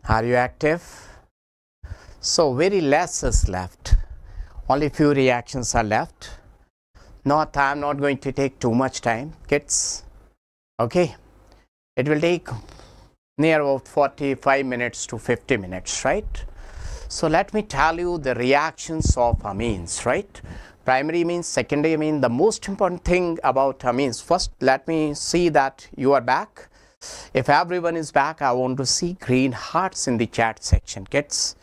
Are you active? So very less is left. Only few reactions are left. I'm not going to take too much time, kids. Okay. It will take near about 45 minutes to 50 minutes, right? So let me tell you the reactions of amines, right? Primary amines, secondary amines. The most important thing about amines. First, let me see that you are back. If everyone is back, I want to see green hearts in the chat section, kids.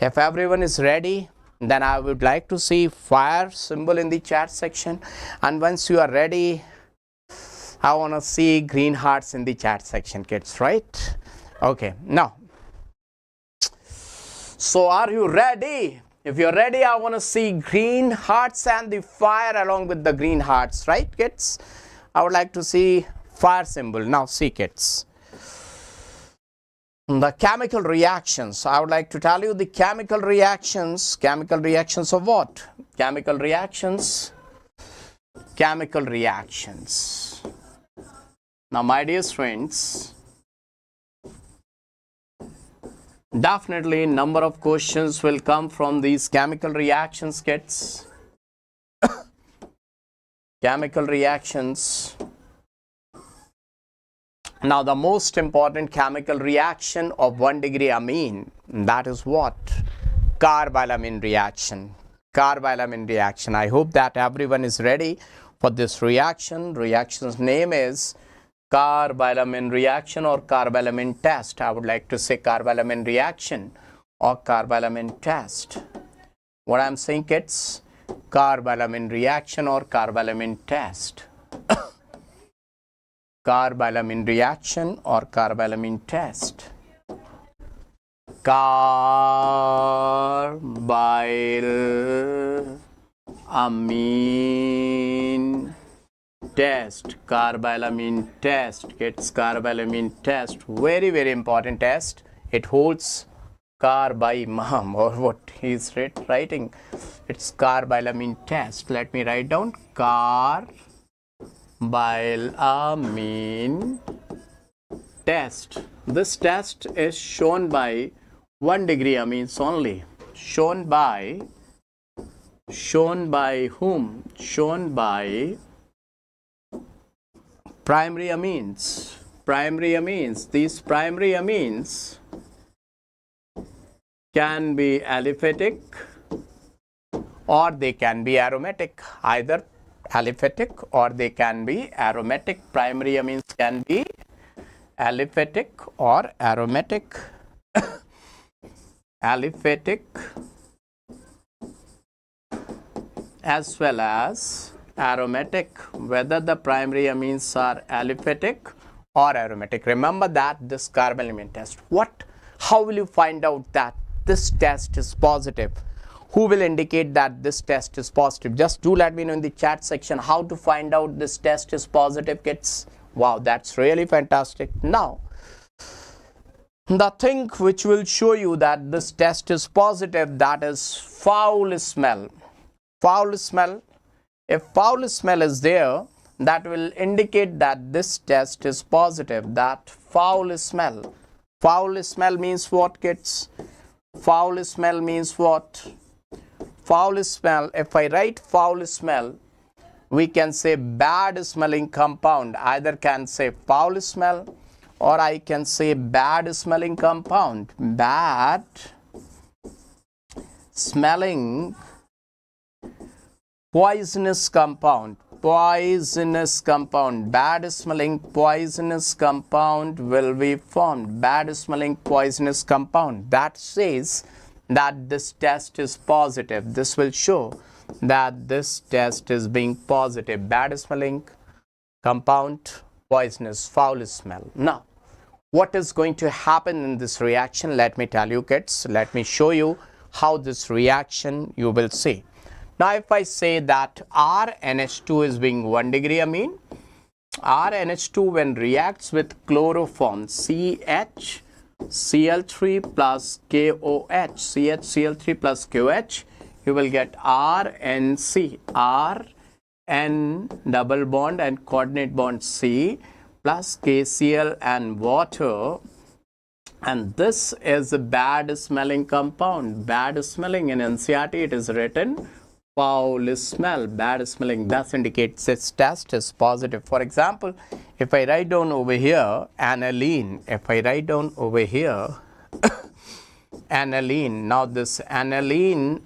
If everyone is ready, then I would like to see fire symbol in the chat section. And once you are ready, I want to see green hearts in the chat section, kids, right? Okay, now. So are you ready? If you're ready, I want to see green hearts and the fire along with the green hearts, right, kids? I would like to see fire symbol. Now see, kids. The chemical reactions. I would like to tell you the chemical reactions. Chemical reactions of what? Chemical reactions. Chemical reactions. Now, my dear friends, definitely number of questions will come from these chemical reactions, kids. Chemical reactions. Now, the most important chemical reaction of 1 degree amine, that is what? Carbylamine reaction. Carbylamine reaction. I hope that everyone is ready for this reaction. Reaction's name is Carbylamine reaction or Carbylamine test. I would like to say Carbylamine reaction or Carbylamine test. What I'm saying, kids? Carbylamine reaction or Carbylamine test. Carbylamine reaction or Carbylamine test. Carbylamine test. Carbylamine test. It's Carbylamine test. Very, very important test. It holds Carbylamine or what he's writing. It's Carbylamine test. Let me write down Carbylamine test. This test is shown by 1 degree amines only. Shown by whom? Shown by primary amines. Primary amines. These primary amines can be aliphatic or they can be aromatic. Either aliphatic or they can be aromatic. Primary amines can be aliphatic or aromatic. Aliphatic as well as aromatic. Whether the primary amines are aliphatic or aromatic. Remember that this Carbylamine test. How will you find out that this test is positive? Who will indicate that this test is positive? Just do let me know in the chat section how to find out this test is positive, kids. Wow, that's really fantastic. Now, the thing which will show you that this test is positive, that is foul smell. Foul smell. If foul smell is there, that will indicate that this test is positive. That foul smell. Foul smell means what, kids? Foul smell means what? Foul smell, if I write foul smell, we can say bad smelling compound. Either can say foul smell or I can say bad smelling compound. Bad smelling poisonous compound. Poisonous compound. Bad smelling poisonous compound will be formed. Bad smelling poisonous compound. That says that this test is positive. This will show that this test is being positive. Bad smelling compound, poisonous, foul smell. Now, what is going to happen in this reaction? Let me tell you, kids. Let me show you how this reaction you will see. Now, if I say that RNH2 is being 1 degree amine, RNH2 when reacts with chloroform CHCl3 plus KOH, CHCl3 plus KOH, you will get RNC, RN double bond and coordinate bond C plus KCl and water. And this is a bad smelling compound. Bad smelling in NCERT, it is written foul smell, bad smelling. That indicates its test is positive. For example, if I write down over here aniline, if I write down over here aniline, now this aniline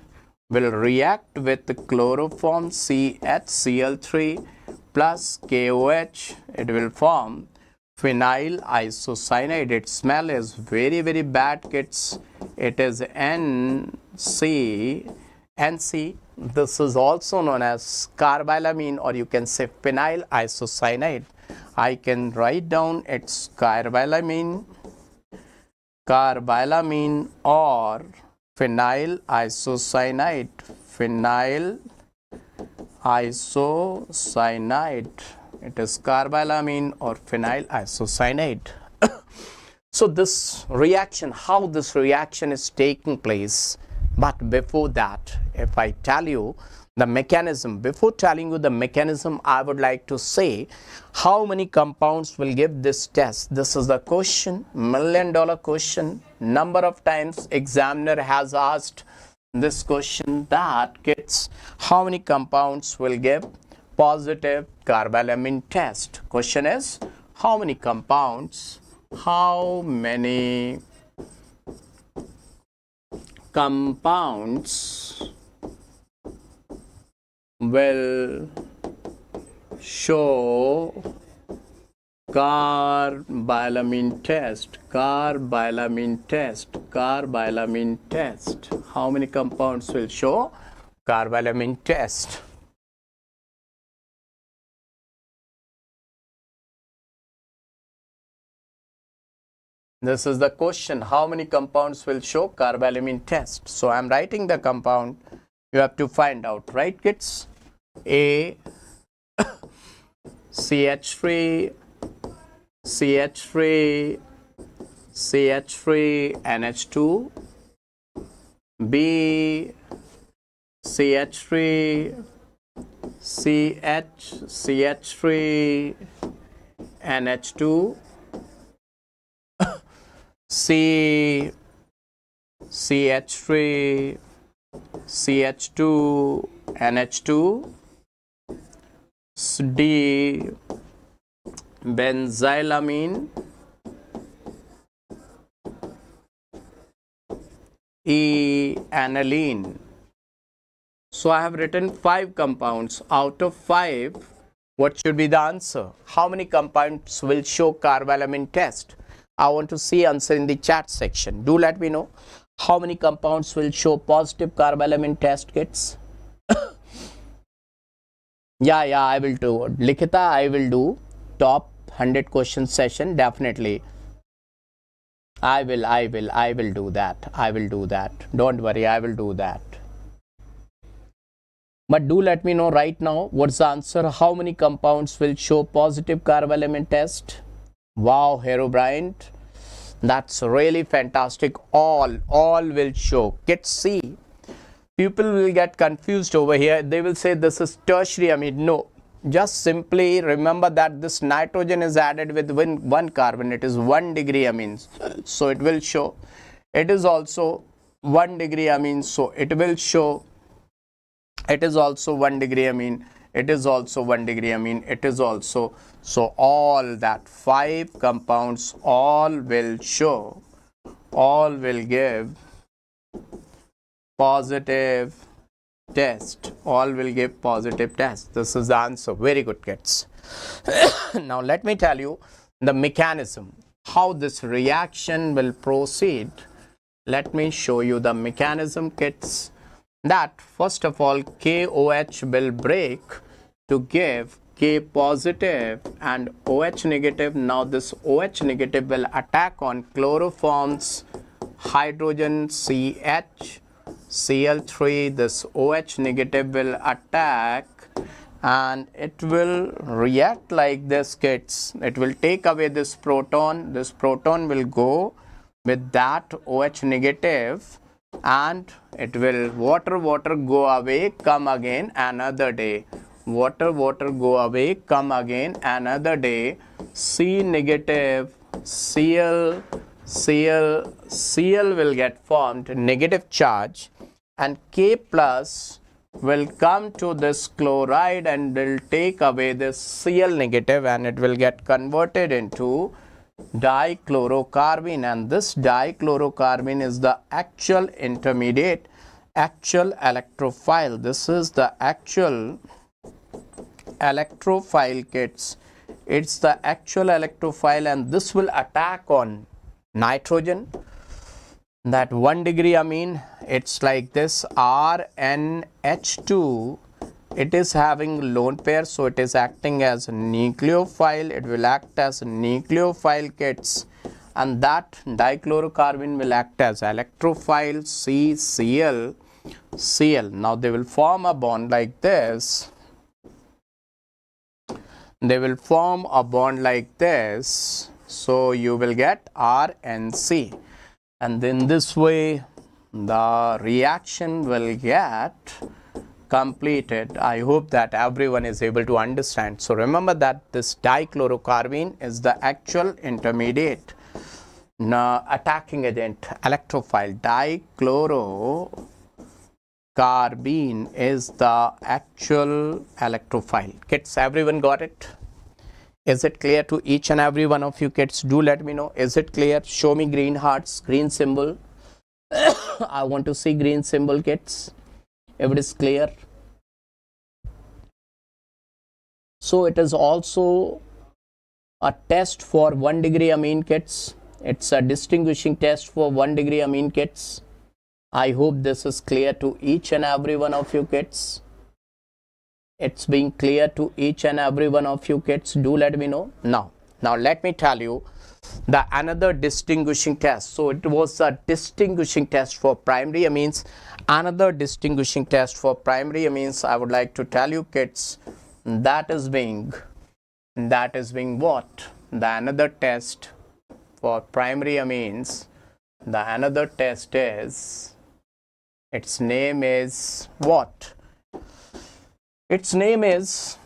will react with the chloroform CHCl3 plus KOH. It will form phenyl isocyanide. Its smell is very, very bad, kids. It is NC. This is also known as carbylamine, or you can say phenyl isocyanide. I can write down its carbylamine or phenyl isocyanide. Phenyl isocyanide. It is carbylamine or phenyl isocyanide. So this reaction, how this reaction is taking place. But before that, if I tell you the mechanism, before telling you the mechanism, I would like to say how many compounds will give this test. This is the question, $1,000,000 question. Number of times examiner has asked this question, that kids, how many compounds will give positive carbylamine test? Question is, how many compounds will show carbylamine test. How many compounds will show carbylamine test? This is the question, how many compounds will show carbylamine test? So I am writing the compound. You have to find out, right, kids? A CH3 NH2, B CH3 NH2, C CH3 CH2 NH2, D benzylamine, E aniline. So I have written 5 compounds. Out of 5, what should be the answer? How many compounds will show carbylamine test? I want to see answer in the chat section. Do let me know. How many compounds will show positive carbylamine test, kids? Yeah, I will do. Likita, I will do top 100 question session, definitely. I will do that. Don't worry, I will do that. But do let me know right now, what's the answer? How many compounds will show positive carbylamine test? Wow, Hero Bryant. That's really fantastic. All will show. Kids, see, people will get confused over here. They will say this is tertiary amine. No, just simply remember that this nitrogen is added with one carbon. It is 1 degree amines. So it will show. It is also 1 degree amine. So it will show. It is also 1 degree amine. It is also 1 degree amine. It is also. So all that 5 compounds, all will show. All will give positive test. All will give positive test. This is the answer. Very good, kids. Now let me tell you the mechanism, how this reaction will proceed. Let me show you the mechanism, kids. That first of all, KOH will break to give K positive and OH negative. Now this OH negative will attack on chloroform's hydrogen CH Cl3. This OH negative will attack and it will react like this, kids. It will take away this proton. This proton will go with that OH negative and it will water go away, come again another day. Water go away, come again another day. C negative, Cl will get formed, negative charge, and K plus will come to this chloride and will take away this Cl negative, and it will get converted into dichlorocarbon, and this dichlorocarbon is the actual intermediate, actual electrophile. This is the actual electrophile, kids. It's the actual electrophile, and this will attack on nitrogen. That 1 degree amine, it's like this, RNH2. It is having lone pair, so it is acting as a nucleophile. It will act as a nucleophile, kids, and that dichlorocarbon will act as electrophile, Cl. Now they will form a bond like this. They will form a bond like this, so you will get RNC, and in this way the reaction will get completed. I hope that everyone is able to understand. So remember that this dichlorocarbon is the actual intermediate attacking agent, electrophile. Dichlorocarbon is the actual electrophile. Kids, everyone got it? Is it clear to each and every one of you, kids? Do let me know. Is it clear? Show me green hearts, green symbol. I want to see green symbol, kids, if it is clear. So it is also a test for 1 degree amine, kids. It's a distinguishing test for 1 degree amine, kids. I hope this is clear to each and every one of you, kids. It's being clear to each and every one of you, kids. Do let me know. Now let me tell you the another distinguishing test. So it was a distinguishing test for primary amines. Another distinguishing test for primary amines, I would like to tell you, kids, that is being what? The another test for primary amines, the another test is, its name is what? Its name is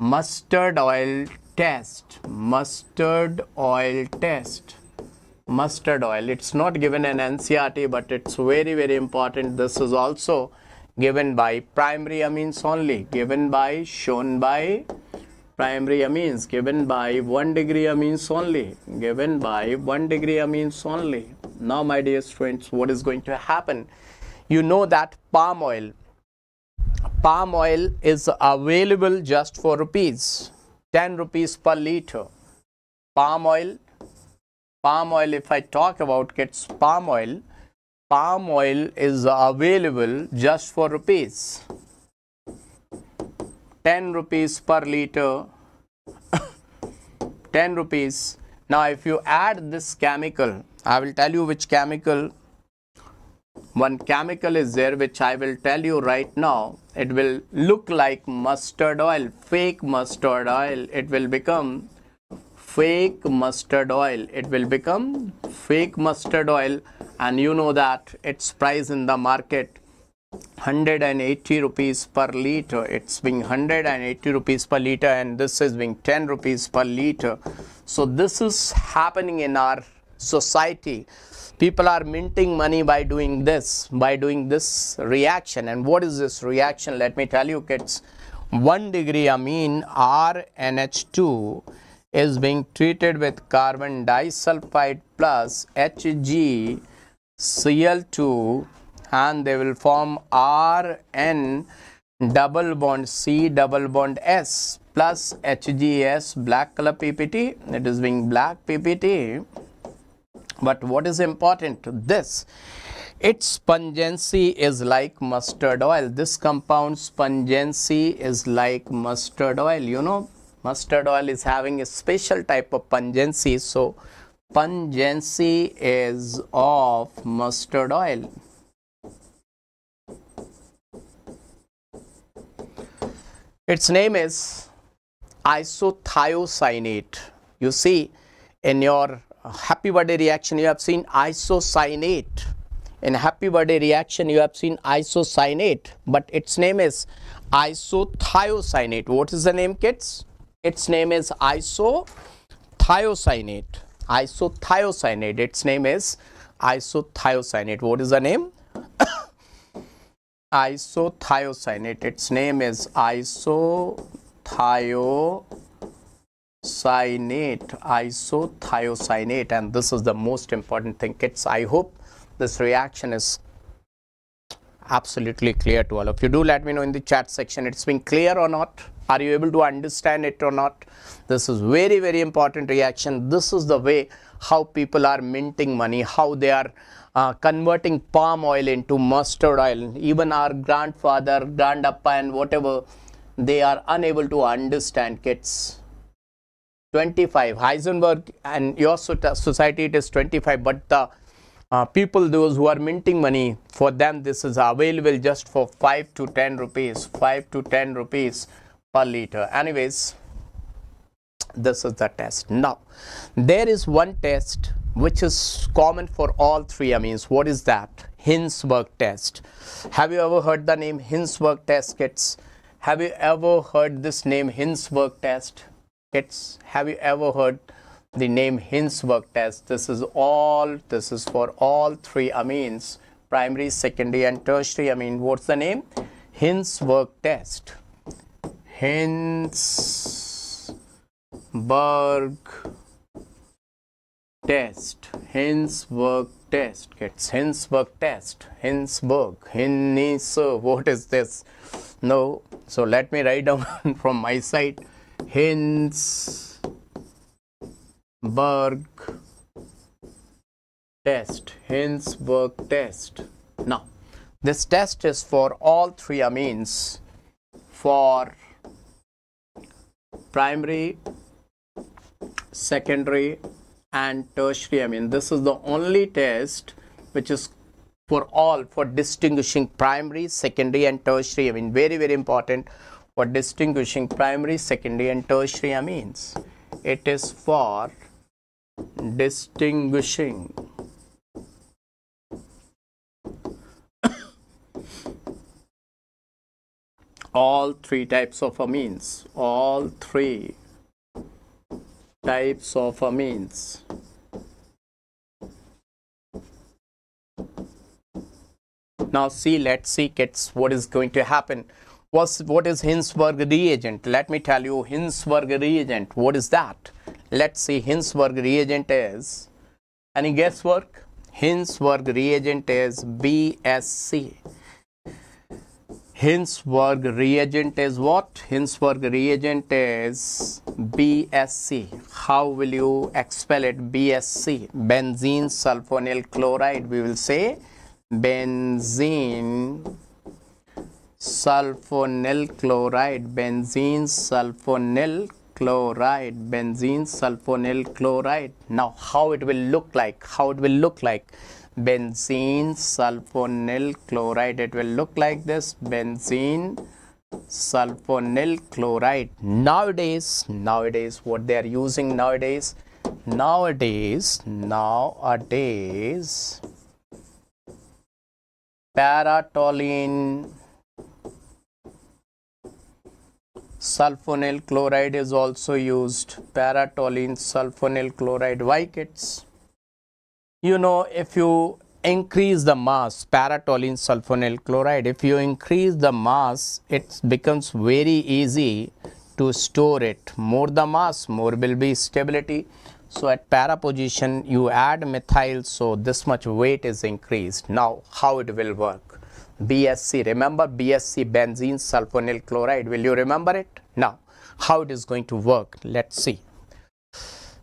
mustard oil test. Mustard oil test. Mustard oil. It's not given in NCERT, but it's very, very important. This is also given by primary amines only. Shown by primary amines. Given by 1 degree amines only. Given by 1 degree amines only. Now, my dear students, what is going to happen? You know that palm oil is available just for rupees 10 rupees per liter. Palm oil, if I talk about, kids, palm oil is available just for rupees 10 rupees per liter. 10 rupees. Now if you add this chemical, I will tell you which chemical. One chemical is there which I will tell you right now. It will look like mustard oil, fake mustard oil. It will become fake mustard oil. It will become fake mustard oil, and you know that its price in the market 180 rupees per liter. It's being 180 rupees per liter, and this is being 10 rupees per liter. So this is happening in our society. People are minting money by doing this reaction. And what is this reaction? Let me tell you, kids. 1 degree amine RNH2 is being treated with carbon disulfide plus HgCl2, and they will form Rn double bond C double bond S plus HgS, black color PPT. It is being black PPT. But what is important to this? Its pungency is like mustard oil. This compound's pungency is like mustard oil. You know, mustard oil is having a special type of pungency. So, pungency is of mustard oil. Its name is isothiocyanate. You see, in your happy birthday reaction, you have seen isocyanate. In happy birthday reaction, you have seen isocyanate, but its name is isothiocyanate. What is the name, kids? Its name is isothiocyanate. Isothiocyanate. Its name is isothiocyanate. What is the name? Isothiocyanate. Its name is isothiocyanate, and this is the most important thing, kids. I hope this reaction is absolutely clear to all of you. Do let me know in the chat section it's been clear or not. Are you able to understand it or not? This is very, very important reaction. This is the way how people are minting money, how they are converting palm oil into mustard oil. Even our grandfather, grandappa and whatever, they are unable to understand, kids. 25 Heisenberg and your society it is 25, but the people, those who are minting money, for them this is available just for 5 to 10 rupees, 5 to 10 rupees per liter. Anyways, this is the test. Now there is one test which is common for all three amines. What is that? Hinsberg test. Have you ever heard the name Hinsberg test, kids? Have you ever heard this name Hinsberg test, kids? Have you ever heard the name Hinsberg test? This is for all three amines, primary, secondary and tertiary amine. What's the name? Hinsberg test. Hinsberg test. Hinsberg test, kids. Hinsberg test. Hinsberg. What is this? No. So let me write down from my side. Hinsberg test. Hinsberg test. Now, this test is for all three amines, for primary, secondary and tertiary amine. This is the only test which is for all, for distinguishing primary, secondary and tertiary amine. Very, very important for distinguishing primary, secondary and tertiary amines. It is for distinguishing all three types of amines. All three types of amines. Now see, let's see, kids, what is going to happen. What is Hinsberg reagent? Let me tell you Hinsberg reagent. What is that? Let's see. Hinsberg reagent is, any guesswork? Hinsberg reagent is BSC. Hinsberg reagent is what? Hinsberg reagent is BSC. How will you expel it? BSC, benzene sulfonyl chloride. We will say benzene sulfonyl chloride. Benzene sulfonyl chloride. Benzene sulfonyl chloride. Now how it will look like? How it will look like? Benzene sulfonyl chloride. It will look like this. Benzene sulfonyl chloride. Nowadays, what they are using nowadays, paratoluene sulfonyl chloride is also used. Paratoluene sulfonyl chloride. Why, kids? You know, if you increase the mass, paratoluene sulfonyl chloride, if you increase the mass, it becomes very easy to store it. More the mass, more will be stability. So at para position, you add methyl, so this much weight is increased. Now, how it will work? BSC, remember BSC, benzene sulfonyl chloride. Will you remember it? Now, how it is going to work? Let's see.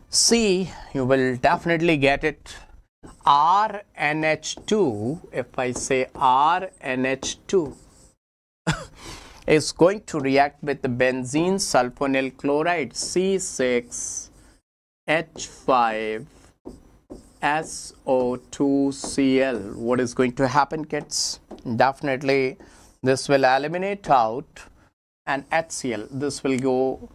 See, you will definitely get it. RNH2, if I say RNH2 is going to react with the benzene sulfonyl chloride, C6H5SO2Cl. What is going to happen, kids? Definitely this will eliminate out, and HCl, this will go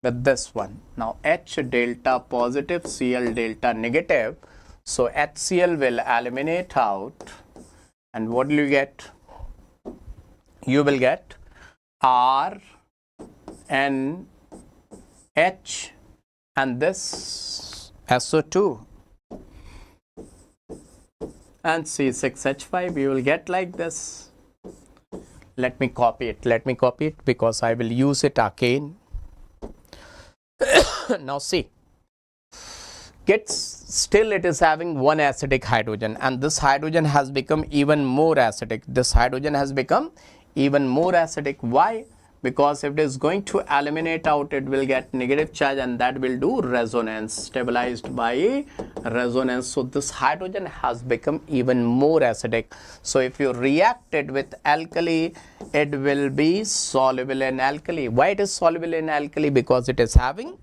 with this one. Now H delta positive, Cl delta negative. So HCl will eliminate out, and what will you get? You will get RNH2 H and this SO2 and C6H5, you will get like this. Let me copy it because I will use it again. Now see, still it is having one acidic hydrogen, and this hydrogen has become even more acidic. Why? Because if it is going to eliminate out, it will get negative charge, and that will do resonance, stabilized by resonance. So this hydrogen has become even more acidic. So if you react it with alkali, it will be soluble in alkali. Why it is soluble in alkali? Because it is having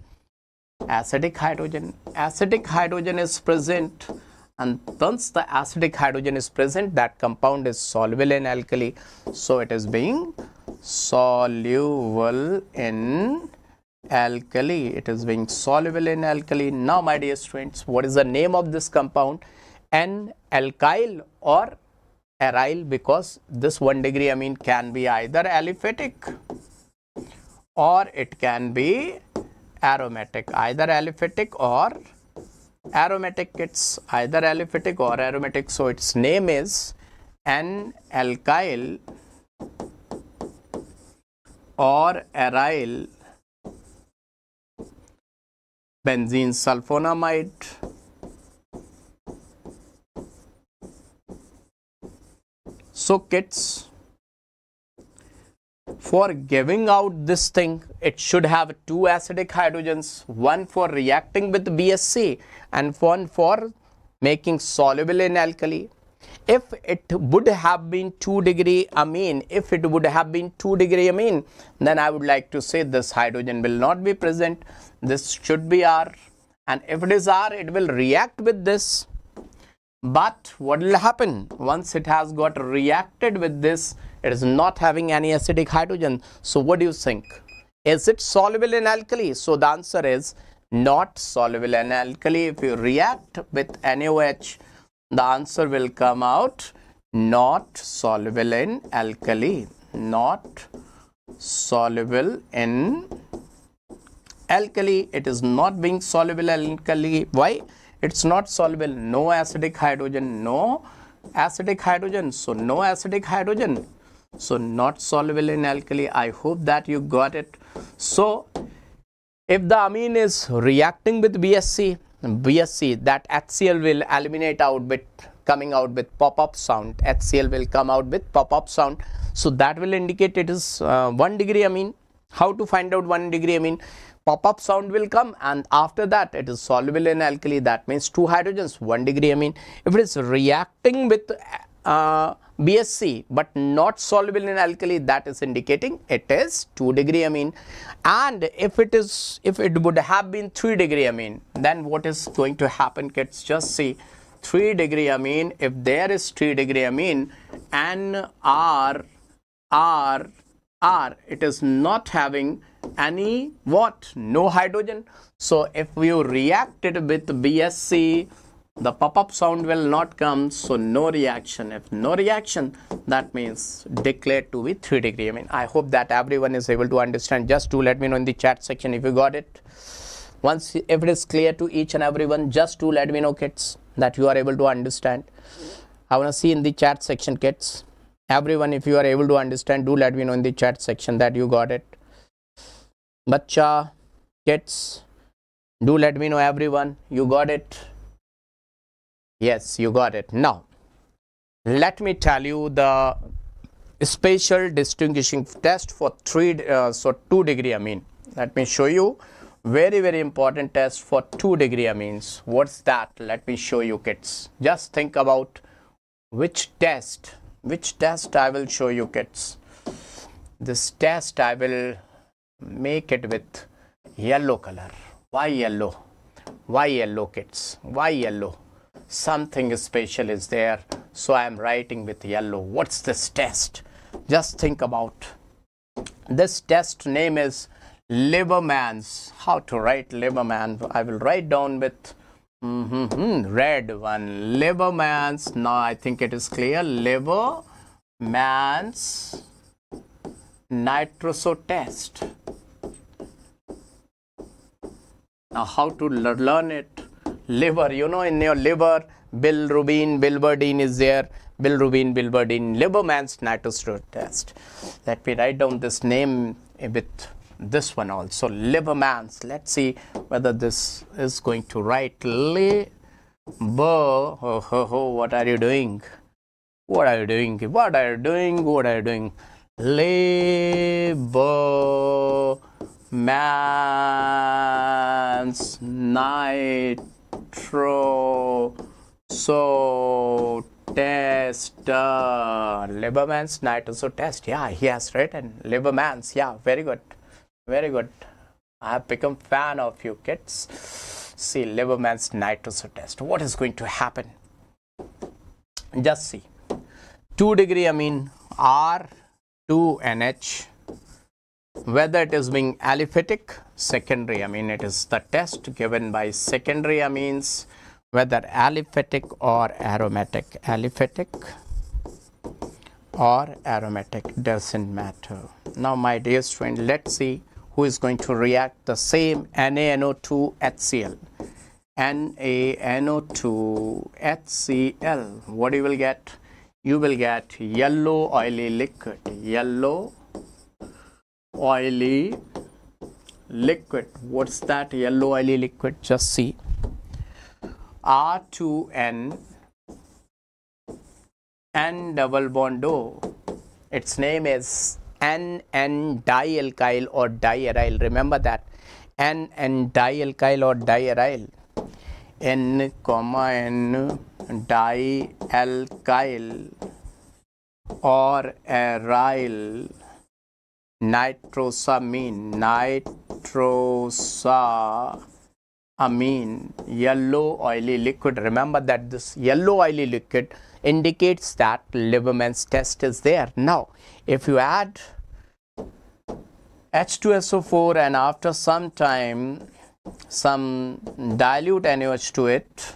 acidic hydrogen. Acidic hydrogen is present, and once the acidic hydrogen is present, that compound is soluble in alkali. So it is being soluble in alkali. Now my dear students, what is the name of this compound? N-alkyl or aryl, because this 1 degree amine can be either aliphatic or it can be aromatic. Either aliphatic or aromatic. It's either aliphatic or aromatic. So its name is N-alkyl or aryl benzene sulfonamide. So kids, for giving out this thing, it should have 2 acidic hydrogens, one for reacting with BSC and one for making soluble in alkali. If it would have been 2 degree amine, then I would like to say this hydrogen will not be present. This should be R, and if it is R, it will react with this. But what will happen once it has got reacted with this? It is not having any acidic hydrogen. So what do you think? Is it soluble in alkali? So the answer is not soluble in alkali. If you react with NaOH, the answer will come out not soluble in alkali. Not soluble in alkali. It is not being soluble in alkali. Why? It's not soluble. No acidic hydrogen. So no acidic hydrogen. So not soluble in alkali. I hope that you got it. So if the amine is reacting with BSC, that HCl will eliminate out with coming out with pop-up sound. HCl will come out with pop-up sound. So that will indicate it is 1 degree amine. How to find out 1 degree amine? Pop-up sound will come, and after that it is soluble in alkali. That means 2 hydrogens, 1 degree amine. If it is reacting with BSC but not soluble in alkali, that is indicating it is 2 degree amine. And if it would have been 3 degree amine, then what is going to happen, kids? Just see, 3 degree amine, if there is 3 degree amine and R, it is not having any no hydrogen. So if you react it with BSC, the pop-up sound will not come, so no reaction. If no reaction, that means declared to be 3 degree amine. I hope that everyone is able to understand. Just do let me know in the chat section if you got it. Once if it is clear to each and everyone, just do let me know, kids, that you are able to understand. I want to see in the chat section, kids. Everyone, if you are able to understand, do let me know in the chat section that you got it. Bacha, kids, do let me know, everyone, you got it. Yes, you got it. Now, let me tell you the special distinguishing test for 2 degree amine. Let me show you very important test for 2 degree amines. What's that? Let me show you, kids. Just think about which test I will show you, kids. This test I will make it with yellow color. Why yellow? Why yellow, kids? Why yellow? Something special is there, so I am writing with yellow. What's this test? Just think about. This test name is Liebermann's. How to write Liebermann? I will write down with red one. Liebermann's. Now I think it is clear. Liebermann's nitroso test. Now how to learn it? Liver, you know, in your liver, bilirubin is there. Bilirubin, Liebermann's nitroso test. Let me write down this name with this one also. Liebermann's. Let's see whether this is going to write what are you doing? What are you doing? What are you doing? What are you doing? Liebermann's nitroso test. Liebermann's nitroso test. Yeah, he has written Liebermann's. Yeah, very good. Very good. I have become fan of you kids. See, Liebermann's nitroso test. What is going to happen? Just see. 2 degree amine R2NH, whether it is being aliphatic, secondary amine, it is the test given by secondary amines, whether aliphatic or aromatic. Aliphatic or aromatic, doesn't matter. Now my dear student, let's see who is going to react the same NaNO2 HCl. NaNO2 HCl. What you will get? You will get yellow oily liquid. Yellow oily liquid. What's that yellow oily liquid? Just see. R2N N double bond O. Its name is NN dialkyl or diaryl. Remember that. NN dialkyl or diaryl. N, N dialkyl or aryl nitrosamine. Nitrosamine, yellow oily liquid. Remember that this yellow oily liquid indicates that Liebermann's test is there. Now, if you add H2SO4 and after some time some dilute NaOH to it,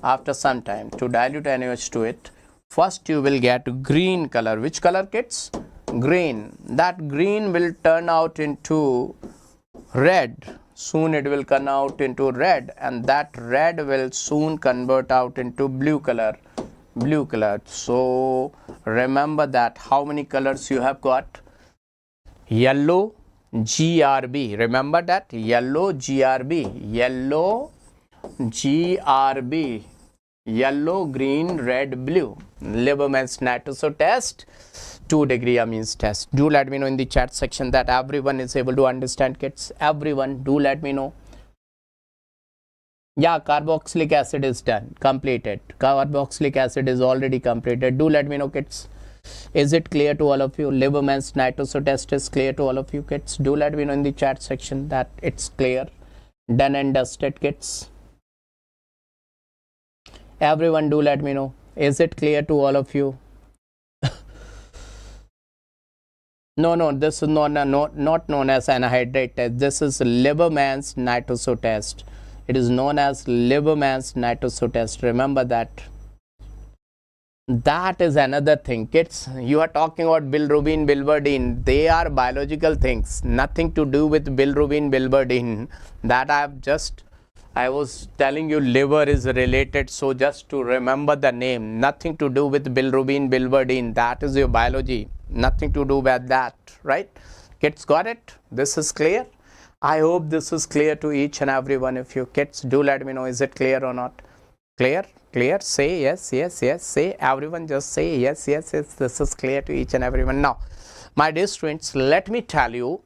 after some time to dilute NaOH to it, first you will get green color. Which color, kids? Green. That green will turn out into red. Soon it will turn out into red, and that red will soon convert out into blue color. Blue color. So remember that how many colors you have got? Yellow GRB. Remember that? Yellow GRB. Yellow GRB. Yellow, green, red, blue. Liebermann's nitroso test, 2 degree amines test. Do let me know in the chat section that everyone is able to understand, kids. Everyone, do let me know. Yeah, carboxylic acid is done, completed. Carboxylic acid is already completed. Do let me know, kids. Is it clear to all of you? Liebermann's nitroso test is clear to all of you, kids. Do let me know in the chat section that it's clear. Done and dusted, kids. Everyone, do let me know. Is it clear to all of you? No, this is not known as anhydride test. This is Liebermann's nitroso test. It is known as Liebermann's nitroso test. Remember that. That is another thing, kids. You are talking about bilirubin, biliverdin. They are biological things. Nothing to do with bilirubin, biliverdin. That I was telling you liver is related. So just to remember the name. Nothing to do with bilirubin, biliverdin. That is your biology. Nothing to do with that. Right? Kids, got it? This is clear? I hope this is clear to each and every one of you. Kids, do let me know. Is it clear or not? Clear? Clear? Say yes, yes, yes. Say, everyone just say yes, yes, yes. This is clear to each and everyone. Now, my dear students, let me tell you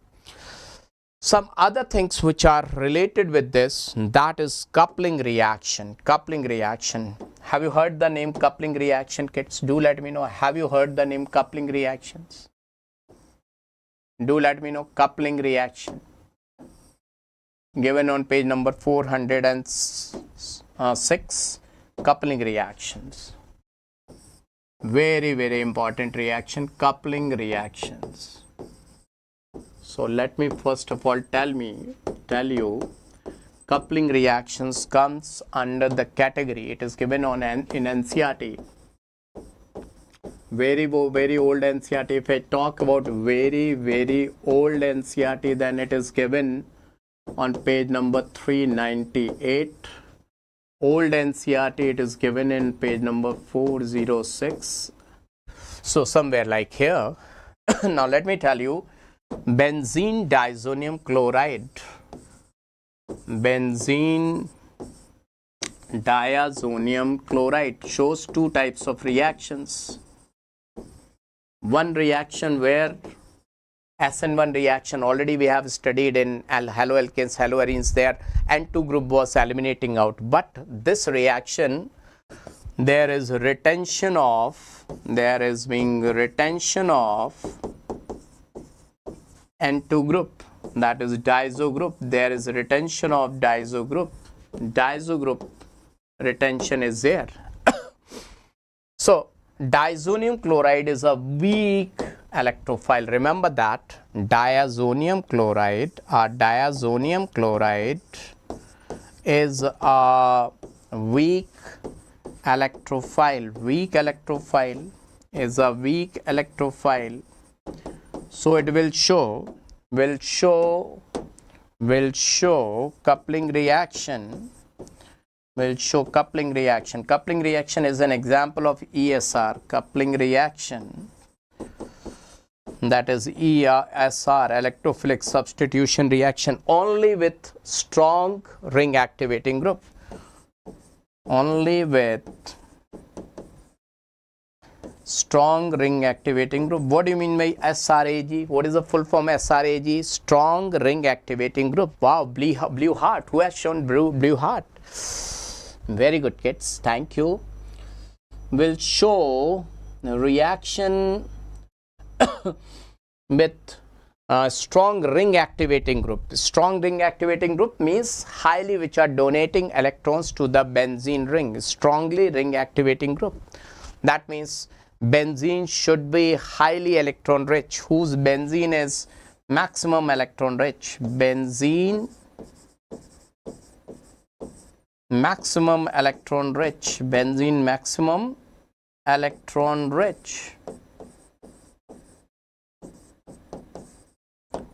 some other things which are related with this. That is coupling reaction. Coupling reaction. Have you heard the name coupling reaction, kids? Do let me know. Have you heard the name coupling reactions? Do let me know. Coupling reaction. Given on page number 406. Coupling reactions. Very, very important reaction. Coupling reactions. So let me first of all tell you coupling reactions comes under the category. It is given on in NCERT. Very old NCERT. If I talk about very old NCERT, then it is given on page number 398. Old NCERT, it is given in page number 406. So somewhere like here. Now let me tell you, benzene diazonium chloride. Benzene diazonium chloride shows two types of reactions. One reaction where SN1 reaction already we have studied in haloalkanes, haloarenes, there N2 group was eliminating out, but this reaction there is retention of N2 group, that is diazo group. There is retention of diazo group retention is there. So diazonium chloride is a weak electrophile. Remember that diazonium chloride is a weak electrophile. So it will show coupling reaction. Coupling reaction is an example of ESR. Coupling reaction, that is ESR, electrophilic substitution reaction, only with strong ring activating group. Only with strong ring activating group. What do you mean by SRAG? What is the full form SRAG? Strong ring activating group. Wow, blue heart. Who has shown blue heart? Very good, kids. Thank you. Will show reaction with strong ring activating group. Strong ring activating group means highly which are donating electrons to the benzene ring. Strongly ring activating group. That means benzene should be highly electron rich. Whose benzene is maximum electron rich? Benzene maximum electron rich. Benzene maximum electron rich.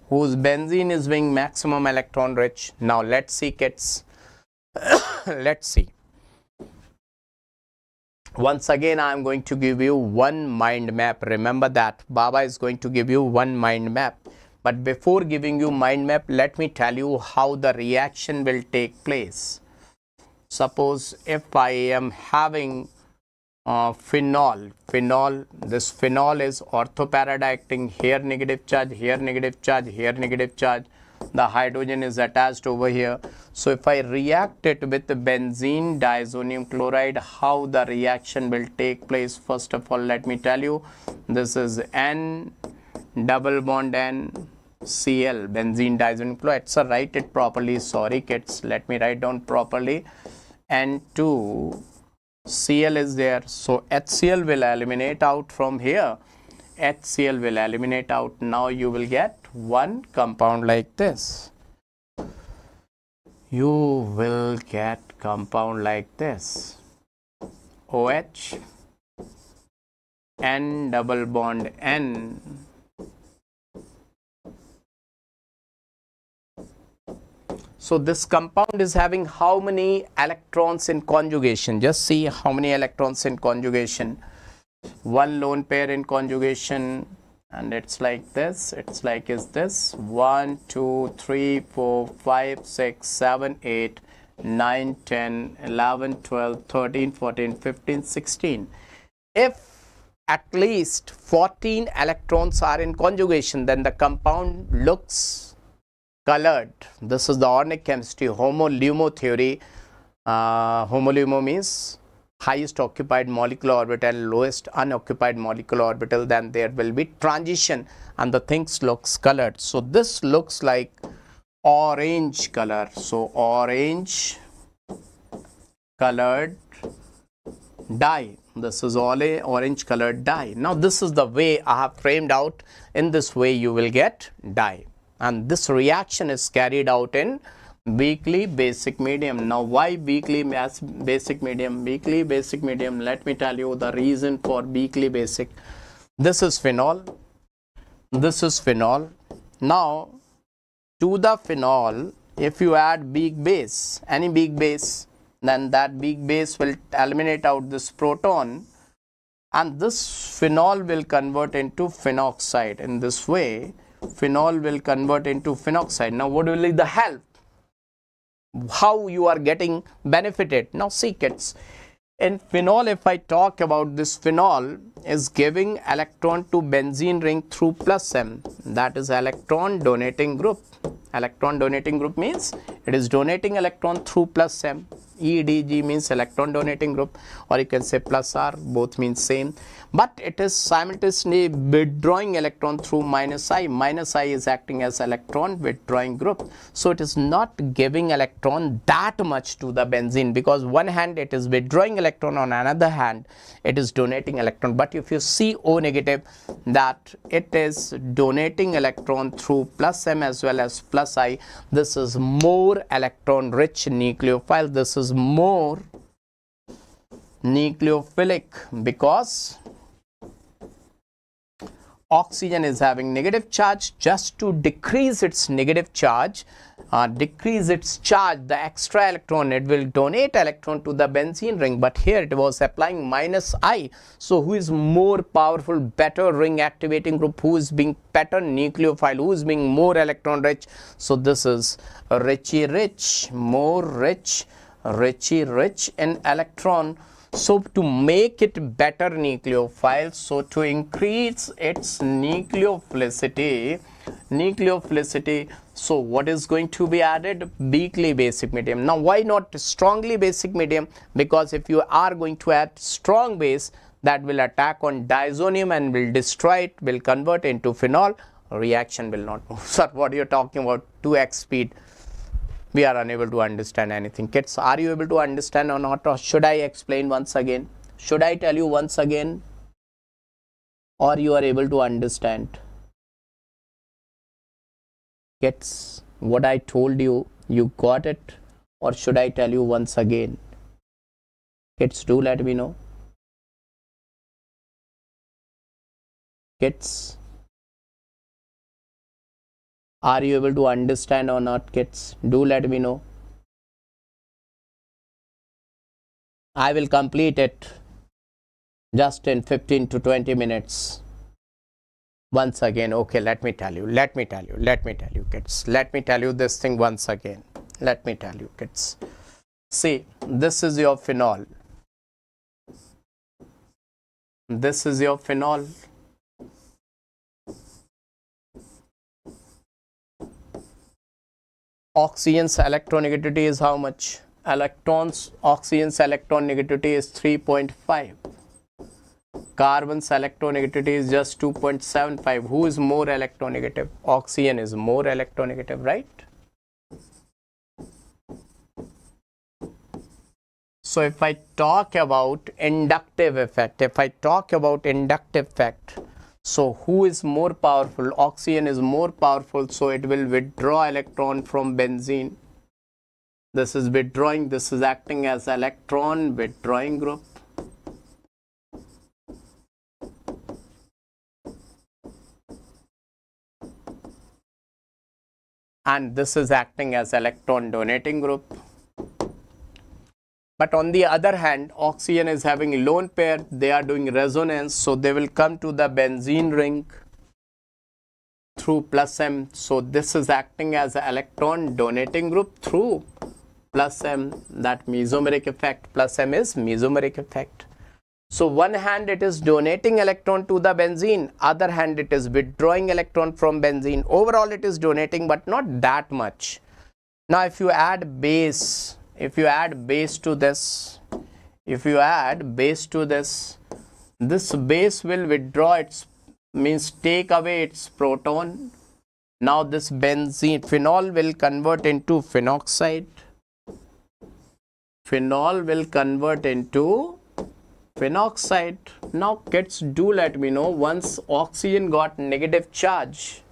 Whose benzene is being maximum electron rich. Now let's see, kids. Let's see. Once again, I am going to give you one mind map. Remember that Baba is going to give you one mind map. But before giving you mind map, let me tell you how the reaction will take place. Suppose if I am having phenol, this phenol is orthoparadiacting, here negative charge, here negative charge, here negative charge. The hydrogen is attached over here. So if I react it with the benzene diazonium chloride, how the reaction will take place? First of all, let me tell you, this is N double bond N Cl, benzene diazonium chloride. So write it properly. Sorry, kids, let me write down properly. N2 Cl is there, so HCl will eliminate out from here. HCl will eliminate out. Now you will get one compound like this. You will get compound like this. OH, N double bond N. So this compound is having how many electrons in conjugation? Just see how many electrons in conjugation. One lone pair in conjugation, and it's like this. It's like is this 1, 2, 3, 4, 5, 6, 7, 8, 9, 10, 11, 12, 13, 14, 15, 16. If at least 14 electrons are in conjugation, then the compound looks colored. This is the organic chemistry, homo-LUMO theory. Homo-LUMO means highest occupied molecular orbital, lowest unoccupied molecular orbital. Then there will be transition and the things looks colored. So this looks like orange color. So orange colored dye. This is all a orange colored dye. Now this is the way I have framed out. In this way you will get dye. And this reaction is carried out in weakly basic medium. Now why weakly basic medium? Weakly basic medium, let me tell you the reason for weakly basic. This is phenol. This is phenol. Now to the phenol, if you add big base, any big base, then that big base will eliminate out this proton, and this phenol will convert into phenoxide. In this way, phenol will convert into phenoxide. Now, what will be the help? How you are getting benefited? Now, see kids, in phenol, if I talk about this, phenol is giving electron to benzene ring through plus M. That is electron donating group. Electron donating group means it is donating electron through plus M. EDG means electron donating group, or you can say plus R, both means same. But it is simultaneously withdrawing electron through minus I. Minus I is acting as electron withdrawing group. So it is not giving electron that much to the benzene, because one hand it is withdrawing electron, on another hand it is donating electron. But if you see O negative, that it is donating electron through plus M as well as plus I. This is more electron rich nucleophile. This is more nucleophilic, because oxygen is having negative charge. Just to decrease its negative charge, the extra electron, it will donate electron to the benzene ring, but here it was applying minus I. So who is more powerful, better ring activating group, who is being better nucleophile, who is being more electron rich? So this is richy rich, more rich, richy rich in electron. So to make it better nucleophile, so to increase its nucleophilicity, so what is going to be added? Weakly basic medium. Now why not strongly basic medium? Because if you are going to add strong base, that will attack on diazonium and will destroy it, will convert into phenol, reaction will not move. Sir, what are you talking about? 2x speed. We are unable to understand anything. Kids, are you able to understand or not? Or should I explain once again? Should I tell you once again? Or you are able to understand? Kids, what I told you, you got it? Or should I tell you once again? Kids, do let me know. Kids, are you able to understand or not, kids? Do let me know. I will complete it just in 15 to 20 minutes. Once again, okay, let me tell you, kids. Let me tell you this thing once again. Let me tell you, kids. See, this is your phenol. This is your phenol. Oxygen's electronegativity is how much? Oxygen's electronegativity is 3.5. Carbon's electronegativity is just 2.75. Who is more electronegative? Oxygen is more electronegative, right? So if I talk about inductive effect, so who is more powerful? Oxygen is more powerful, so it will withdraw electron from benzene. This is withdrawing, this is acting as electron withdrawing group. And this is acting as electron donating group. But on the other hand, oxygen is having lone pair, they are doing resonance, so they will come to the benzene ring through plus M. So this is acting as an electron donating group through plus M, that mesomeric effect. Plus M is mesomeric effect. So one hand it is donating electron to the benzene, other hand it is withdrawing electron from benzene. Overall it is donating, but not that much. Now if you add base, to this, this base will withdraw its, means take away its proton. Now this benzene, phenol will convert into phenoxide. Now kids, do let me know, once oxygen got negative charge,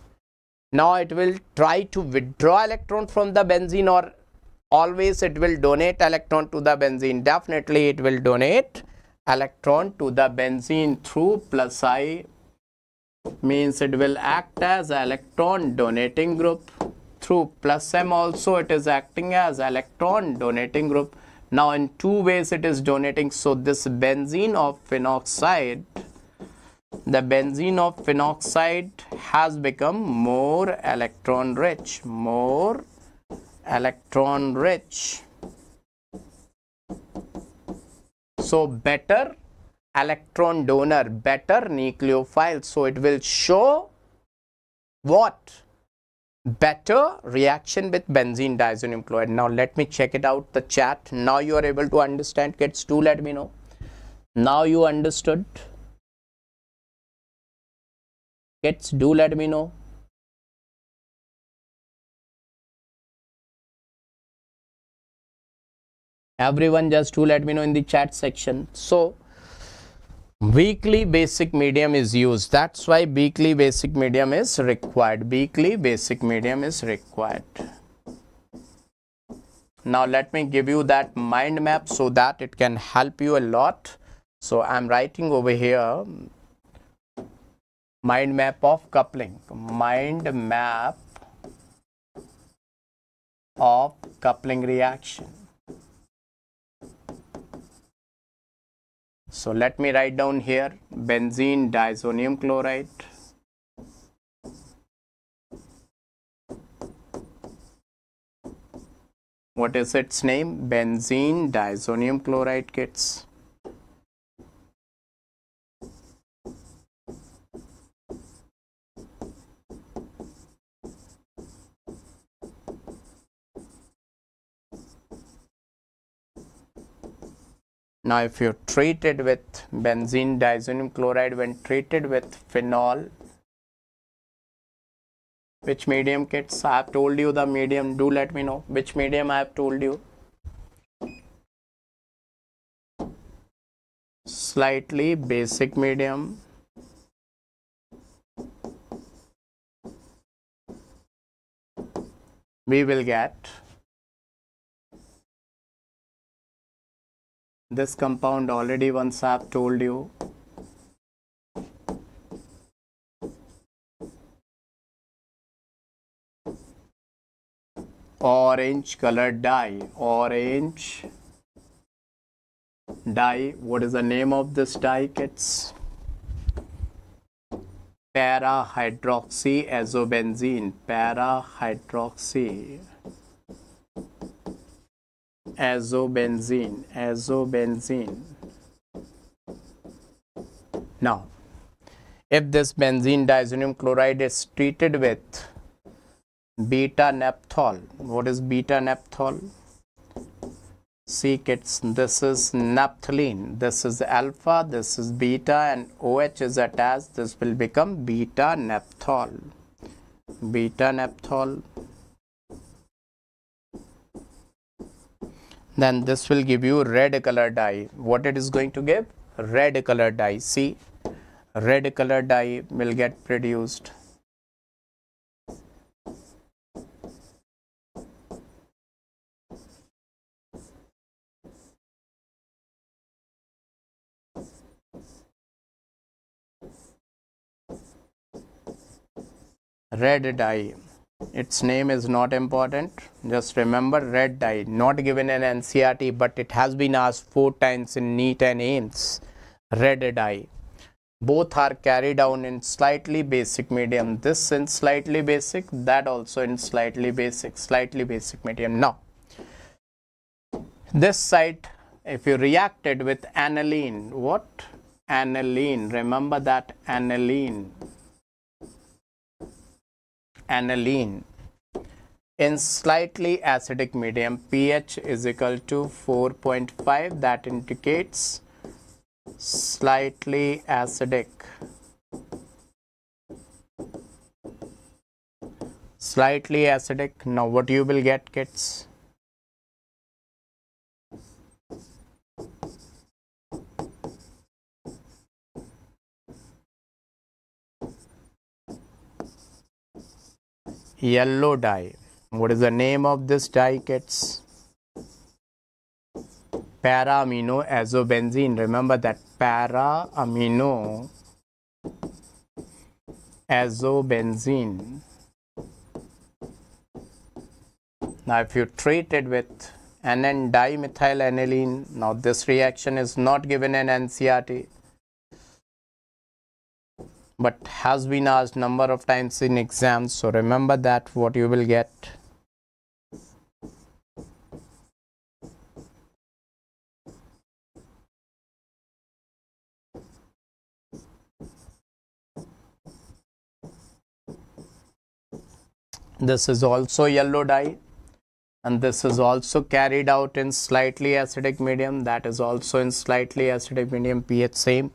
now it will try to withdraw electron from the benzene, or always it will donate electron to the benzene? Definitely it will donate electron to the benzene through plus I, means it will act as electron donating group. through plus M also it is acting as electron donating group. Now in two ways it is donating. So this benzene of phenoxide, the benzene of phenoxide has become more electron rich, more electron rich. So better electron donor, better nucleophile. So it will show what? Better reaction with benzene diazonium chloride. Now let me check it out, the chat. Now you are able to understand, kids. Do let me know. Now you understood. Kids, do let me know. Everyone just do let me know in the chat section. So weakly basic medium is used. That's why weakly basic medium is required. Weakly basic medium is required. Now let me give you that mind map so that it can help you a lot. So I'm writing over here mind map of coupling. Mind map of coupling reaction. So let me write down here benzene diazonium chloride, what is its name? Benzene diazonium chloride, kids. Now if you treat it with benzene diazonium chloride when treated with phenol, which medium, kids? I have told you the medium. Do let me know which medium I have told you. Slightly basic medium. We will get this compound already once I have told you. Orange colored dye. Orange dye. What is the name of this dye, kids? Para-hydroxy azobenzene. Para-hydroxy azobenzene. Azobenzene. Now, if this benzene diazonium chloride is treated with beta naphthol, what is beta naphthol? See, kids, this is naphthalene, this is alpha, this is beta, and OH is attached. This will become beta naphthol. Beta naphthol. Then this will give you red color dye. What it is going to give? Red color dye. See, red color dye will get produced. Red dye. Its name is not important. Just remember red dye. Not given in NCERT, but it has been asked 4 times in NEET and AIMS. Red dye. Both are carried down in slightly basic medium. This in slightly basic, that also in slightly basic medium. Now, this side, if you reacted with aniline, what? Aniline. Remember that aniline. Aniline in slightly acidic medium, pH is equal to 4.5. That indicates slightly acidic. Slightly acidic. Now what you will get, kids? Yellow dye. What is the name of this dye, kids? Para-amino azobenzene. Remember that para-amino azobenzene. Now if you treat it with NN dimethylaniline, now this reaction is not given in NCERT, but has been asked number of times in exams, so remember that what you will get. This is also yellow dye, and this is also carried out in slightly acidic medium, that is also in slightly acidic medium, pH same.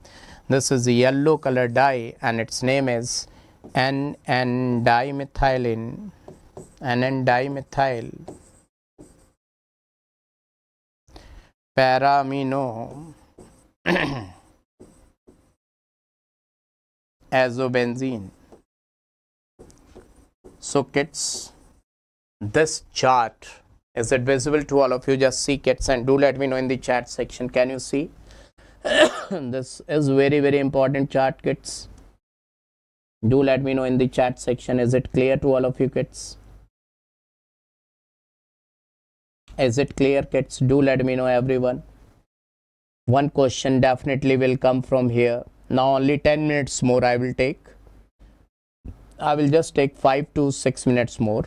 This is a yellow color dye and its name is NN dimethyl para-amino azobenzene. So kids, this chart, is it visible to all of you? Just see kids and do let me know in the chat section. Can you see? This is very important chart kids. Do let me know in the chat section. Is it clear to all of you kids? Is it clear kids? Do let me know everyone. One question definitely will come from here. Now only 10 minutes more I will take. I will just take 5 to 6 minutes more.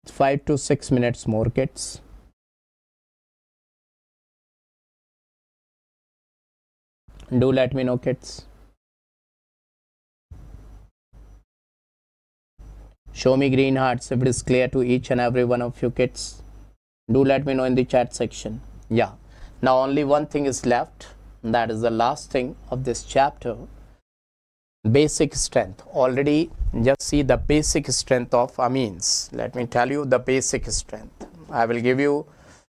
5 to 6 minutes more kids. Do let me know kids. Show me green hearts if it is clear to each and every one of you kids. Do let me know in the chat section. Yeah. Now only one thing is left. That is the last thing of this chapter. Basic strength. Already just see the basic strength of amines. Let me tell you the basic strength. I will give you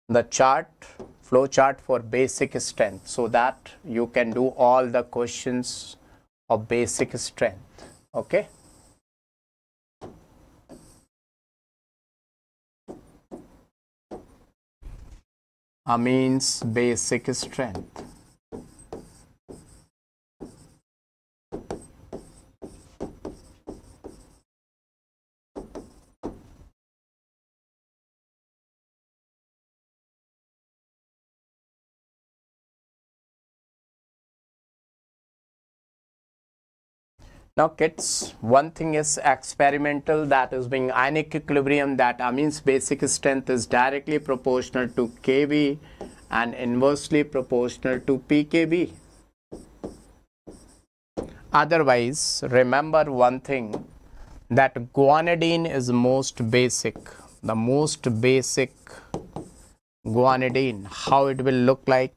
the chart, flow chart for basic strength, so that you can do all the questions of basic strength. Okay. Amines basic strength. Now kids, one thing is experimental, that is being ionic equilibrium, that amines basic strength is directly proportional to Kb and inversely proportional to pKb. Otherwise, remember one thing, that guanidine is most basic. The most basic guanidine, how it will look like?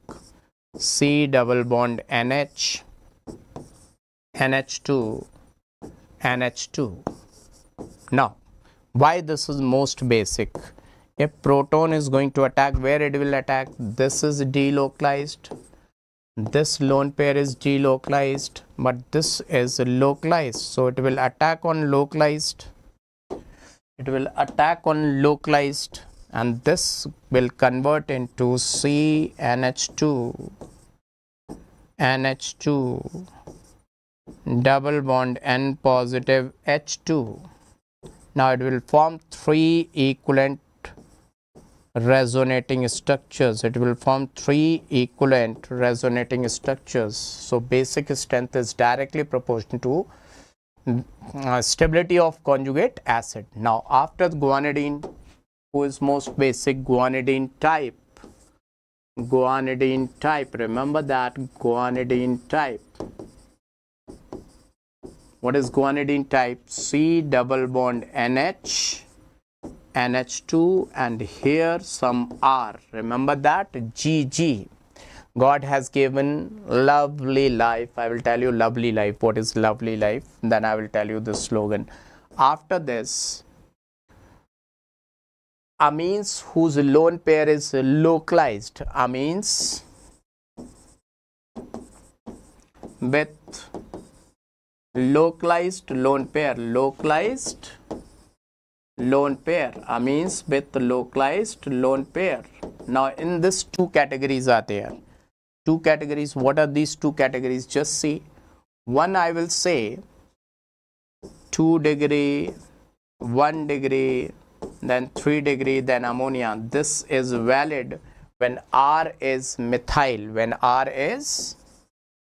C double bond NH, NH2, NH2. Now, why this is most basic? If proton is going to attack, where it will attack? This is delocalized. This lone pair is delocalized, but this is localized. So it will attack on localized. It will attack on localized, and this will convert into CNH2, NH2, double bond N positive H2. Now it will form 3 equivalent resonating structures. It will form 3 equivalent resonating structures. So basic strength is directly proportional to stability of conjugate acid. Now after guanidine, who is most basic? Guanidine type. Guanidine type. Remember that, guanidine type. What is guanidine type? C double bond NH, NH2, and here some R. Remember that, GG. God has given lovely life. I will tell you lovely life. What is lovely life? Then I will tell you the slogan. After this, amines whose lone pair is localized. Amines with localized lone pair. Localized lone pair. Amines with localized lone pair. Now in this 2 categories are there. 2 categories. What are these 2 categories? Just see. One, I will say 2 degree 1 degree, then 3 degree, then ammonia. This is valid when R is methyl, when R is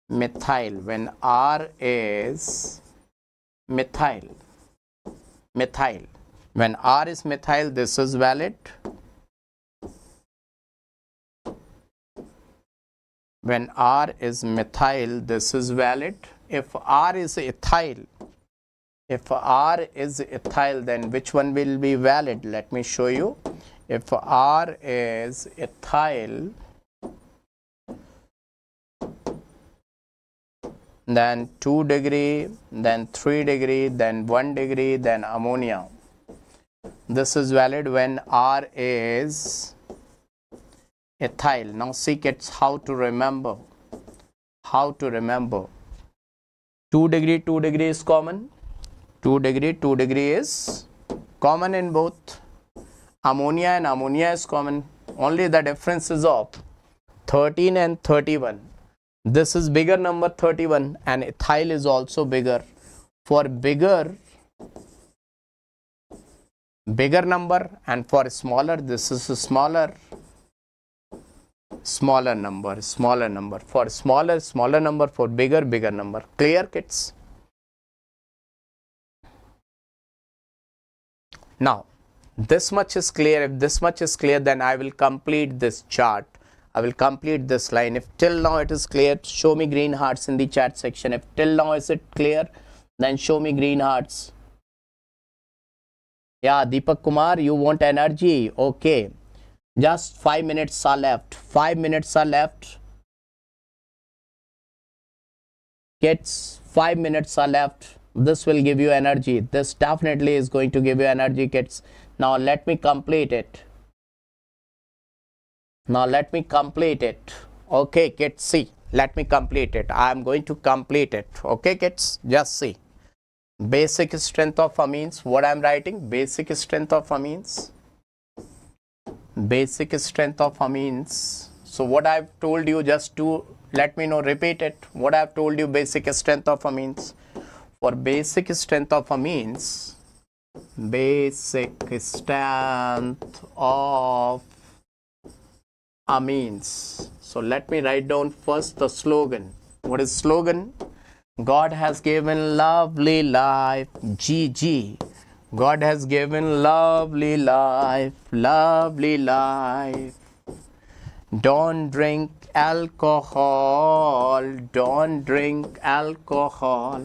methyl, when R is methyl, methyl. When R is methyl, this is valid. When R is methyl, this is valid. If R is ethyl, then which one will be valid? Let me show you. If R is ethyl, then 2 degree, then 3 degree, then 1 degree, then ammonia. This is valid when R is ethyl. Now see kids, how to remember. 2 degree is common. 2 degree is common in both. Ammonia and ammonia is common. Only the difference is of 13 and 31. This is bigger number 31, and ethyl is also bigger. For bigger number, and for smaller, this is a smaller number. For smaller number, for bigger number. Clear kids? Now this much is clear. If this much is clear, then I will complete this chart. I will complete this line. If till now it is clear, show me green hearts in the chat section. If till now is it clear, then show me green hearts. Yeah, Deepak Kumar, you want energy? Okay. Just 5 minutes are left. 5 minutes are left. Kids, 5 minutes are left. This will give you energy. This definitely is going to give you energy, kids. Now let me complete it. Okay, kids, see. Let me complete it. I am going to complete it. Okay, kids, just see. Basic strength of amines. What I am writing? Basic strength of amines. Basic strength of amines. So what I have told you, just to let me know, repeat it. What I have told you, basic strength of amines. For basic strength of amines, so let me write down first the slogan. What is slogan? God has given lovely life. GG. God has given lovely life. Lovely life. Don't drink alcohol. Don't drink alcohol.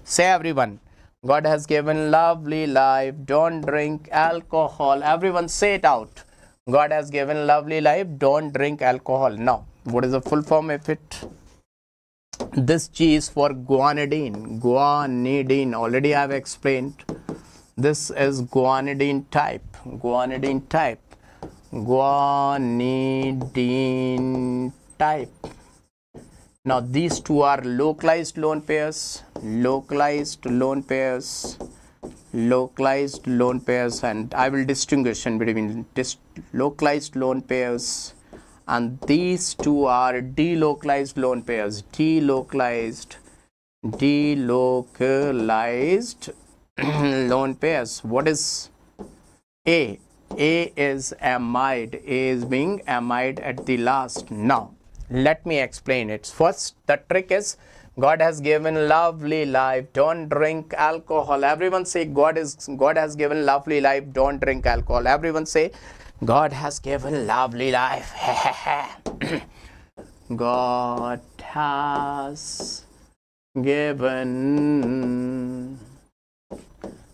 Say everyone. God has given lovely life. Don't drink alcohol. Everyone say it out. God has given lovely life. Don't drink alcohol. Now, what is the full form of it? This G is for guanidine. Guanidine. Already I have explained. This is guanidine type. Guanidine type. Guanidine type. Now these two are localized lone pairs. Localized lone pairs. Localized lone pairs, and I will distinguish in between localized lone pairs, and these two are delocalized lone pairs. Delocalized lone pairs. What is A? A is amide. A is being amide at the last. Now let me explain it. First, the trick is God has given lovely life. Don't drink alcohol. Everyone say God has given lovely life. Don't drink alcohol. Everyone say God has given lovely life. God has given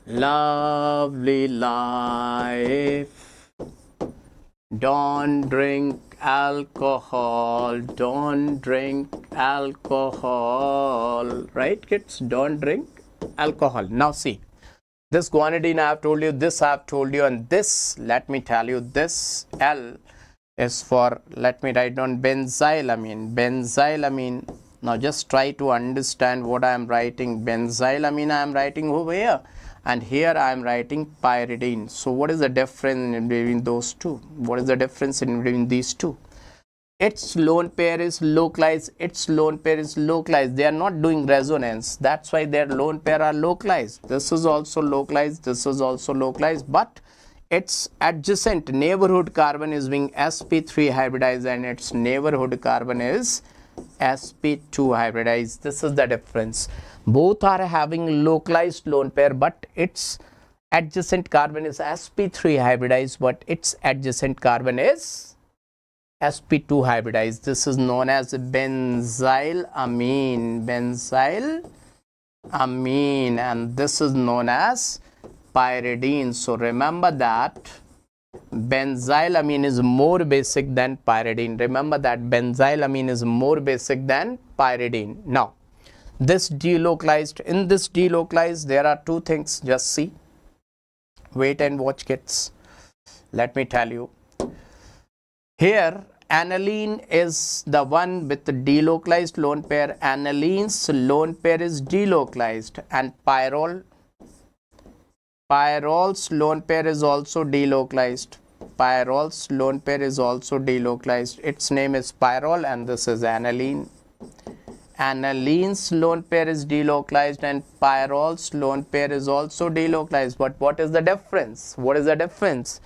lovely life. Don't drink alcohol. Don't drink alcohol. Right, kids? Don't drink alcohol. Now see, this guanidine I have told you, this I have told you, and this, let me tell you, this L is for, let me write down benzylamine. Benzylamine. Now just try to understand what I am writing. Benzylamine I am writing over here, and here I am writing pyridine. So what is the difference in between those two? What is the difference in between these two? its lone pair is localized, its lone pair is localized. They are not doing resonance, that's why their lone pair are localized. This is also localized, this is also localized, but its adjacent neighborhood carbon is being sp3 hybridized and its neighborhood carbon is sp2 hybridized. This is the difference. Both are having localized lone pair, but its adjacent carbon is sp3 hybridized, but its adjacent carbon is sp2 hybridized. This is known as benzylamine, benzylamine, and this is known as pyridine. So remember that benzylamine is more basic than pyridine. Remember that benzylamine is more basic than pyridine. Now, this delocalized, in this delocalized, there are two things. Just see, wait and watch, kids. Let me tell you. Here, aniline is the one with the delocalized lone pair. Aniline's lone pair is delocalized, and pyrrole's lone pair is also delocalized. Pyrrole's lone pair is also delocalized. Its name is pyrrole and this is aniline. Aniline's lone pair is delocalized and pyrrole's lone pair is also delocalized. But what is the difference? What is the difference?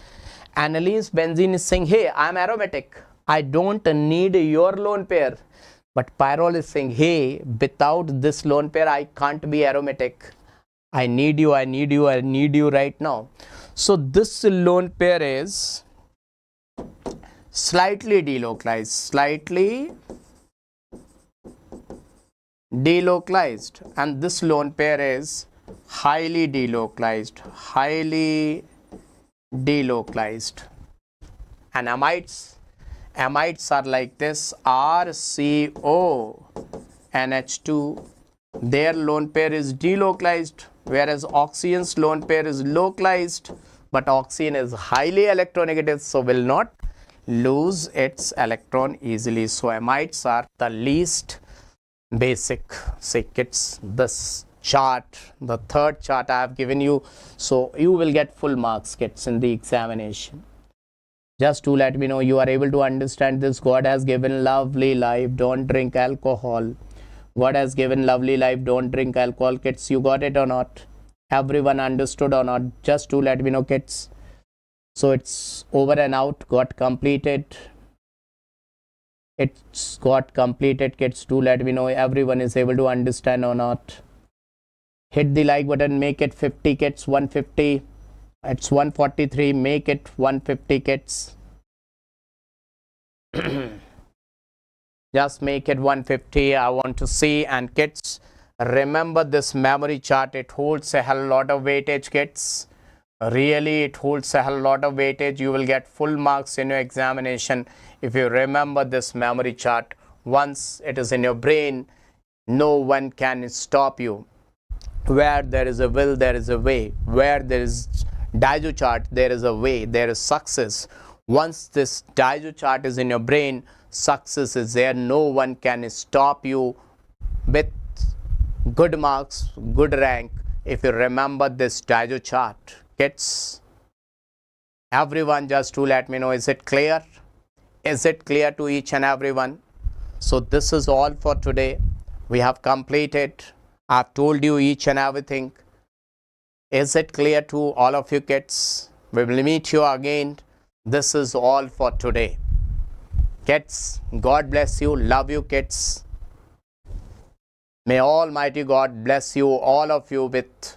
Aniline's benzene is saying, hey, I am aromatic, I don't need your lone pair. But pyrrole is saying, hey, without this lone pair, I can't be aromatic. I need you, I need you, I need you right now. So this lone pair is slightly delocalized, and this lone pair is highly delocalized, And amides are like this, RCONH2. Their lone pair is delocalized, whereas oxygen's lone pair is localized, but oxygen is highly electronegative, so will not lose its electron easily. So amides are the least basic. Say kids, this chart, the third chart I have given you, so you will get full marks, kids, in the examination. Just to let me know you are able to understand this. God has given lovely life, don't drink alcohol. God has given lovely life, don't drink alcohol. Kids, you got it or not? Everyone understood or not? Just to let me know, kids. So it's over and out, got completed. It's got completed, kids. Do let me know everyone is able to understand or not. Hit the like button, make it 50, kids. 150. It's 143, make it 150, kids. Just make it 150. I want to see. And kids, remember this memory chart, it holds a hell lot of weightage, kids. Really, it holds a hell lot of weightage. You will get full marks in your examination if you remember this memory chart. Once it is in your brain, no one can stop you. Where there is a will, there is a way. Where there is Diazo chart, there is a way, there is success. Once this Diazo chart is in your brain, success is there. No one can stop you with good marks, good rank, if you remember this Diazo chart. Kids, everyone, just to let me know, is it clear? Is it clear to each and everyone? So this is all for today. We have completed. I've told you each and everything. Is it clear to all of you, kids? We will meet you again. This is all for today. Kids, God bless you. Love you, kids. May Almighty God bless you, all of you, with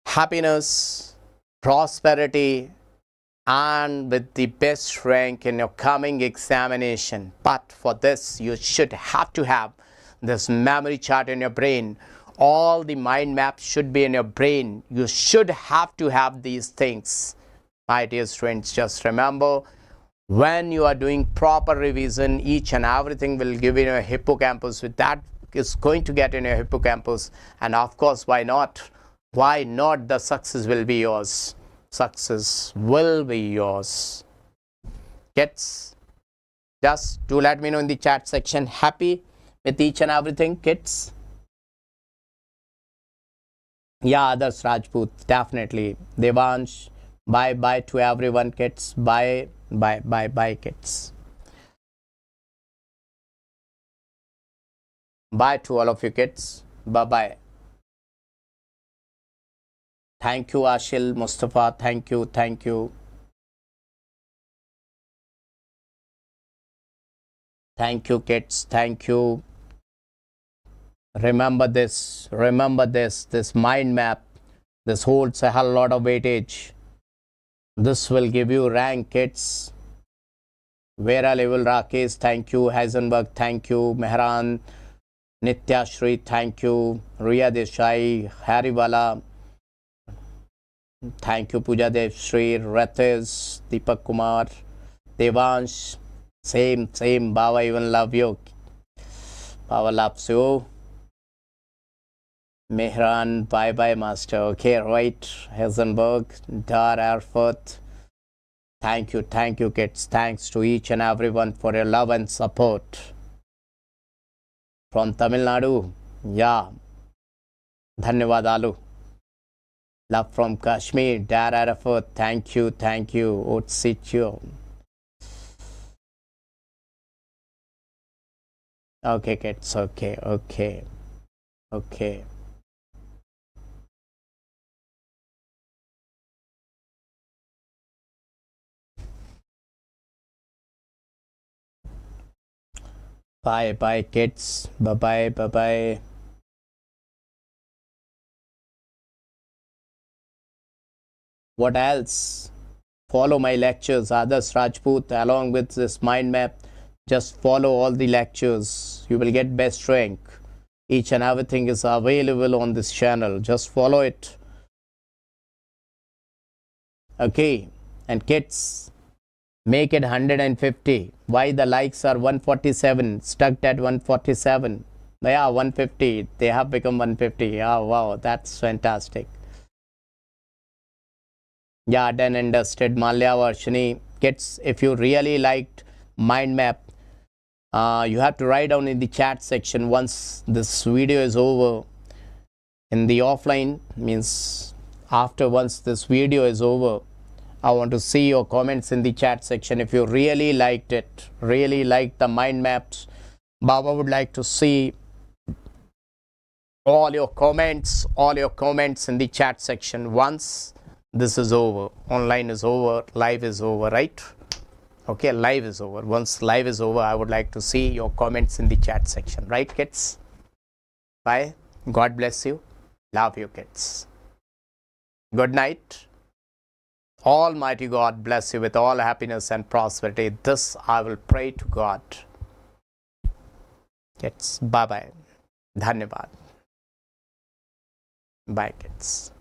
happiness, prosperity, and with the best rank in your coming examination. But for this, you should have to have this memory chart in your brain. All the mind maps should be in your brain. You should have to have these things. My dear friends, just remember, when you are doing proper revision, each and everything will give in your hippocampus. With that is going to get in your hippocampus. And of course, why not? Why not? The success will be yours. Success will be yours. Kids, just do let me know in the chat section. Happy with each and everything, kids? Yeah, that's Rajput, definitely. Devansh, bye to everyone, kids. Bye, kids. Bye to all of you kids. Bye-bye. Thank you, Ashil, Mustafa. Thank you. Thank you. Thank you, kids. Thank you. Remember this. Remember this. This mind map. This holds a hell lot of weightage. This will give you rank, kids. Vera level Rakesh, thank you. Heisenberg, thank you. Mehran, Nitya Shri, thank you. Riya Desai, Hariwala, thank you. Pooja Dev Shri, Ratiz, Deepak Kumar, Devansh, same. Baba even love you. Baba loves you. Mehran, bye master. Okay, right. Heisenberg, Dar Arfat. Thank you kids. Thanks to each and everyone for your love and support. From Tamil Nadu, yeah. Dhanyawadalu. Love from Kashmir, Dar Arafat. Thank you. Otsityo. Okay kids, okay. Bye kids. Bye. What else? Follow my lectures, Adarsh Rajput, along with this mind map. Just follow all the lectures. You will get best rank. Each and everything is available on this channel. Just follow it. Okay. And kids, make it 150. Why the likes are 147, stuck at 147? Yeah, 150. They have become 150. Oh, wow, that's fantastic. Yeah, done and dusted. Malya Varshini. Kids, if you really liked mind map, you have to write down in the chat section once this video is over. In the offline, means after once this video is over, I want to see your comments in the chat section. If you really liked it, really liked the mind maps, Baba would like to see all your comments in the chat section once this is over. Online is over, live is over, right? Okay, live is over. Once live is over, I would like to see your comments in the chat section, right kids? Bye. God bless you. Love you kids. Good night. Almighty God bless you with all happiness and prosperity. This I will pray to God. Kids, bye-bye. Dhanyavad. Bye kids.